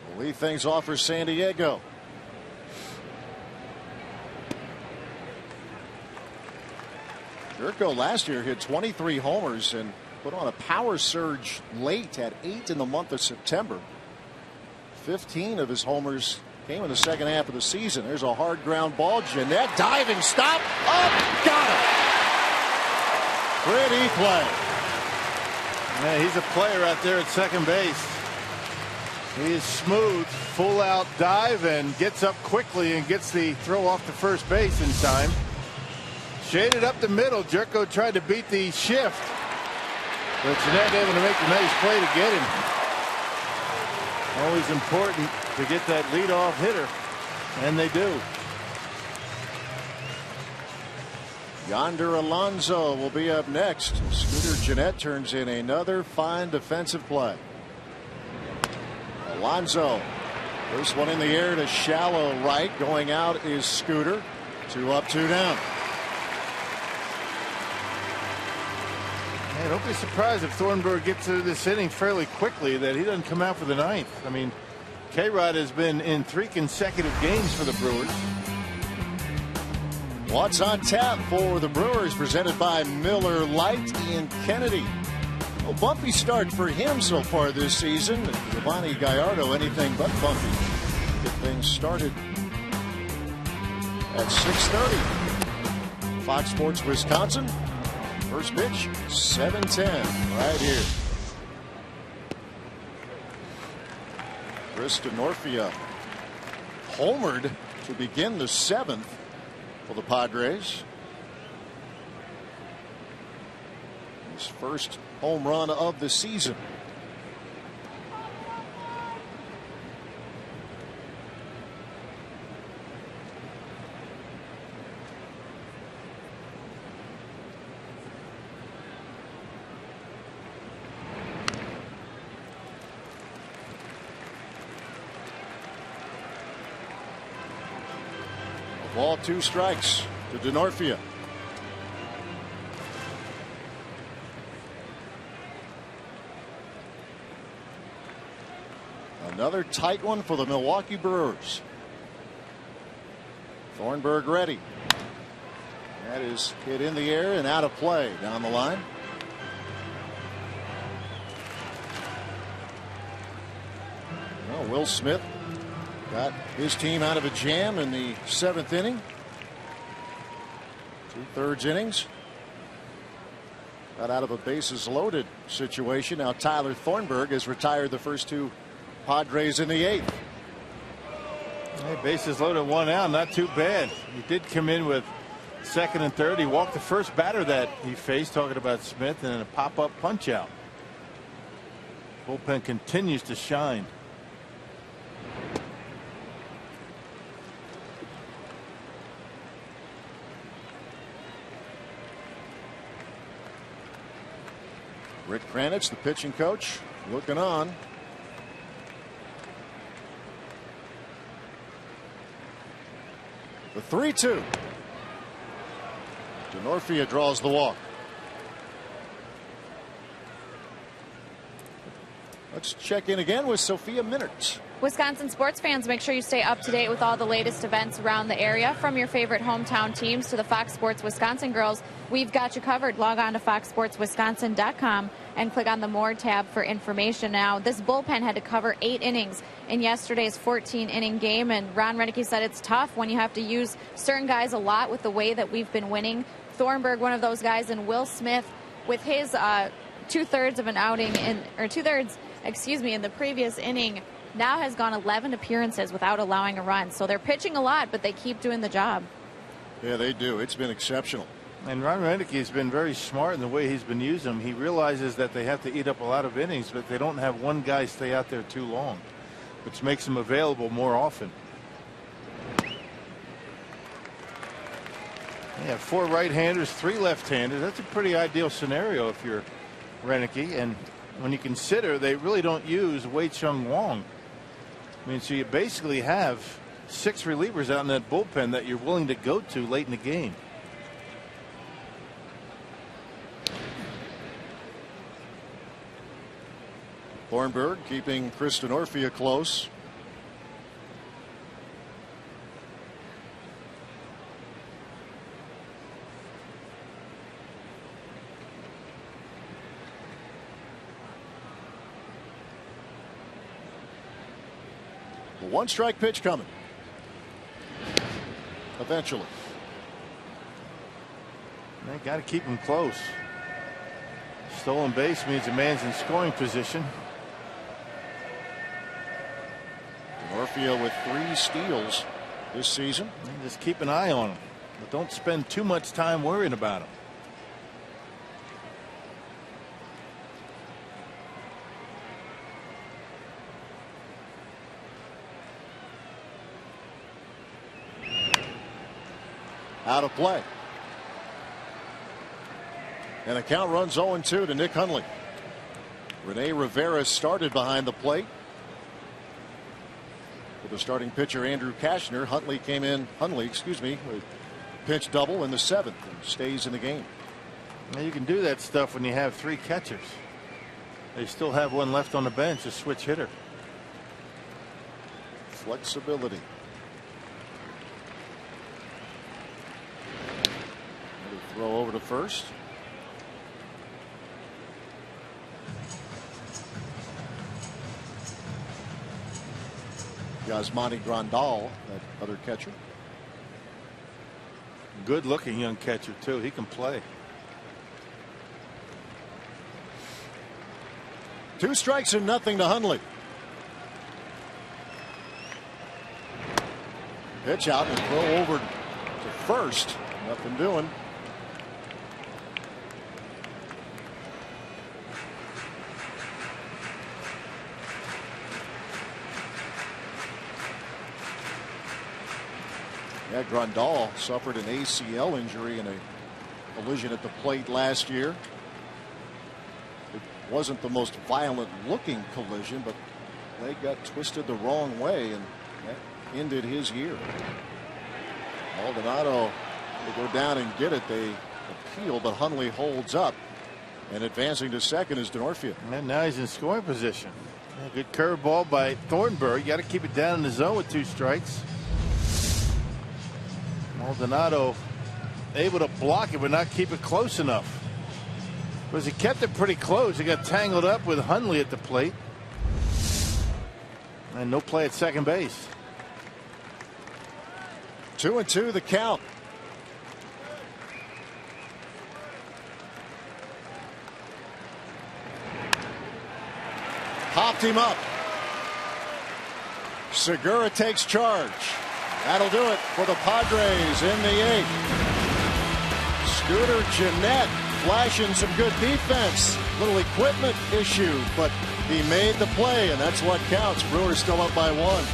will lead things off for San Diego. Jerko last year hit 23 homers and put on a power surge late at 8 in the month of September. 15 of his homers came in the second half of the season. There's a hard ground ball. Gennett diving stop. Up. Got it. Pretty play. Yeah, he's a player out there at second base. He is smooth, full out dive, and gets up quickly and gets the throw off to first base in time. Shaded up the middle. Jerko tried to beat the shift, but Gennett able to make a nice play to get him. Always important to get that leadoff hitter, and they do. Yonder Alonso will be up next. Scooter Gennett turns in another fine defensive play. Alonso, first one in the air to shallow right. Going out is Scooter. 2 up, 2 down. Don't be surprised if Thornburg gets to this inning fairly quickly, that he doesn't come out for the 9th. I mean, K-Rod has been in 3 consecutive games for the Brewers. What's on tap for the Brewers, presented by Miller Lite. Ian Kennedy. A bumpy start for him so far this season. Giovanni Gallardo, anything but bumpy. Get things started at 6:30. Fox Sports Wisconsin. First pitch, 7:10, right here. Chris DENORFIA homered to begin the 7th for the Padres. His first home run of the season. Ball, 2 strikes to DENORFIA. Another tight one for the Milwaukee Brewers. Thornburg ready. That is hit in the air and out of play down the line. Well, Will Smith got his team out of a jam in the 7th inning. 2/3 innings. Got out of a bases loaded situation. Now Tyler Thornburg has retired the first 2 Padres in the 8th. Hey, bases loaded, 1 out, not too bad. He did come in with 2nd and 3rd. He walked the first batter that he faced, talking about Smith, and then a pop-up punch out. Bullpen continues to shine. Rick Kranitz, the pitching coach, looking on. The 3-2. DENORFIA draws the walk. Let's check in again with Sophia Minert. Wisconsin sports fans, make sure you stay up to date with all the latest events around the area. From your favorite hometown teams to the Fox Sports Wisconsin girls, we've got you covered. Log on to foxsportswisconsin.com and click on the More tab for information. Now, this bullpen had to cover 8 innings in yesterday's 14-inning game, and Ron Renneke said it's tough when you have to use certain guys a lot with the way that we've been winning. Thornburg, one of those guys, and Will Smith with his 2/3 of an outing in the previous inning, now has gone 11 appearances without allowing a run. So they're pitching a lot, but they keep doing the job. Yeah, they do. It's been exceptional. And Ron Renneke has been very smart in the way he's been using them. He realizes that they have to eat up a lot of innings, but they don't have one guy stay out there too long, which makes them available more often. They have 4 right-handers, 3 left-handers. That's a pretty ideal scenario if you're Renneke. And when you consider they really don't use Wei-Chung Wong. I mean, so you basically have 6 relievers out in that bullpen that you're willing to go to late in the game. Thornburg keeping Chris DENORFIA close. The 1-strike pitch coming. Eventually. They got to keep him close. Stolen base means a man's in scoring position. DENORFIA with 3 steals this season. And just keep an eye on him, but don't spend too much time worrying about him. Out of play. And the count runs 0-2 to Nick Hundley. Rene Rivera started behind the plate. With the starting pitcher Andrew Cashner, Hundley, with pinch double in the 7th and stays in the game. Now you can do that stuff when you have 3 catchers. They still have one left on the bench, a switch hitter. Flexibility. Throw over to first. Yasmani Grandal, that other catcher. Good looking young catcher too. He can play. 2 strikes and nothing to Hundley. Pitch out and throw over to first. Nothing doing. Yeah, Grandal suffered an ACL injury in a collision at the plate last year. It wasn't the most violent looking collision, but they got twisted the wrong way, and that ended his year. Maldonado, they go down and get it. They appeal, but Hundley holds up. And advancing to second is DENORFIA. And now he's in scoring position. Good curveball by Thornburg. You got to keep it down in the zone with 2 strikes. Maldonado able to block it but not keep it close enough. Because he kept it pretty close. He got tangled up with Hundley at the plate. And no play at second base. 2-2 the count. Popped him up. Segura takes charge. That'll do it for the Padres in the 8th. Scooter Gennett flashing some good defense. Little equipment issue, but he made the play, and that's what counts. Brewers still up by 1.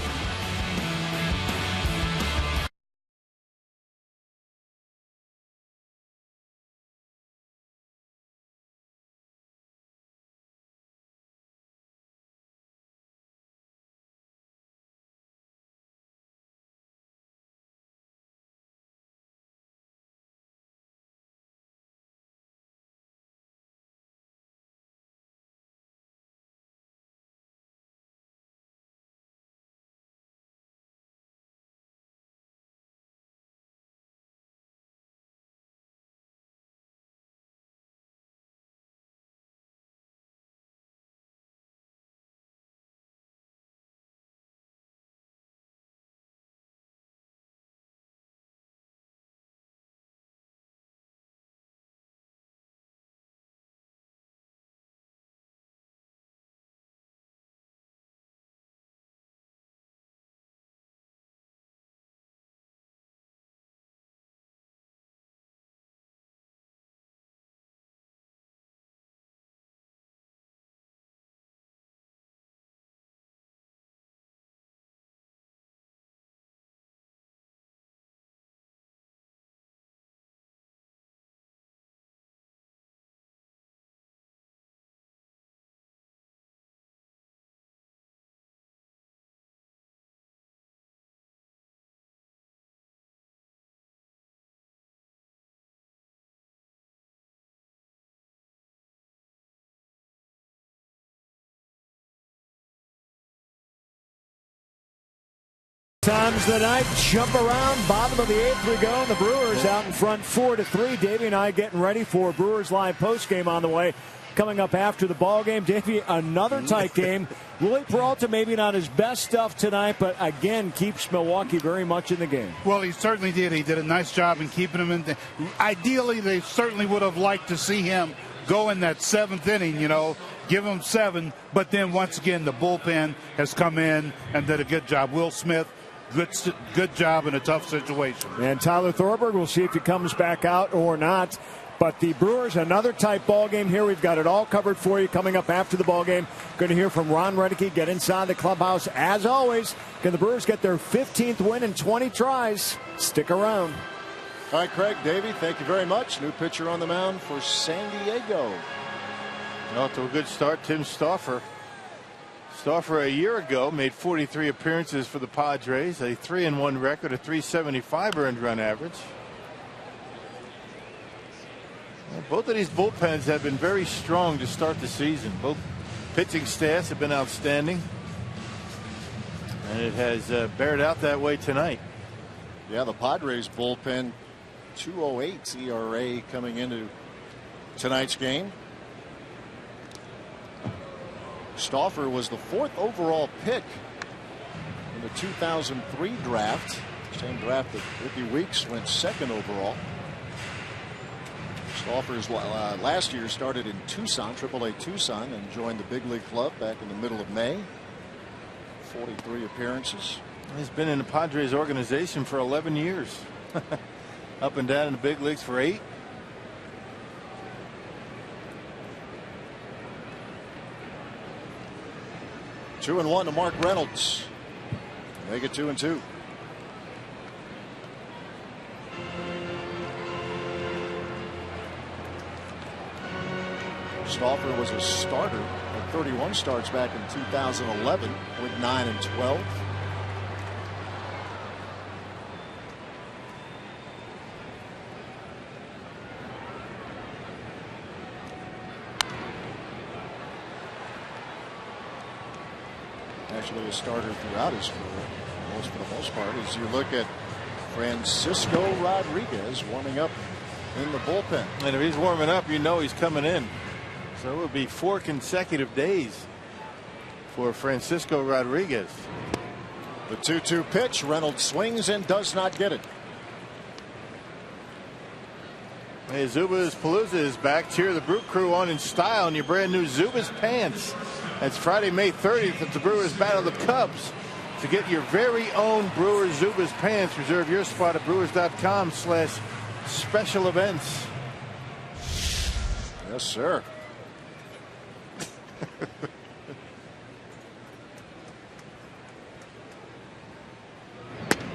Times the night, jump around, bottom of the 8th we go, and the Brewers out in front 4-3. Davey and I getting ready for Brewers Live postgame on the way. Coming up after the ball game, Davey, another tight game. Willie Peralta maybe not his best stuff tonight, but again keeps Milwaukee very much in the game. Well, he certainly did. He did a nice job in keeping him in. Ideally, they certainly would have liked to see him go in that 7th inning, give him 7. But then once again, the bullpen has come in and did a good job. Will Smith, good job in a tough situation. And Tyler Thornburg, we'll see if he comes back out or not. But the Brewers, another tight ball game here. We've got it all covered for you coming up after the ball game. Going to hear from Ron Reddicke, get inside the clubhouse. As always, can the Brewers get their 15th win in 20 tries? Stick around. All right, Craig, Davey, thank you very much. New pitcher on the mound for San Diego. Well, to a good start, Tim Stauffer. Stauffer a year ago made 43 appearances for the Padres, a 3-1 record, a 375 earned run average. Both of these bullpens have been very strong to start the season. Both pitching staffs have been outstanding. And it has bared out that way tonight. Yeah, the Padres bullpen, 2.08 ERA coming into tonight's game. Stauffer was the 4th overall pick in the 2003 draft. Same draft that Ricky Weeks went 2nd overall. Stauffer's last year started in Tucson, AAA Tucson, and joined the big league club back in the middle of May. 43 appearances. He's been in the Padres organization for 11 years. Up and down in the big leagues for 8. Two and 1 to Mark Reynolds. Make it 2-2. Stauffer was a starter at 31 starts back in 2011 with 9 and 12. actually a starter throughout his career, for the most part. As you look at Francisco Rodriguez warming up in the bullpen. And if he's warming up, you know he's coming in. So it would be 4 consecutive days for Francisco Rodriguez. The 2-2 pitch. Reynolds swings and does not get it. Hey, Zubaz Palooza is back. Cheer the Brew Crew on in style in your brand new Zubaz pants. That's Friday, May 30th at the Brewers battle the Cubs. To get your very own Brewers Zubaz pants, reserve your spot at brewers.com/special events. Yes, sir.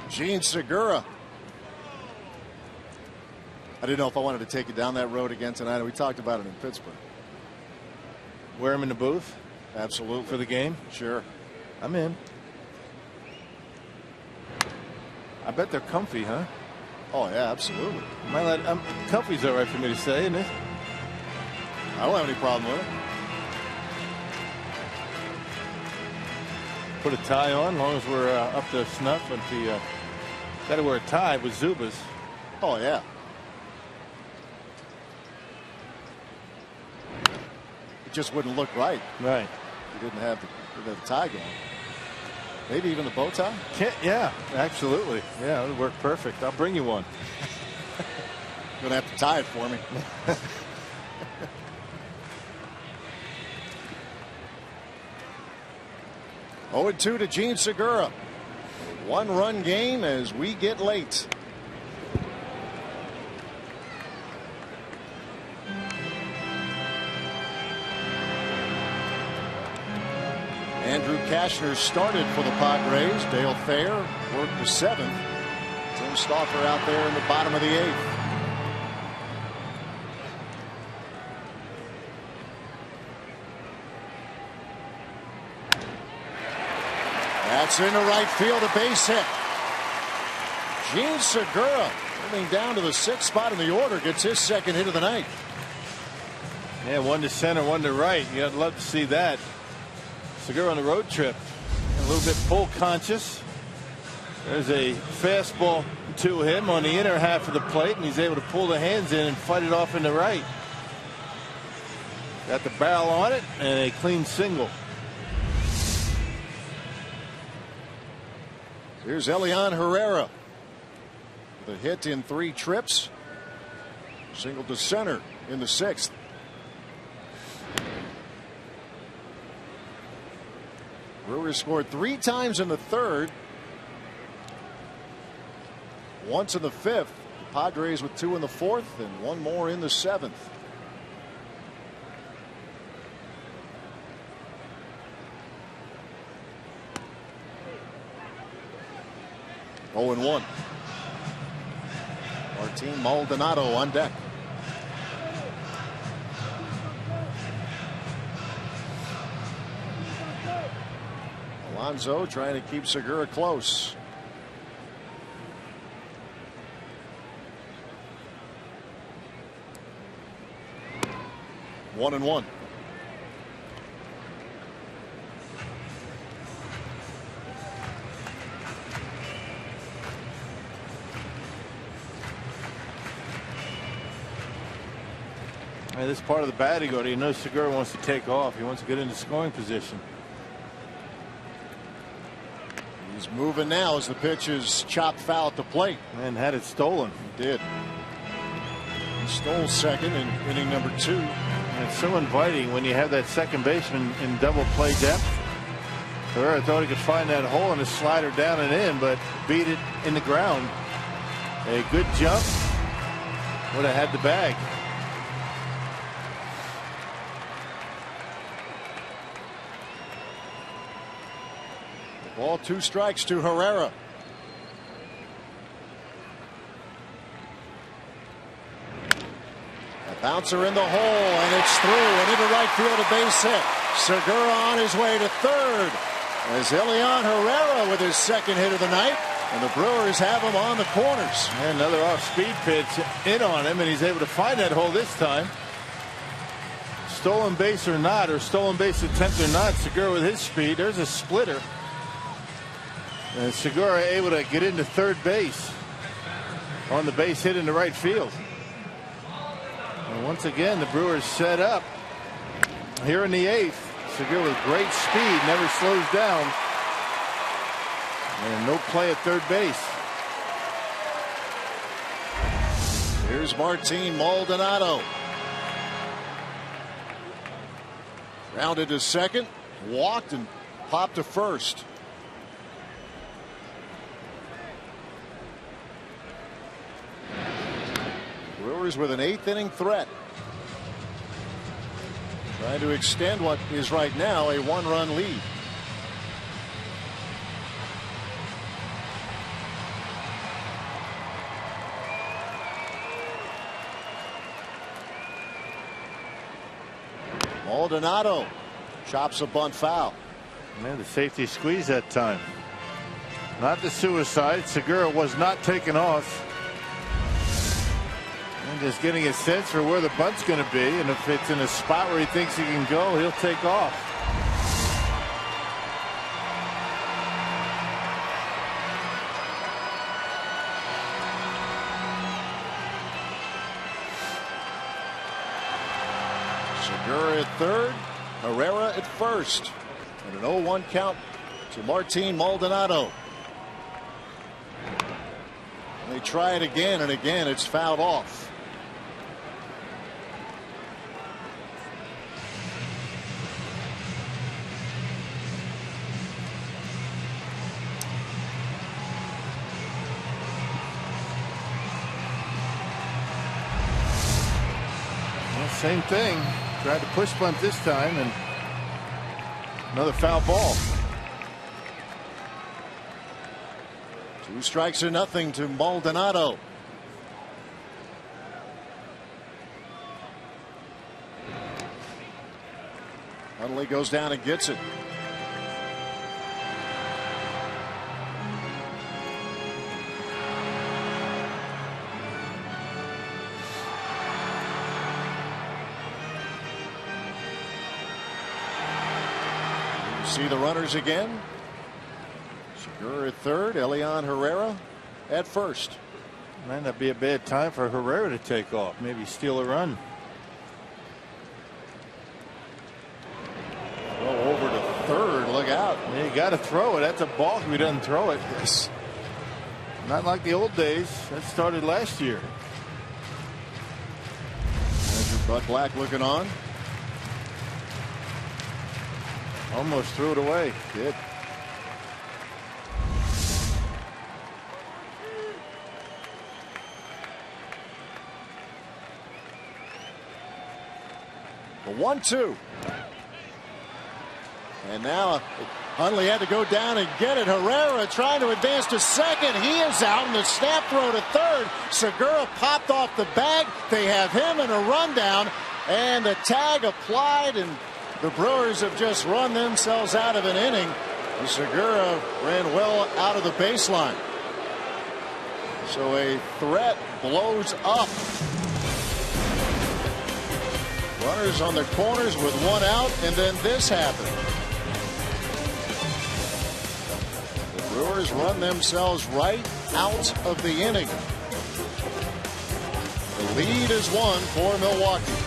Gene Segura. I didn't know if I wanted to take you down that road again tonight. We talked about it in Pittsburgh. Wear him in the booth? Absolutely. For the game? Sure. I'm in. I bet they're comfy, huh? Oh, yeah, absolutely. Comfy's all right for me to say, isn't it? I don't have any problem with it. Put a tie on, as long as we're up to snuff. But got to wear a tie with Zubaz. Oh, yeah. It just wouldn't look right. Right. You didn't have the tie going. Maybe even the bow tie? Yeah, absolutely. Yeah, it would work perfect. I'll bring you one. You're going to have to tie it for me. 0-2 to Gene Segura. 1-run game as we get late. Andrew Cashner started for the Padres. Dale Thayer worked the 7th. Tim Stauffer out there in the bottom of the 8th. That's into right field, a base hit. Gene Segura moving down to the 6th spot in the order, gets his 2nd hit of the night. Yeah, 1 to center, 1 to right. You'd love to see that. Segura on the road trip, a little bit pull conscious. There's a fastball to him on the inner half of the plate, and he's able to pull the hands in and fight it off into right. Got the barrel on it and a clean single. Here's Elian Herrera with a hit in 3 trips. Single to center in the 6th. Brewers scored 3 times in the 3rd. Once in the 5th. The Padres with 2 in the 4th and 1 more in the 7th. Oh and 1. Martin Maldonado on deck. Alonso trying to keep Segura close. One and 1. This part of the batting order, you know Segura wants to take off. He wants to get into scoring position. He's moving now as the pitch is chopped foul at the plate. And had it stolen. He did. He stole 2nd in inning number 2. And it's so inviting when you have that second baseman in double play depth. Herrera thought he could find that hole and a slider down and in, but beat it in the ground. A good jump. Would have had the bag. Ball 2 strikes to Herrera. A bouncer in the hole, and it's through and into right field, a base hit. Segura on his way to 3rd as Elian Herrera with his 2nd hit of the night, and the Brewers have him on the corners. And another off-speed pitch in on him, and he's able to find that hole this time. stolen base or not, or stolen base attempt or not, Segura with his speed, there's a splitter. And Segura able to get into third base on the base hit into right field. And once again, the Brewers set up here in the 8th. Segura with great speed, never slows down. And no play at third base. Here's Martin Maldonado. Rounded to second, walked and popped to first. Brewers with an 8th inning threat. Trying to extend what is right now a 1-run lead. Maldonado chops a bunt foul. Man, the safety squeeze that time. Not the suicide. Segura was not taken off. And just getting a sense for where the bunt's going to be. And if it's in a spot where he thinks he can go, he'll take off. Segura at third, Herrera at first, and an 0-1 count to Martin Maldonado. They try it again, and again it's fouled off. Well, same thing. Tried to push bunt this time, and another foul ball. 2 strikes or nothing to Maldonado. Hundley goes down and gets it. See the runners again. Segura at third, Elian Herrera at first. Might not be a bad time for Herrera to take off. Maybe steal a run. Throw over to third. Look out. Yeah, you got to throw it. That's a balk if he doesn't throw it. Yes. Not like the old days. That started last year. Andrew Bud Black looking on. Almost threw it away. Did. The 1-2. And now Hundley had to go down and get it. Herrera trying to advance to second. He is out, and the snap throw to third. Segura popped off the bag. They have him in a rundown, and the tag applied, and the Brewers have just run themselves out of an inning. Segura ran well out of the baseline. So a threat blows up. Runners on the corners with 1 out, and then this happened. The Brewers run themselves right out of the inning. The lead is 1 for Milwaukee.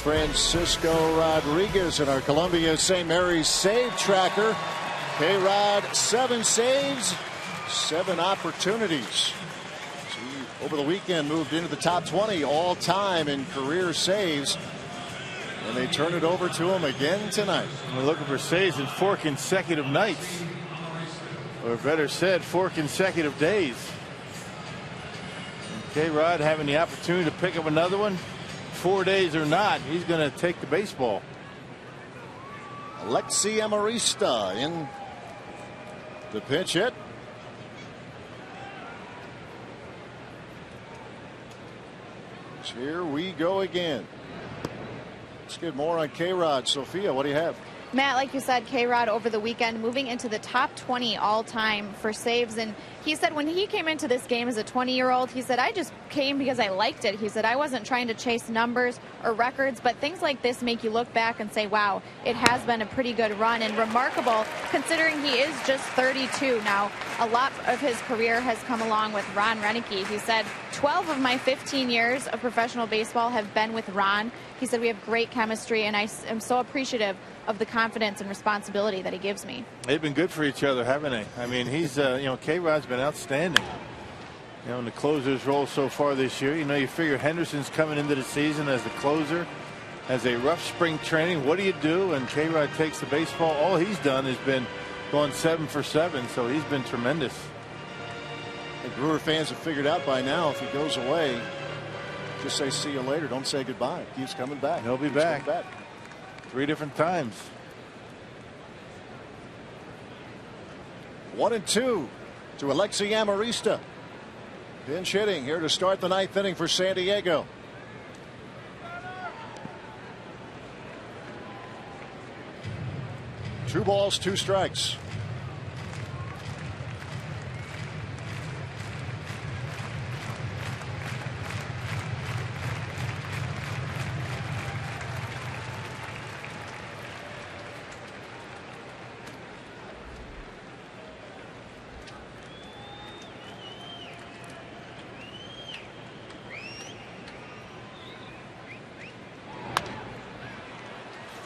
Francisco Rodriguez in our Columbia St. Mary's save tracker. K-Rod, 7 saves, 7 opportunities. He, over the weekend, moved into the top 20 all-time in career saves. And they turn it over to him again tonight. We're looking for saves in 4 consecutive nights. Or better said, 4 consecutive days. K-Rod having the opportunity to pick up another one. 4 days or not, he's going to take the baseball. Alexi Amarista in the pinch hit. Here we go again. Let's get more on K-Rod. Sophia, what do you have? Matt, like you said, K-Rod over the weekend moving into the top 20 all-time for saves. And he said when he came into this game as a 20-year-old, he said, I just came because I liked it. He said, I wasn't trying to chase numbers or records, but things like this make you look back and say, wow, it has been a pretty good run and remarkable considering he is just 32 now. A lot of his career has come along with Ron Renneke. He said, 12 of my 15 years of professional baseball have been with Ron. He said, we have great chemistry, and I am so appreciative of the confidence and responsibility that he gives me. They've been good for each other, haven't they? I mean, he's, you know, K-Rod's been outstanding. You know, in the closer's role so far this year. You know, you figure Henderson's coming into the season as the closer, has a rough spring training. What do you do? And K-Rod takes the baseball. All he's done has been going 7 for 7, so he's been tremendous. The Brewer fans have figured out by now if he goes away, just say see you later. Don't say goodbye. Keeps coming back. He'll be back. 3 different times. 1-2 to Alexi Amarista. Pinch hitting here to start the 9th inning for San Diego. Two balls, 2 strikes.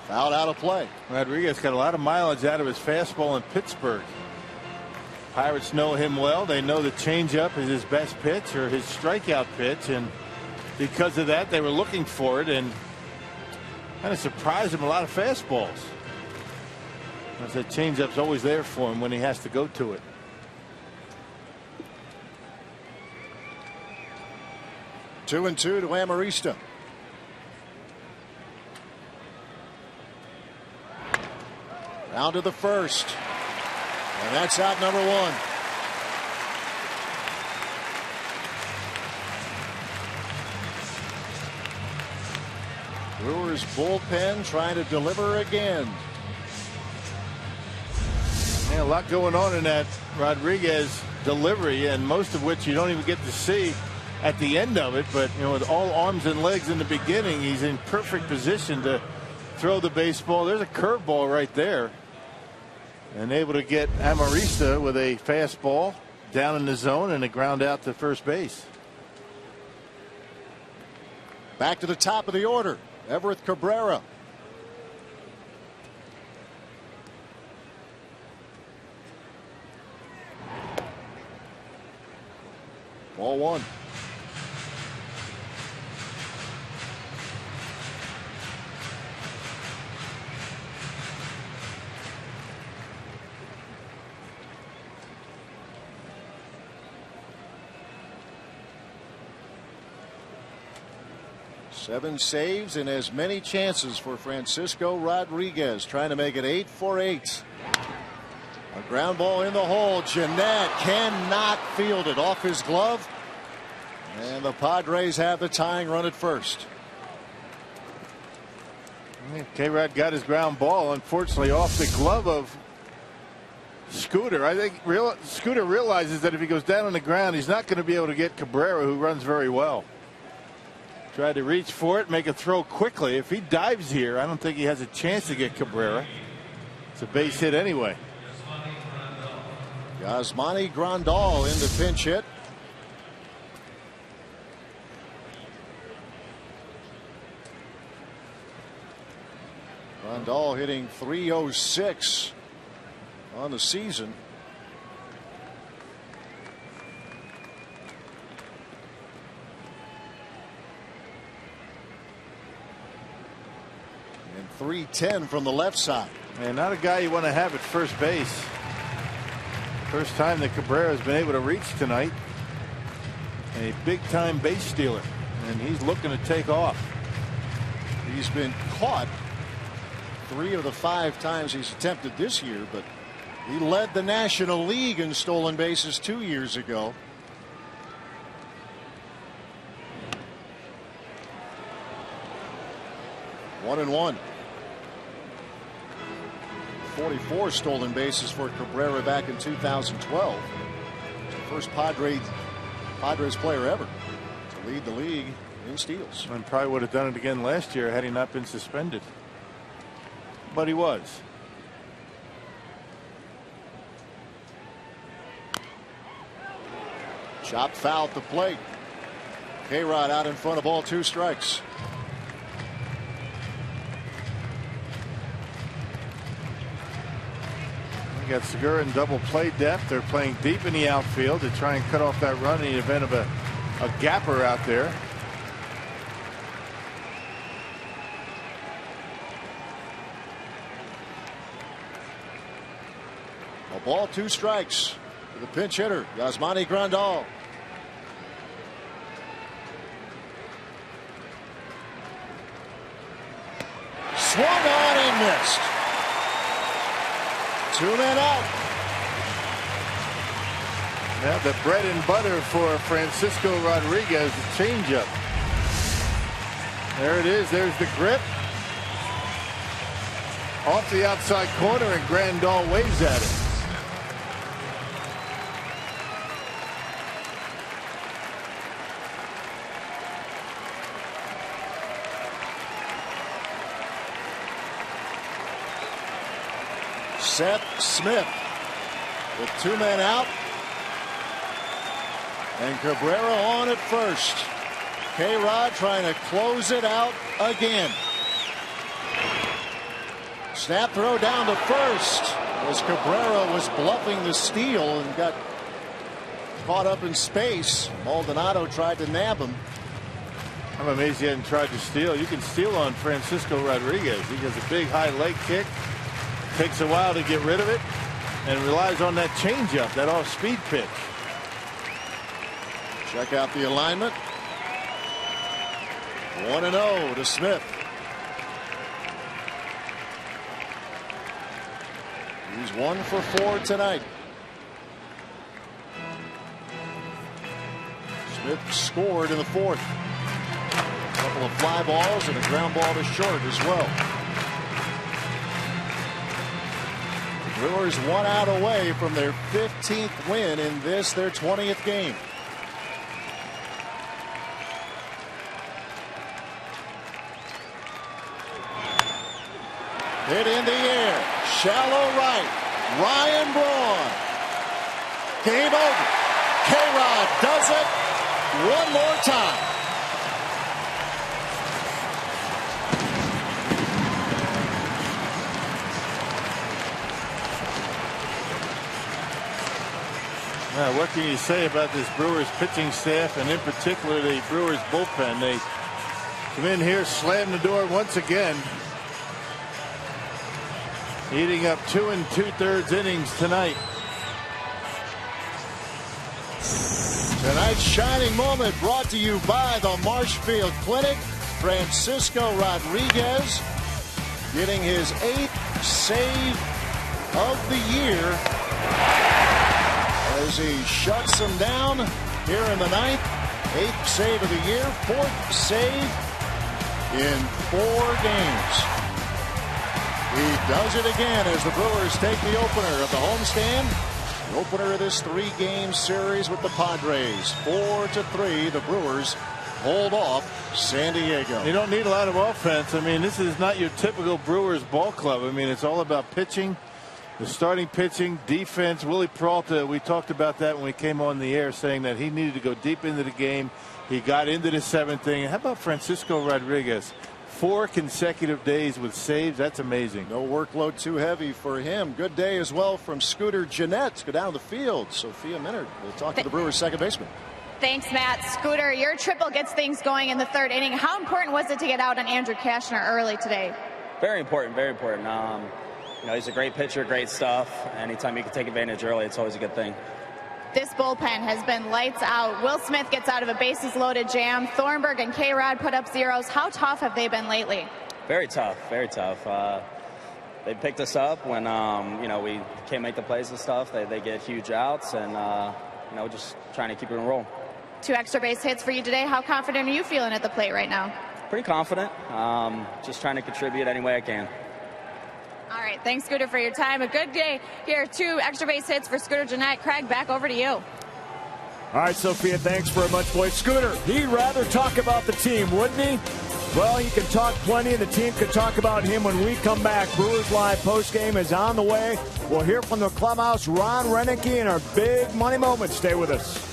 Fouled out of play. Rodriguez got a lot of mileage out of his fastball in Pittsburgh. Pirates know him well. They know the changeup is his best pitch or his strikeout pitch, and because of that, they were looking for it and kind of surprised him a lot of fastballs. As that changeup's always there for him when he has to go to it. 2-2 to Amarista. Down to the first. And that's out number 1. Brewers bullpen trying to deliver again. Yeah, a lot going on in that Rodriguez delivery, and most of which you don't even get to see at the end of it. But you know, with all arms and legs in the beginning, he's in perfect position to throw the baseball. There's a curveball right there. And able to get Amarista with a fastball down in the zone and a ground out to first base. Back to the top of the order, Everett Cabrera. Ball 1. Seven saves and as many chances for Francisco Rodriguez, trying to make it 8 for 8. A ground ball in the hole. Jeanette cannot field it off his glove. And the Padres have the tying run at first. K-Rod got his ground ball, unfortunately, off the glove of Scooter. I think Scooter realizes that if he goes down on the ground, he's not going to be able to get Cabrera, who runs very well. Tried to reach for it, make a throw quickly. If he dives here, I don't think he has a chance to get Cabrera. It's a base hit anyway. Yasmani Grandal in the pinch hit. Grandal hitting .306 on the season. And .310 from the left side. And not a guy you want to have at first base. First time that Cabrera has been able to reach tonight. A big time base stealer. And he's looking to take off. He's been caught 3 of the 5 times he's attempted this year, but he led the National League in stolen bases 2 years ago. One and one. 44 stolen bases for Cabrera back in 2012. First Padres player ever to lead the league in steals. And probably would have done it again last year had he not been suspended. But he was. Chopped foul at the plate. K-Rod out in front of ball, 2 strikes. We got Segura in double play depth. They're playing deep in the outfield to try and cut off that run in the event of a gapper out there. A ball, 2 strikes for the pinch hitter, Yasmani Grandal. Swung on and missed. 2 men out. Now the bread and butter for Francisco Rodriguez, the changeup. There it is. There's the grip. Off the outside corner, and Grandal waves at it. Seth Smith with 2 men out. And Cabrera on at first. K-Rod trying to close it out again. Snap throw down to first as Cabrera was bluffing the steal and got caught up in space. Maldonado tried to nab him. I'm amazed he hadn't tried to steal. You can steal on Francisco Rodriguez. He has a big high leg kick. Takes a while to get rid of it and relies on that changeup, that off-speed pitch. Check out the alignment. 1-0 to Smith. He's 1 for 4 tonight. Smith scored in the 4th. A couple of fly balls and a ground ball to short as well. The Brewers 1 out away from their 15th win in this, their 20th game. Hit in the air. Shallow right. Ryan Braun. Game over. K-Rod does it one more time. Now, what can you say about this Brewers pitching staff, and in particular the Brewers bullpen? They come in here, slam the door once again. Eating up 2 2/3 innings tonight. Tonight's shining moment brought to you by the Marshfield Clinic. Francisco Rodriguez getting his 8th save of the year as he shuts them down here in the 9th. 8th save of the year, 4th save in 4 games. He does it again as the Brewers take the opener of the homestand. The opener of this 3-game series with the Padres. 4-3, the Brewers hold off San Diego. You don't need a lot of offense. I mean, this is not your typical Brewers ball club. I mean, it's all about pitching, the starting pitching, defense. Willie Peralta, we talked about that when we came on the air, saying that he needed to go deep into the game. He got into the 7th inning. How about Francisco Rodriguez? 4 consecutive days with saves. That's amazing. No workload too heavy for him. Good day as well from Scooter Gennett. Let's go down the field. Sophia Minard will talk to the Brewers second baseman. Thanks, Matt. Scooter, your triple gets things going in the third inning. How important was it to get out on Andrew Cashner early today? Very important, very important. You know, he's a great pitcher, great stuff. Anytime you can take advantage early, it's always a good thing. This bullpen has been lights out. Will Smith gets out of a bases-loaded jam. Thornburg and K-Rod put up zeros. How tough have they been lately? Very tough, very tough. They picked us up when, you know, we can't make the plays and stuff. They get huge outs, and, you know, just trying to keep it in a roll. 2 extra base hits for you today. How confident are you feeling at the plate right now? Pretty confident. Just trying to contribute any way I can. All right, thanks, Scooter, for your time. A good day here. 2 extra base hits for Scooter Gennett. Craig, back over to you. All right, Sophia, thanks very much, boy. Scooter, he'd rather talk about the team, wouldn't he? Well, he can talk plenty, and the team can talk about him when we come back. Brewers Live postgame is on the way. We'll hear from the clubhouse, Ron Renneke, and our big money moment. Stay with us.